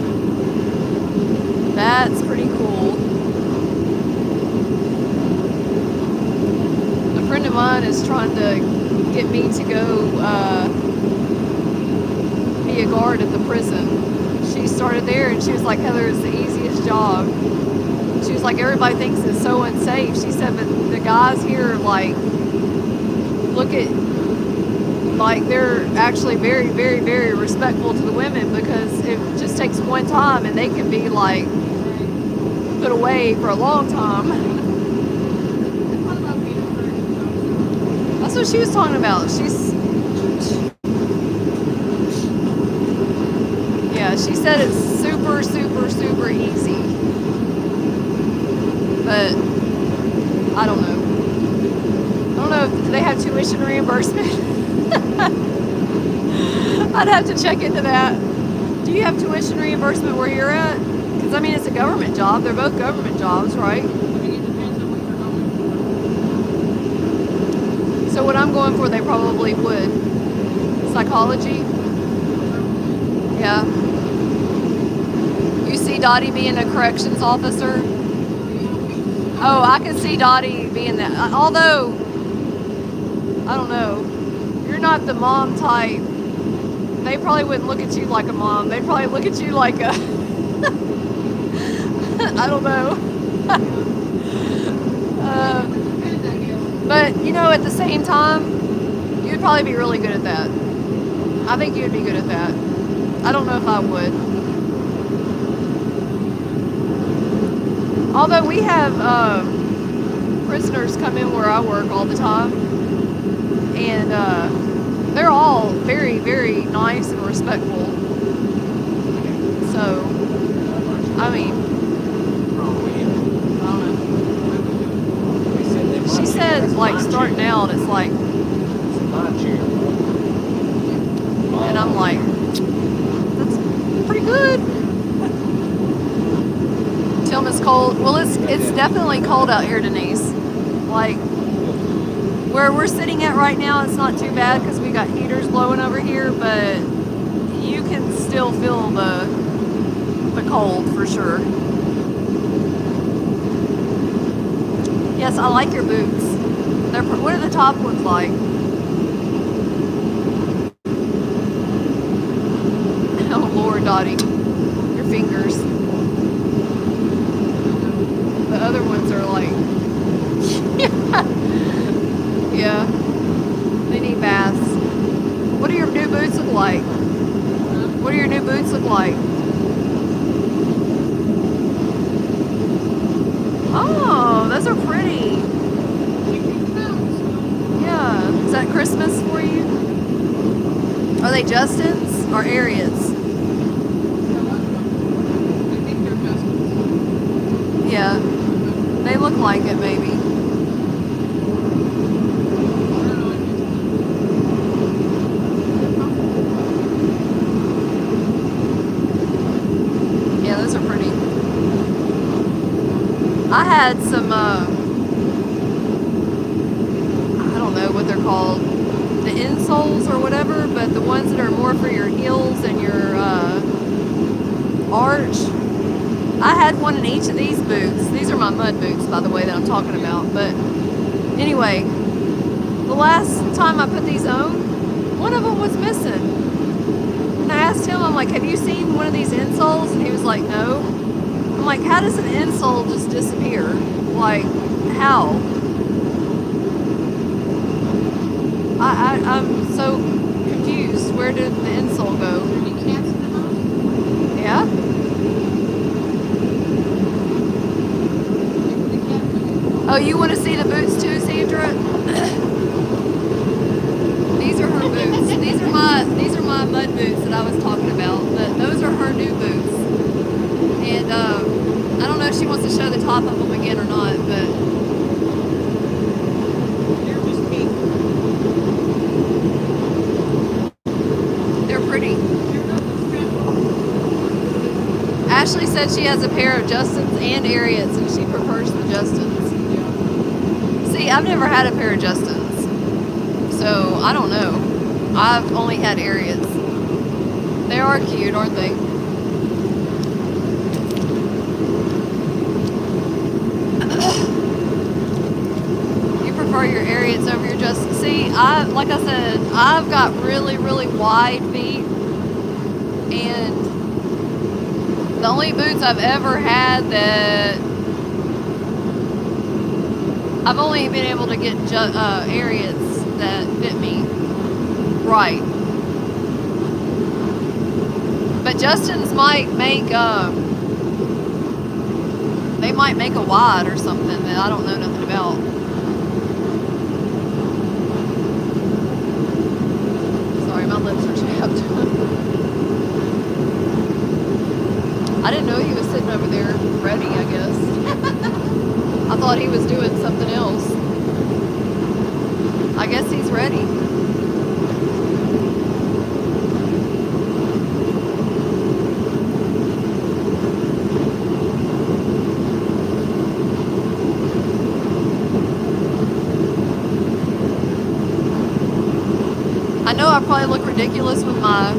That's pretty cool. A friend of mine is trying to get me to go be a guard at the prison. She started there and she was like, Heather, it's the easiest job. She was like, everybody thinks it's so unsafe. She said, but the guys here, like, look at, like, they're actually very, very, very respectful to the women, because it just takes one time and they can be, like, put away for a long time. What about being a person? That's what she was talking about. Yeah, she said it's super, super, super easy. But I don't know. I don't know if they have tuition reimbursement. I'd have to check into that. Do you have tuition reimbursement where you're at? Because I mean, it's a government job. They're both government jobs, right? I mean, it depends on what you're going So what I'm going for, they probably would. Psychology? Yeah. You see Dottie being a corrections officer? Oh, I could see Dottie being that. Although, I don't know. You're not the mom type. They probably wouldn't look at you like a mom. They'd probably look at you like a... I don't know. But, you know, at the same time, you'd probably be really good at that. I think you'd be good at that. I don't know if I would. Although we have prisoners come in where I work all the time, and they're all very, very nice and respectful. So, I mean, I don't know. She said, like, starting out, it's like, and I'm like, that's pretty good. Tell them it's cold. Well, it's definitely cold out here, Denise. Like, where we're sitting at right now, it's not too bad because we got heaters blowing over here, but you can still feel the cold for sure. Yes, I like your boots. What are the top ones like? Oh Lord, Dottie, your fingers. The other ones are like, yeah, they need baths. What do your new boots look like? What do your new boots look like? Oh, those are pretty. Yeah, is that Christmas for you? Are they Justin's or Ariat's? I think they're Justin's. Yeah. They look like it, maybe. Yeah, those are pretty. I had some, I don't know what they're called, the insoles or whatever, but the ones that are more for your heels and your arch. I had one in each of these boots. These are my mud boots, by the way, that I'm talking about. But anyway, the last time I put these on, one of them was missing. And I asked him, I'm like, have you seen one of these insoles? And he was like, no. I'm like, how does an insole just disappear? Like, how? I'm so confused. Where did the insole go? Did you cancel them out? Yeah? Oh, you want to see the boots too, Sandra? These are her boots. These are my mud boots that I was talking about. But those are her new boots. And I don't know if she wants to show the top of them again or not, but They're just pink. they're pretty. They're not stretchable. Ashley said she has a pair of Justins and Ariats, and she prefers the Justins. See, I've never had a pair of Justins, so I don't know. I've only had Ariats. They are cute, aren't they? You prefer your Ariats over your Justins? See, like I said, I've got really, really wide feet, and the only boots I've ever had that I've only been able to get Ariats that fit me right. But Justin's might make they might make a wide or something that I don't know nothing about. Sorry, my lips are chapped. I didn't know he was sitting over there ready, I guess. I thought he was doing something else. I guess he's ready. I know I probably look ridiculous with my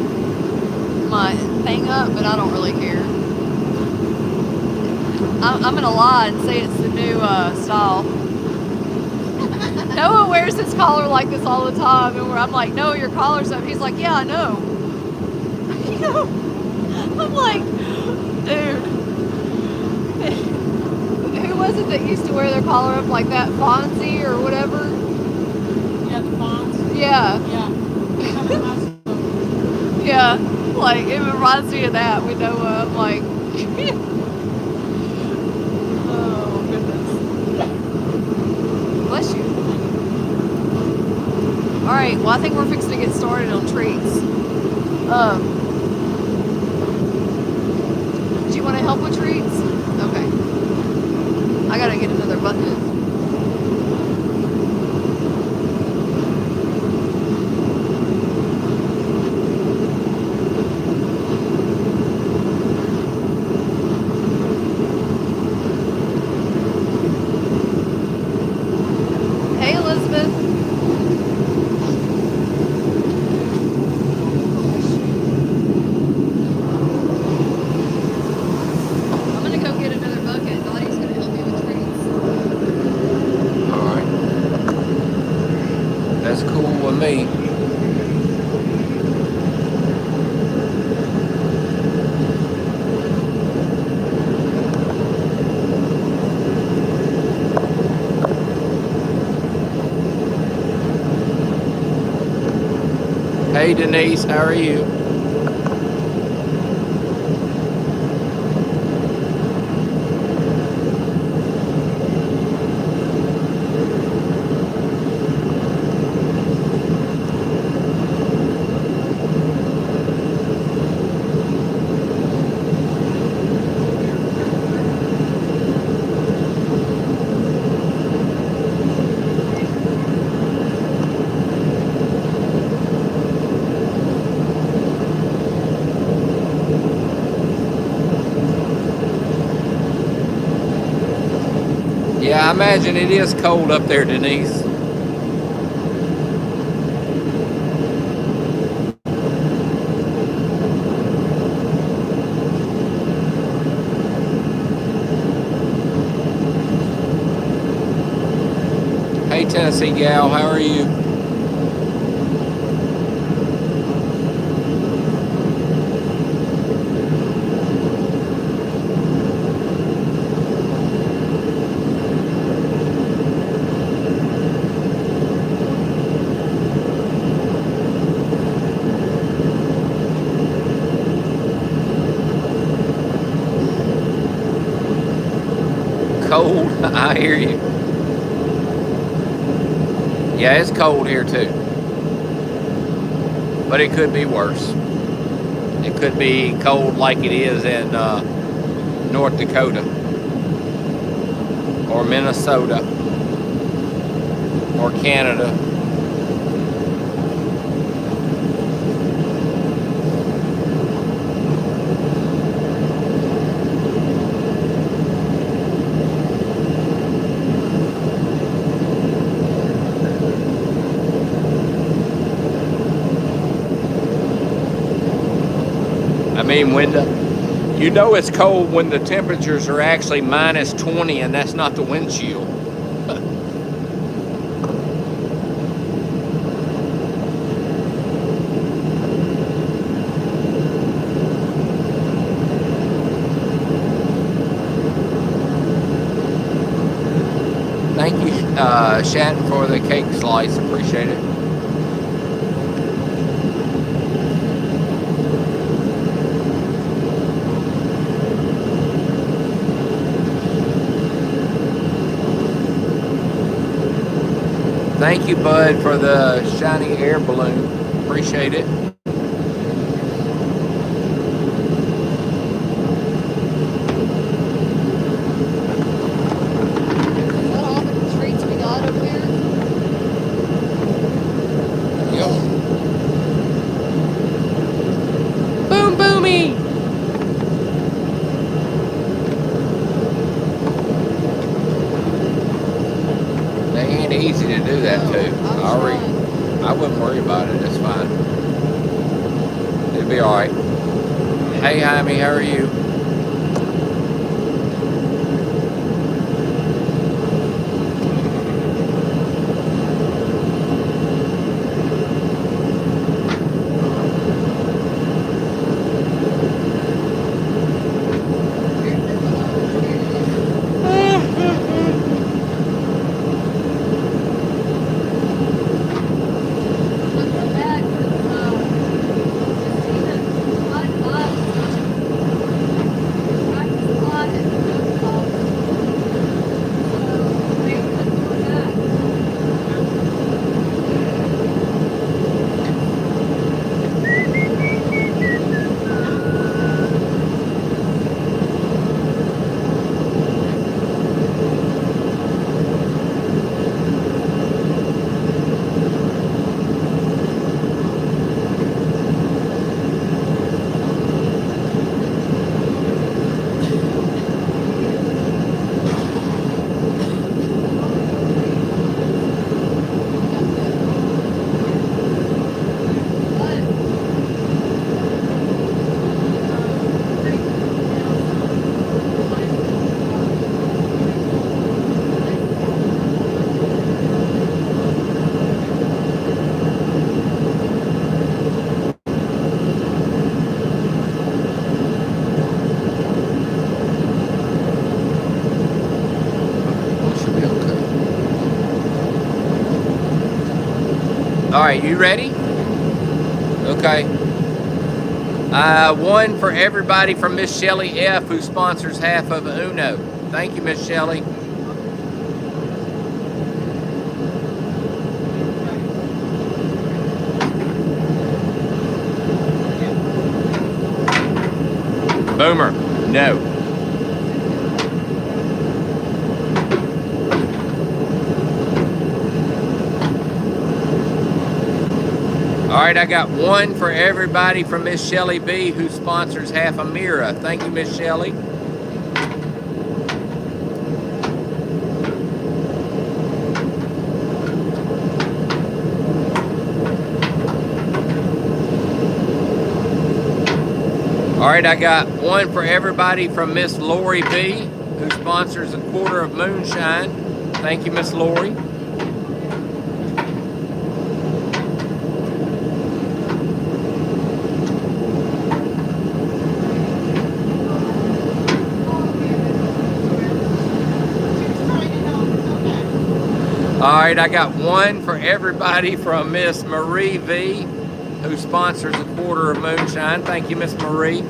thing up, but I don't really care. I'm gonna lie and say it's the new style. Noah wears his collar like this all the time, and I'm like, "No, your collar's up." He's like, "Yeah, I know." You know, I'm like, dude, who was it that used to wear their collar up like that? Fonzie or whatever? Yeah, the fonts. Yeah, Yeah. yeah. Like it reminds me of that with Noah. I'm like. Oh, goodness. Bless you. Alright, well I think we're fixing to get started on treats. Do you want to help with treats? Okay. I gotta get another bucket. Hey Elizabeth. I'm gonna go get another bucket. Dottie's gonna help me with treats. All right. That's cool with me. Hey Denise, how are you? Yeah, I imagine it is cold up there, Denise. Hey, Tennessee gal, how are you? Cold, I hear you. Yeah, it's cold here too. But it could be worse. It could be cold like it is in North Dakota or Minnesota or Canada. I mean, you know it's cold when the temperatures are actually minus 20 and that's not the wind chill. Thank you, Shatton, for the cake slice. Appreciate it. Thank you, Bud, for the shiny air balloon. Appreciate it. Is that all the treats we got over there? Yep. Boom, boomy. They ain't easy to do that too. I wouldn't worry about it. It's fine. It'll be all right. Hey, Jaime, how are you? All right, you ready? Okay. One for everybody from Miss Shelley F, who sponsors half of Uno. Thank you, Miss Shelley. Boomer, no. All right, I got one for everybody from Miss Shelley B, who sponsors half a Mira. Thank you, Miss Shelley. All right, I got one for everybody from Miss Lori B, who sponsors a quarter of moonshine. Thank you, Miss Lori. All right, I got one for everybody from Miss Marie V, who sponsors a quarter of moonshine. Thank you, Miss Marie.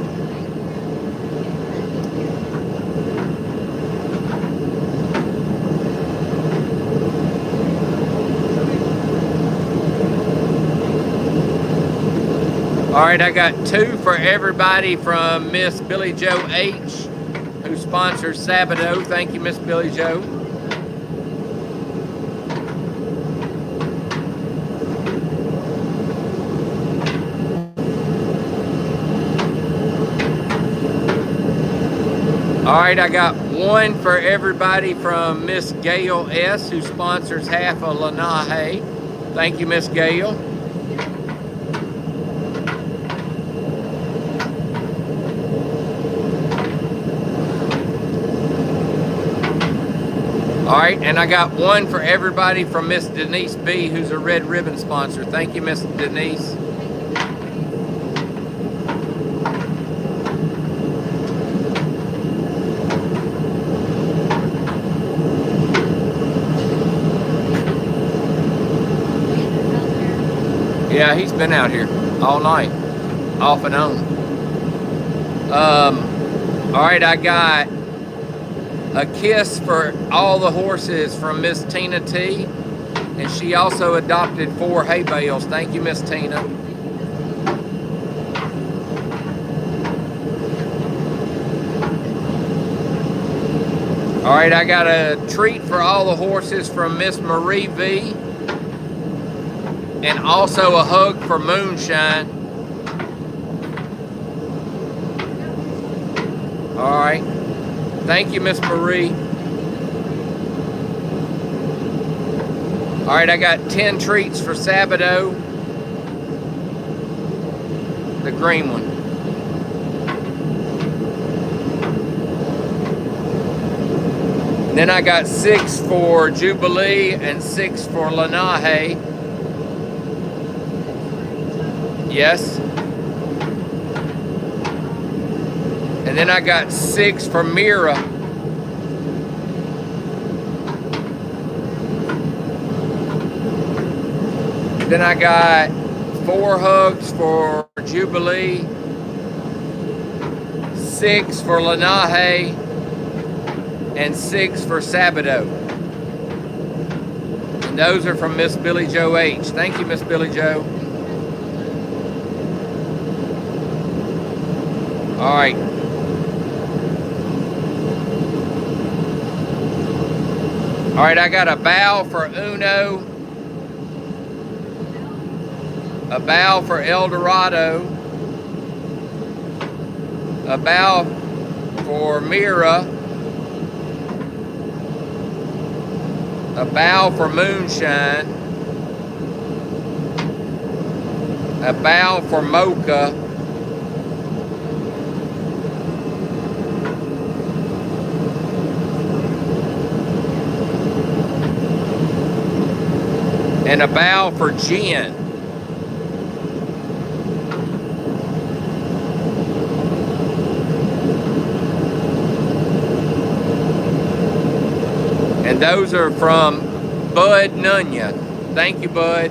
All right, I got two for everybody from Miss Billy Joe H, who sponsors Sabado. Thank you, Miss Billy Joe. All right, I got one for everybody from Miss Gail S, who sponsors half of Lenahe. Thank you, Miss Gail. All right, and I got one for everybody from Miss Denise B, who's a Red Ribbon sponsor. Thank you, Miss Denise. Yeah, he's been out here all night, off and on. All right, I got a kiss for all the horses from Miss Tina T, and she also adopted 4 hay bales. Thank you, Miss Tina. All right, I got a treat for all the horses from Miss Marie V, and also a hug for Moonshine. All right. Thank you, Miss Marie. All right, I got 10 treats for Sabado, the green one. And then I got 6 for Jubilee and 6 for Lenahe. Yes. And then I got 6 for Mira. Then I got 4 hugs for Jubilee, 6 for Lenahe, and 6 for Sabado. And those are from Miss Billy Joe H. Thank you, Miss Billy Joe. All right. All right, I got a bow for Uno, a bow for El Dorado, a bow for Mira, a bow for Moonshine, a bow for Mocha, and a bow for Jen. And those are from Bud Nunya. Thank you, Bud.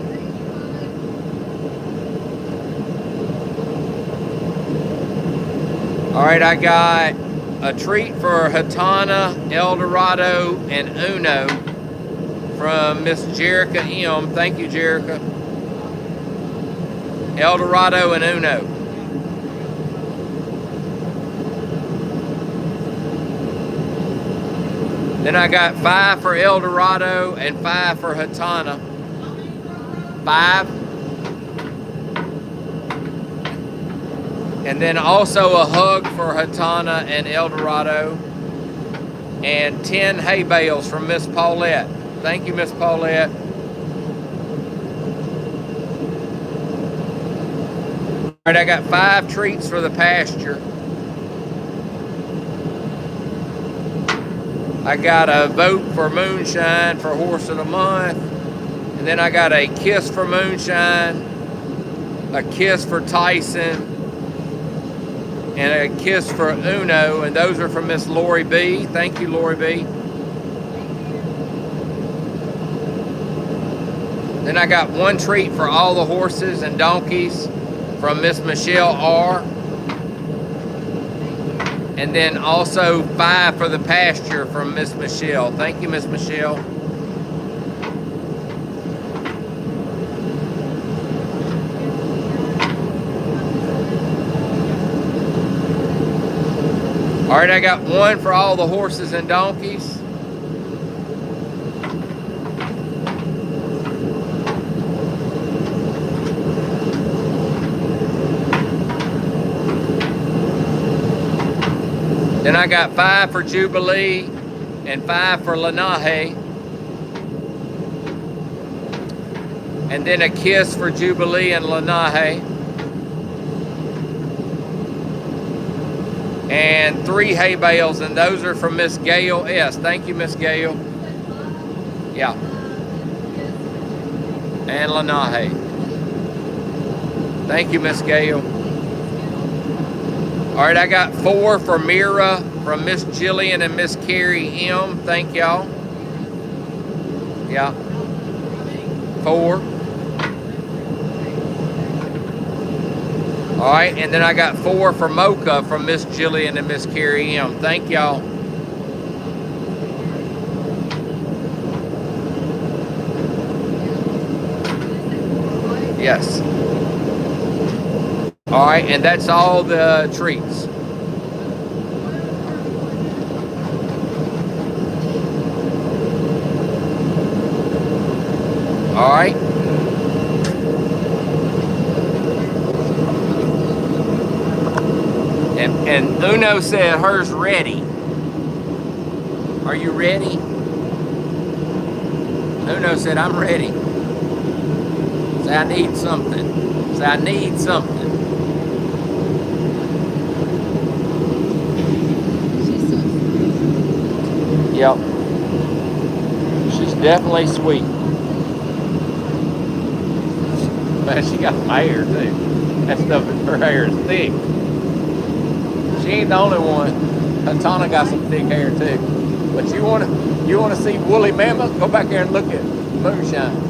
All right, I got a treat for Hatana, El Dorado, and Uno from Miss Jerica M. Thank you, Jerica. El Dorado and Uno. Then I got 5 for El Dorado and 5 for Hatana. 5. And then also a hug for Hatana and El Dorado. And 10 hay bales from Miss Paulette. Thank you, Miss Paulette. All right, I got 5 treats for the pasture. I got a vote for Moonshine for Horse of the Month. And then I got a kiss for Moonshine, a kiss for Tyson, and a kiss for Uno. And those are from Miss Lori B. Thank you, Lori B. Then I got 1 treat for all the horses and donkeys from Miss Michelle R. And then also 5 for the pasture from Miss Michelle. Thank you, Miss Michelle. All right, I got 1 for all the horses and donkeys. Then I got 5 for Jubilee and 5 for Lenahe. And then a kiss for Jubilee and Lenahe. And 3 hay bales, and those are from Miss Gail S. Thank you, Miss Gail. Yeah. And Lenahe. Thank you, Miss Gail. All right, I got 4 for Mira from Miss Jillian and Miss Carrie M. Thank y'all. Yeah. 4. All right, and then I got 4 for Mocha from Miss Jillian and Miss Carrie M. Thank y'all. Yes. All right, and that's all the treats. All right. And Uno said hers ready. Are you ready? Uno said, I'm ready. Say, I need something. Say, I need something. Yep. She's definitely sweet. Man, she got my hair too. That stuff in her hair is thick. She ain't the only one. Hatana got some thick hair too. But you wanna see woolly mammoth? Go back there and look at Moonshine.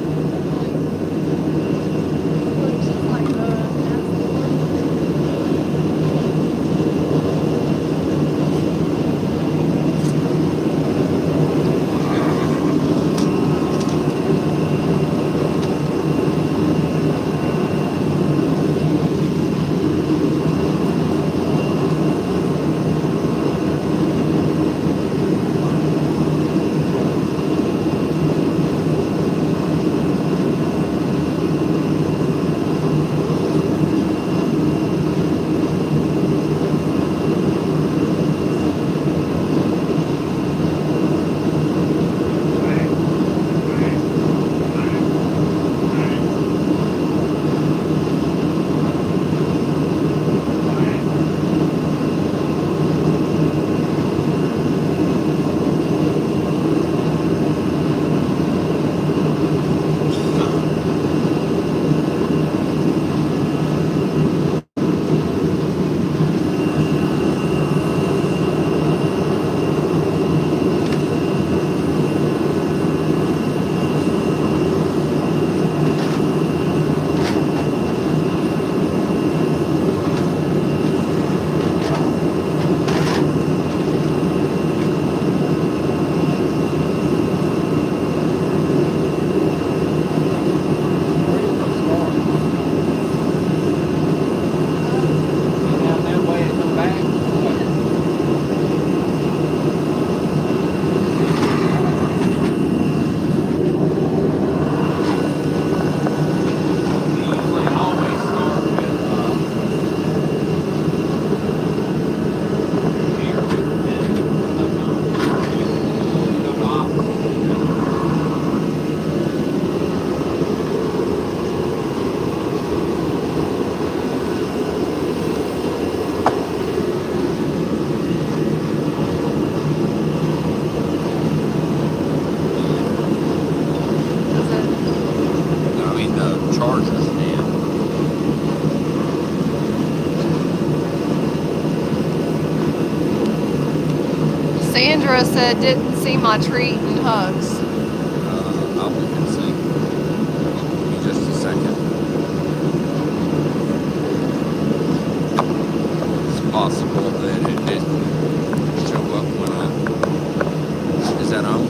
Sandra said, didn't see my treat and hugs. I'll look and see. Give me just a second. It's possible that it didn't show up when I. Is that on?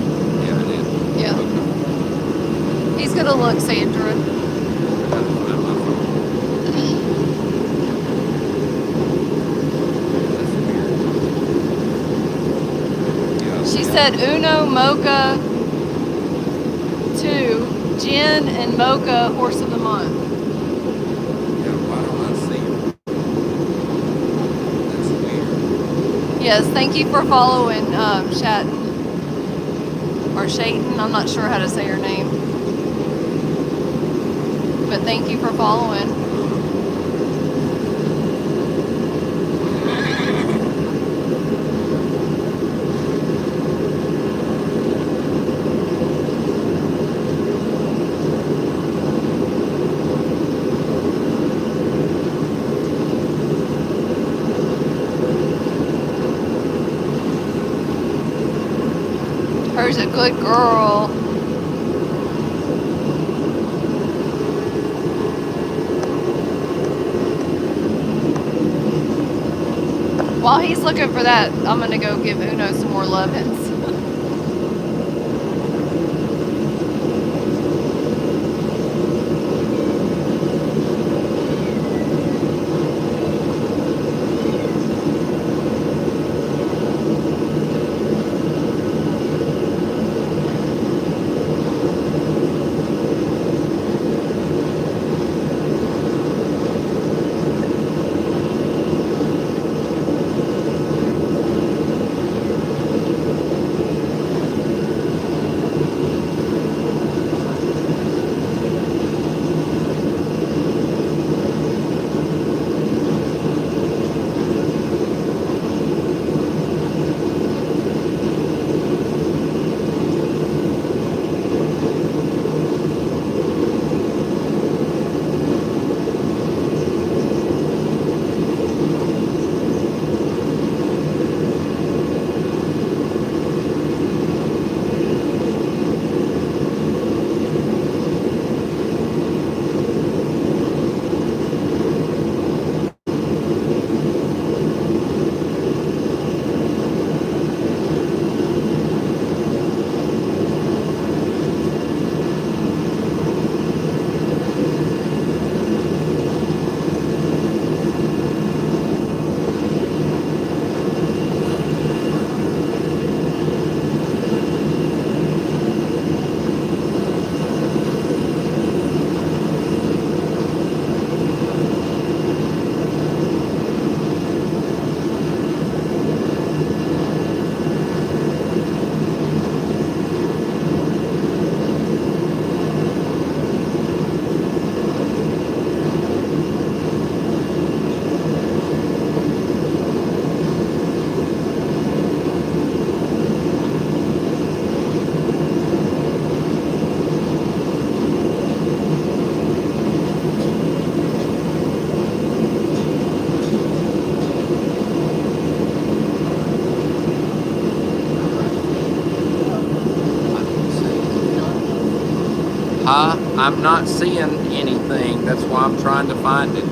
Yeah, it is. Yeah. Okay. He's gonna look, Sandra. I gotta find my phone. That's weird. Yeah. She yeah. said Uno, Mocha, 2, Gin, and Mocha, Horse of the Month. Yeah, why don't I see it? That's weird. Yes, thank you for following Shatton. Or Shaten, I'm not sure how to say her name. But thank you for following. Her's a good girl. While he's looking for that, I'm gonna go give Uno some more lovin's. I'm not seeing anything. That's why I'm trying to find it.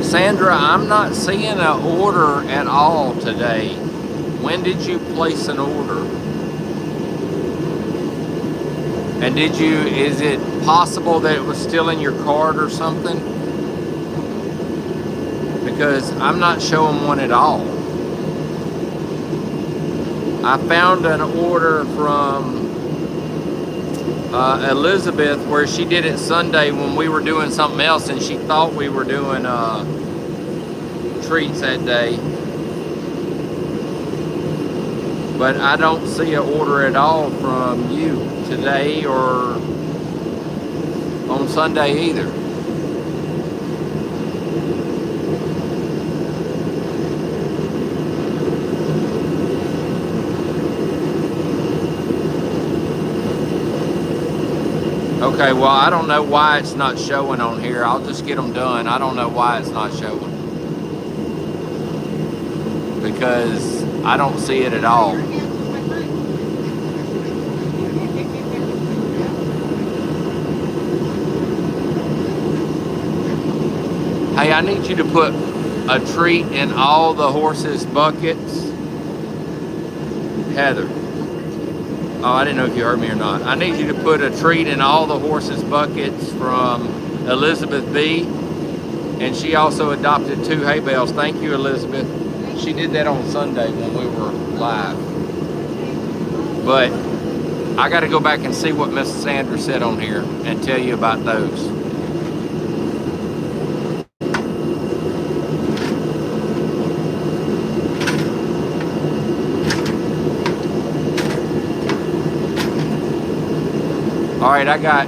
Sandra, I'm not seeing an order at all today. when did you place an order? And is it possible that it was still in your cart or something? Because I'm not showing one at all. I found an order from Elizabeth where she did it Sunday when we were doing something else, and she thought we were doing treats that day. But I don't see an order at all from you today or on Sunday either. Okay, well, I don't know why it's not showing on here. I'll just get them done. I don't know why it's not showing. Because I don't see it at all. Hey, I need you to put a treat in all the horses' buckets. Heather. Oh, I didn't know if you heard me or not. I need you to put a treat in all the horses' buckets from Elizabeth B. And she also adopted 2 hay bales. Thank you, Elizabeth. She did that on Sunday when we were live. But I got to go back and see what Miss Sandra said on here and tell you about those. All right, I got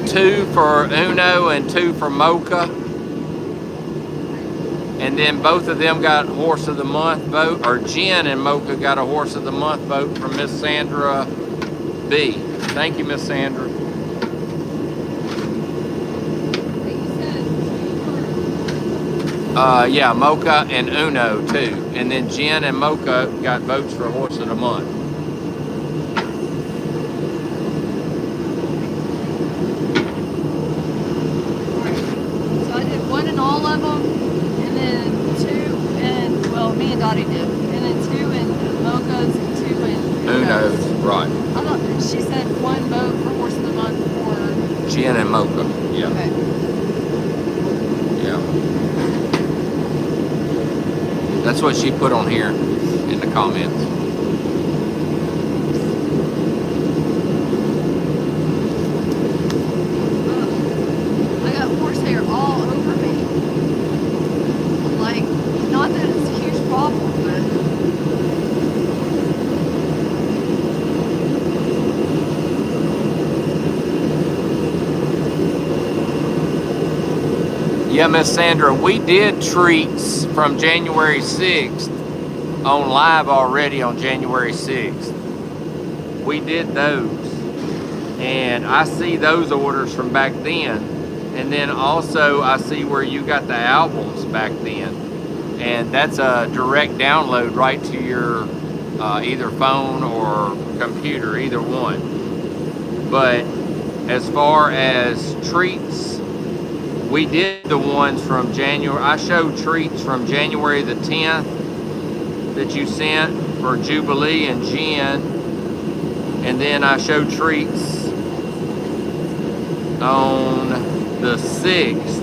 2 for Uno and 2 for Mocha. And then both of them got Horse of the Month vote, or Jen and Mocha got a Horse of the Month vote from Miss Sandra B. Thank you, Miss Sandra. Yeah, Mocha and Uno too. And then Jen and Mocha got votes for Horse of the Month. Dottie did, and then 2 in Mocha's and 2 in Uno's, right. I thought she said 1 vote for Horse of the Month for Jen and Mocha, yeah. Okay. Yeah. That's what she put on here in the comments. I got horsehair all over me. Like, not that it's a huge problem, but yeah, Miss Sandra, we did treats from January 6th on live already on January 6th. We did those. And I see those orders from back then. And then also I see where you got the albums back then. And that's a direct download right to your either phone or computer, either one. But as far as treats, we did the ones from January. I showed treats from January the 10th that you sent for Jubilee and Jen. And then I showed treats on the 6th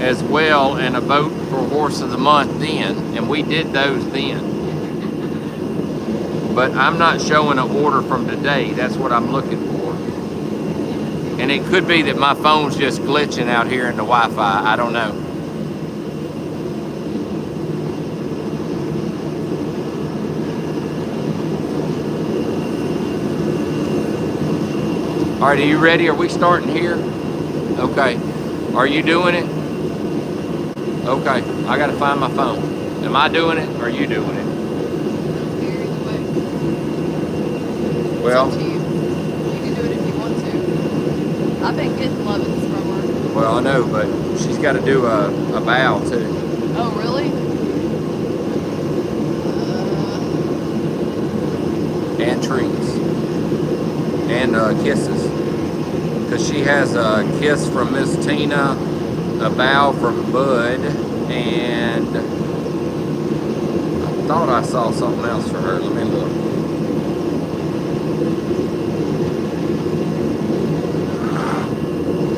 as well, and a vote for Horse of the Month then, and we did those then. But I'm not showing an order from today. That's what I'm looking for. And it could be that my phone's just glitching out here in the Wi-Fi. I don't know. All right, are you ready? Are we starting here? Okay. Are you doing it? Okay, I gotta find my phone. Am I doing it or are you doing it? Well, it's up to you. You can do it if you want to. I've been getting lovins from her. Well, I know, but she's got to do a bow too. Oh, really? And treats. And kisses. Because she has a kiss from Miss Tina, a bow from Bud, and thought I saw something else for her. Let me look.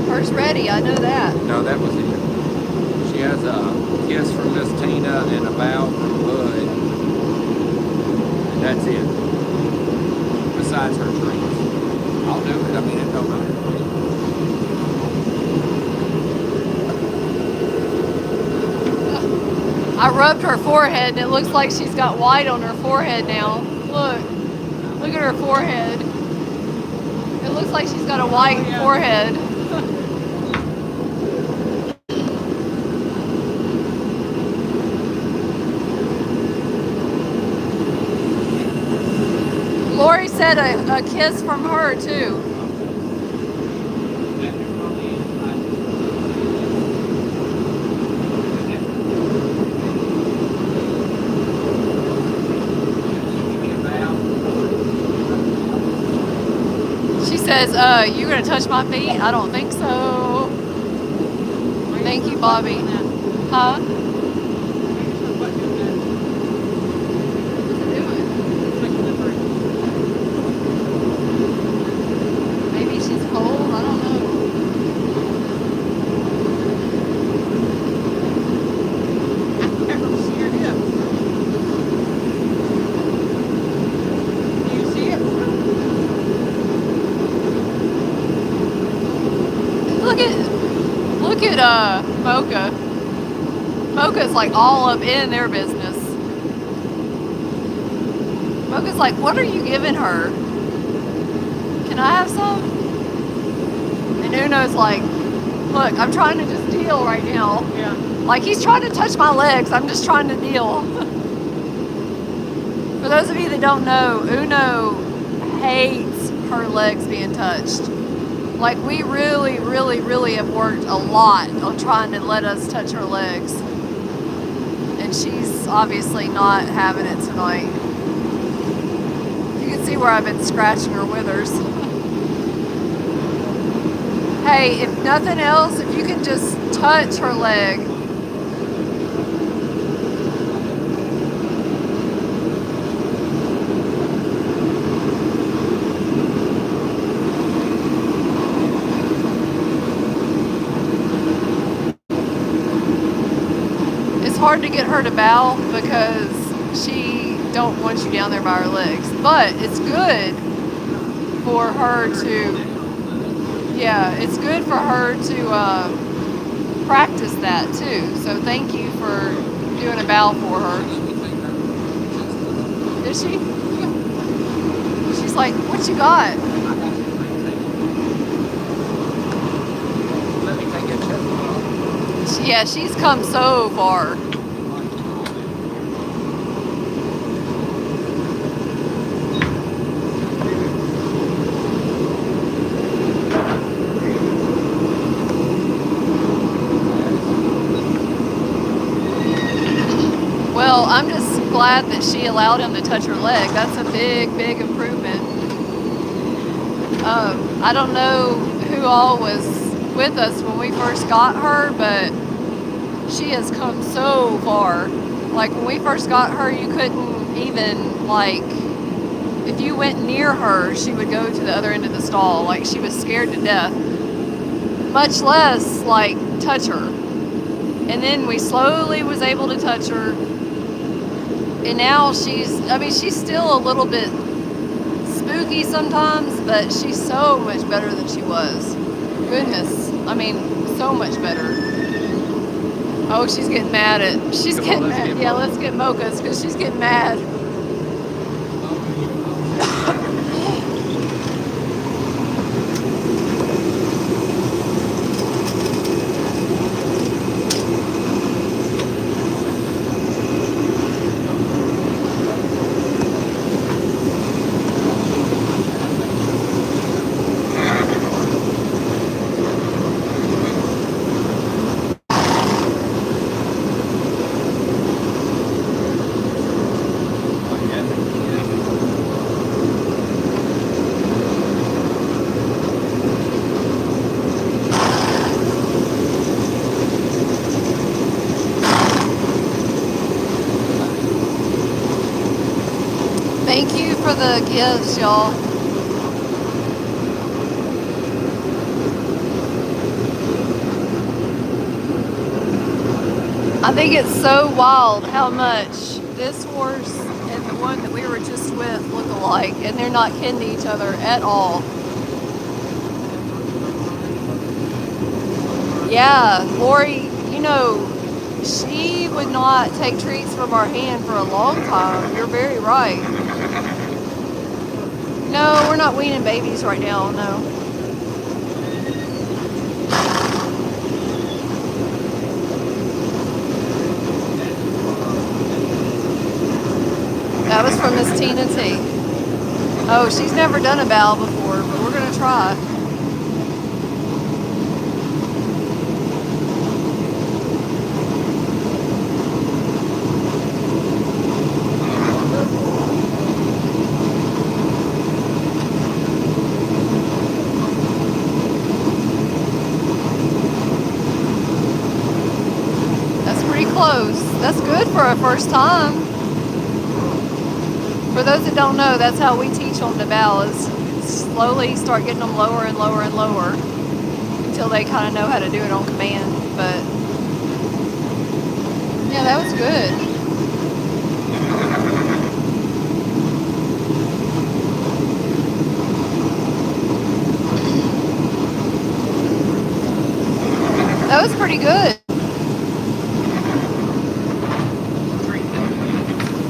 Her's ready, I know that. No, that was it. She has a kiss from Miss Tina and a bow from Bud. And that's it. Besides her treats. I'll do it. I mean, it don't matter. I rubbed her forehead and it looks like she's got white on her forehead now. Look. Look at her forehead. It looks like she's got a white forehead. Lori said a kiss from her too. She says, you gonna touch my feet? I don't think so. Thank you, Bobby. Huh? Maybe she's cold, I don't know. I've never seen her dip. Do you see it? Look at Mocha. Mocha's like all up in their business. Mocha's like, what are you giving her? Can I have some? And Uno's like, look, I'm trying to just deal right now. Yeah. Like he's trying to touch my legs. I'm just trying to deal. For those of you that don't know, Uno hates her legs being touched. Like we really, really, really have worked a lot on trying to let us touch her legs. And she's obviously not having it tonight. You can see where I've been scratching her withers. Hey, if nothing else, if you can just touch her leg. It's hard to get her to bow because she don't want you down there by her legs. But it's good for her to... Yeah, it's good for her to practice that too. So thank you for doing a bow for her. Did she? She's like, what you got? Let me take a check. Yeah, she's come so far. Well, I'm just glad that she allowed him to touch her leg. That's a big, big improvement. I don't know who all was with us when we first got her, but she has come so far. Like when we first got her, you couldn't even, like, if you went near her, she would go to the other end of the stall. Like she was scared to death, much less like touch her. And then we slowly was able to touch her. And now she's still a little bit spooky sometimes, but she's so much better than she was. Goodness, so much better. Oh, she's getting mad she's getting mad. Yeah, let's get Mocha's because she's getting mad. the gifts, y'all. I think it's so wild how much this horse and the one that we were just with look alike, and they're not kin to each other at all. Yeah, Lori, you know, she would not take treats from our hand for a long time. You're very right. No, we're not weaning babies right now, no. That was from Miss Tina T. Oh, she's never done a bow before, but we're gonna try. That's pretty close. That's good for a first time. For those that don't know, that's how we teach them to bow, is slowly start getting them lower and lower and lower until they kind of know how to do it on command. But yeah, that was good. That was pretty good.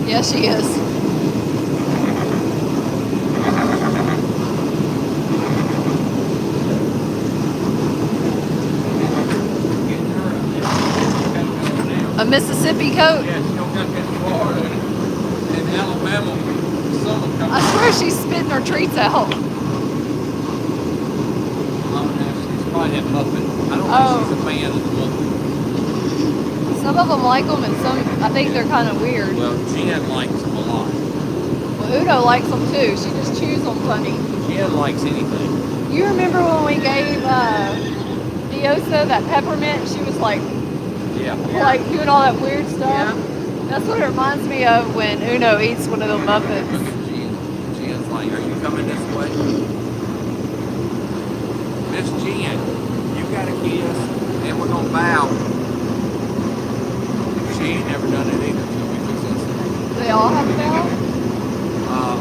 Yeah, she is. A Mississippi coat. Yeah, she don't got that in Florida and Alabama. Summer coming. I swear she's spitting her treats out. Oh, no, she's probably that muffin. I don't Oh. think she's a fan of the muffin. Some of them like them, and some I think they're kind of weird. Well, Jen likes them a lot. Well, Udo likes them too. She just chews them funny. Jen likes anything. You remember when we gave Diosa that peppermint? She was like doing all that weird stuff. Yeah. That's what it reminds me of when Uno eats one of the muffins. Look at Jen. Jen's like, are you coming this way? Miss Jen, you got a kiss, and we're going to bow. She ain't never done it either until we fix this. They all have a bell?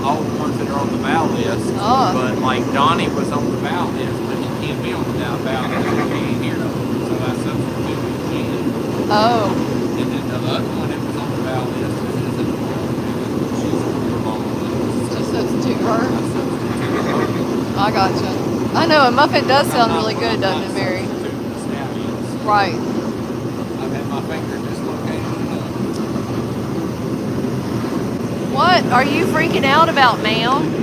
All the ones that are on the bow list. Oh. But like Donnie was on the bow list, but he can't be on the bow list because he ain't here no more. So I substituted Jen. Oh. And then the other one that was on the bow list isn't the one. She's on the wrong list. Just substitute her. I substituted her. I gotcha. I know a muffin does sound really good, doesn't it, Mary? Right. I've had my finger dislocated enough. What are you freaking out about, ma'am?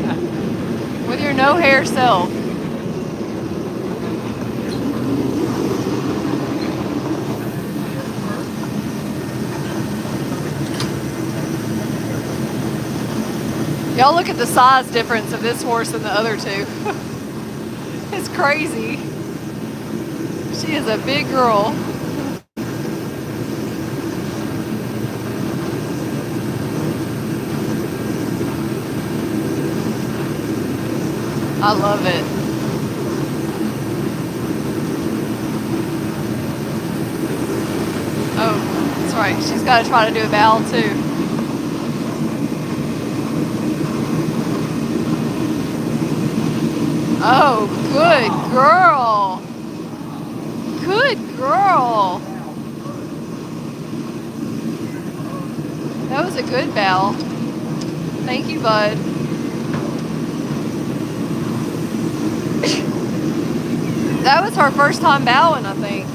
With your no hair self. Y'all look at the size difference of this horse and the other two. It's crazy. She is a big girl. I love it. Oh, that's right. She's got to try to do a bow too. Oh, good girl. Good girl. That was a good bow. Thank you, bud. That was her first time bowing, I think.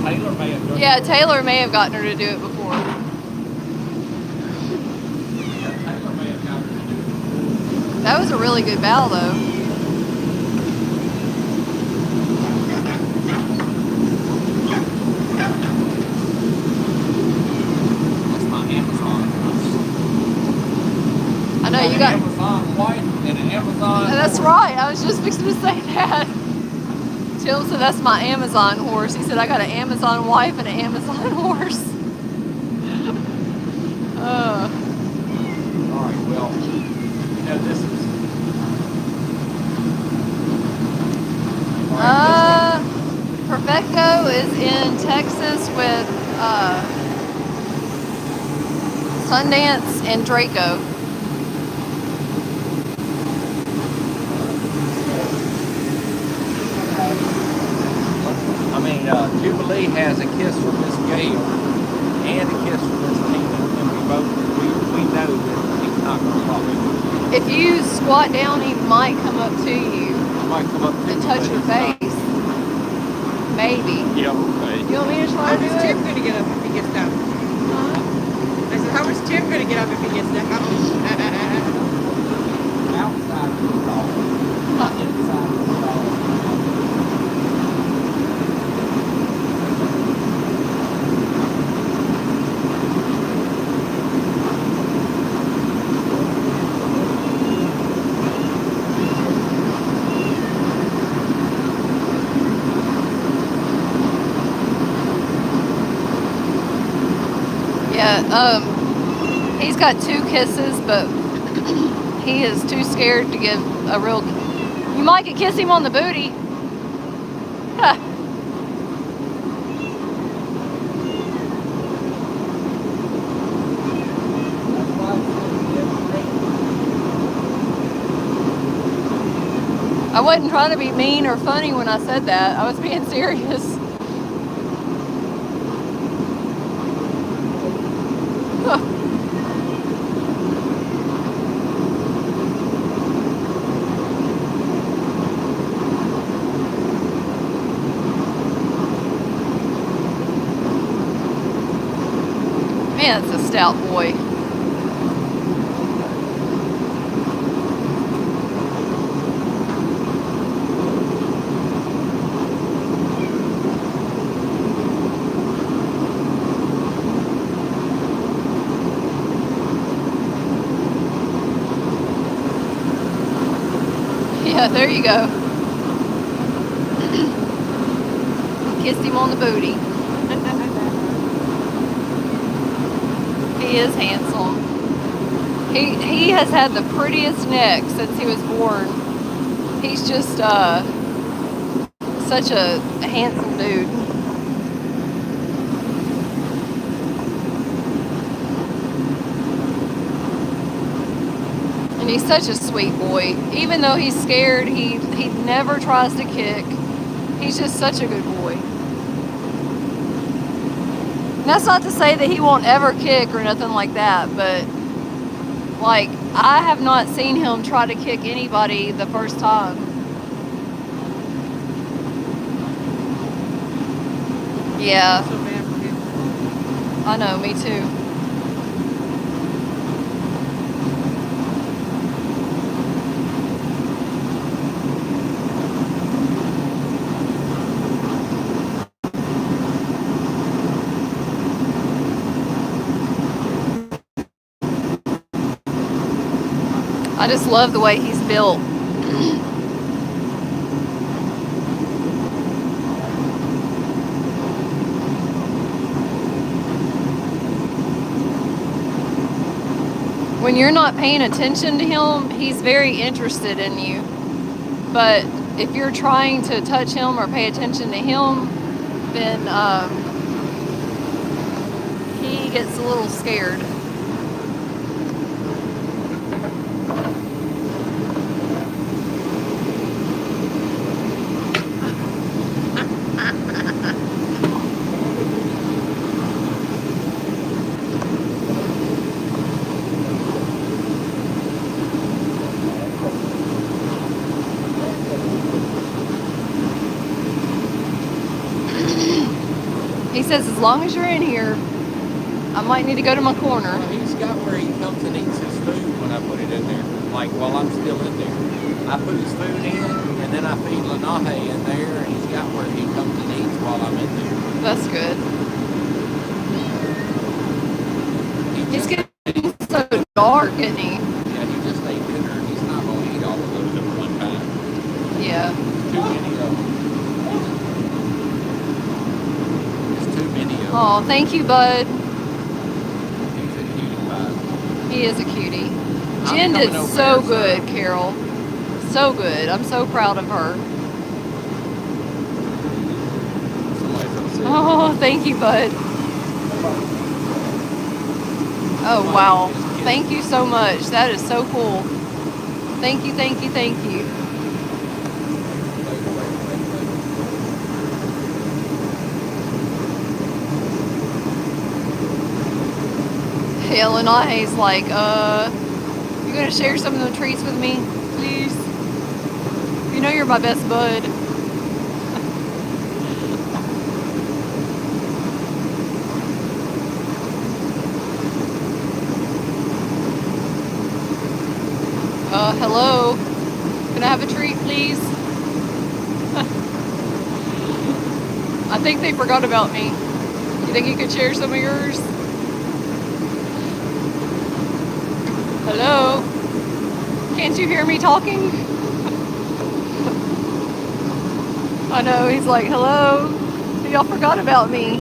Taylor may have done Yeah, Taylor may have gotten her to do it before. Taylor may have got her to do it. That was a really good bow, though. That's my Amazon. I know you got. Amazon white and an Amazon. That's right. I was just fixing to say that. Jill said that's my Amazon horse. He said I got an Amazon wife and an Amazon horse. All right, well, this is. All right, Perfecto is in Texas with Sundance and Draco. I mean, Jubilee has a kiss from Miss Gail and a kiss from Miss Tina, and we know that he's not going to follow. If you squat down, he might come up to you He might come up to and you, touch but your he's not. face. Maybe. Yeah, okay. You want me to try How to do is Tim it? going to get up if he gets down? I said, how is Tim going to get up if he gets down? Outside of the stall, not inside of the stall. Yeah, he's got 2 kisses, but he is too scared to give a real. You might could kiss him on the booty. Huh. I wasn't trying to be mean or funny when I said that. I was being serious. Man, it's a stout boy. Yeah, there you go. Kissed him on the booty. He is handsome. He has had the prettiest neck since he was born. He's just such a handsome dude. And he's such a sweet boy. Even though he's scared, he never tries to kick. He's just such a good boy. And that's not to say that he won't ever kick or nothing like that, but like I have not seen him try to kick anybody the first time. Yeah, So bad for him. I know, me too. I just love the way he's built. When you're not paying attention to him, he's very interested in you. But if you're trying to touch him or pay attention to him, then he gets a little scared. He says, as long as you're in here, I might need to go to my corner. Well, he's got where he comes and eats his food when I put it in there. Like while I'm still in there, I put his food in, and then I feed Lenahe in there, and he's got where he comes and eats while I'm in there. That's good. He's getting so dark, isn't he? Yeah, he just ate dinner, and he's not going to eat all of those at one time. Yeah. Too many of them. It's too many of them. Oh, thank you, bud. He's a cutie pie. He is a cutie. I'm Jen coming did over so there, good, Carol. So good. I'm so proud of her. Somebody's upset. Oh, thank you, bud. Oh, wow. Thank you so much. That is so cool. Thank you, thank you, thank you. Illinois like, you gonna share some of the treats with me, please? You know you're my best bud. Hello? Can I have a treat, please? I think they forgot about me. You think you could share some of yours? Hello? Can't you hear me talking? I know, he's like, hello? Y'all forgot about me.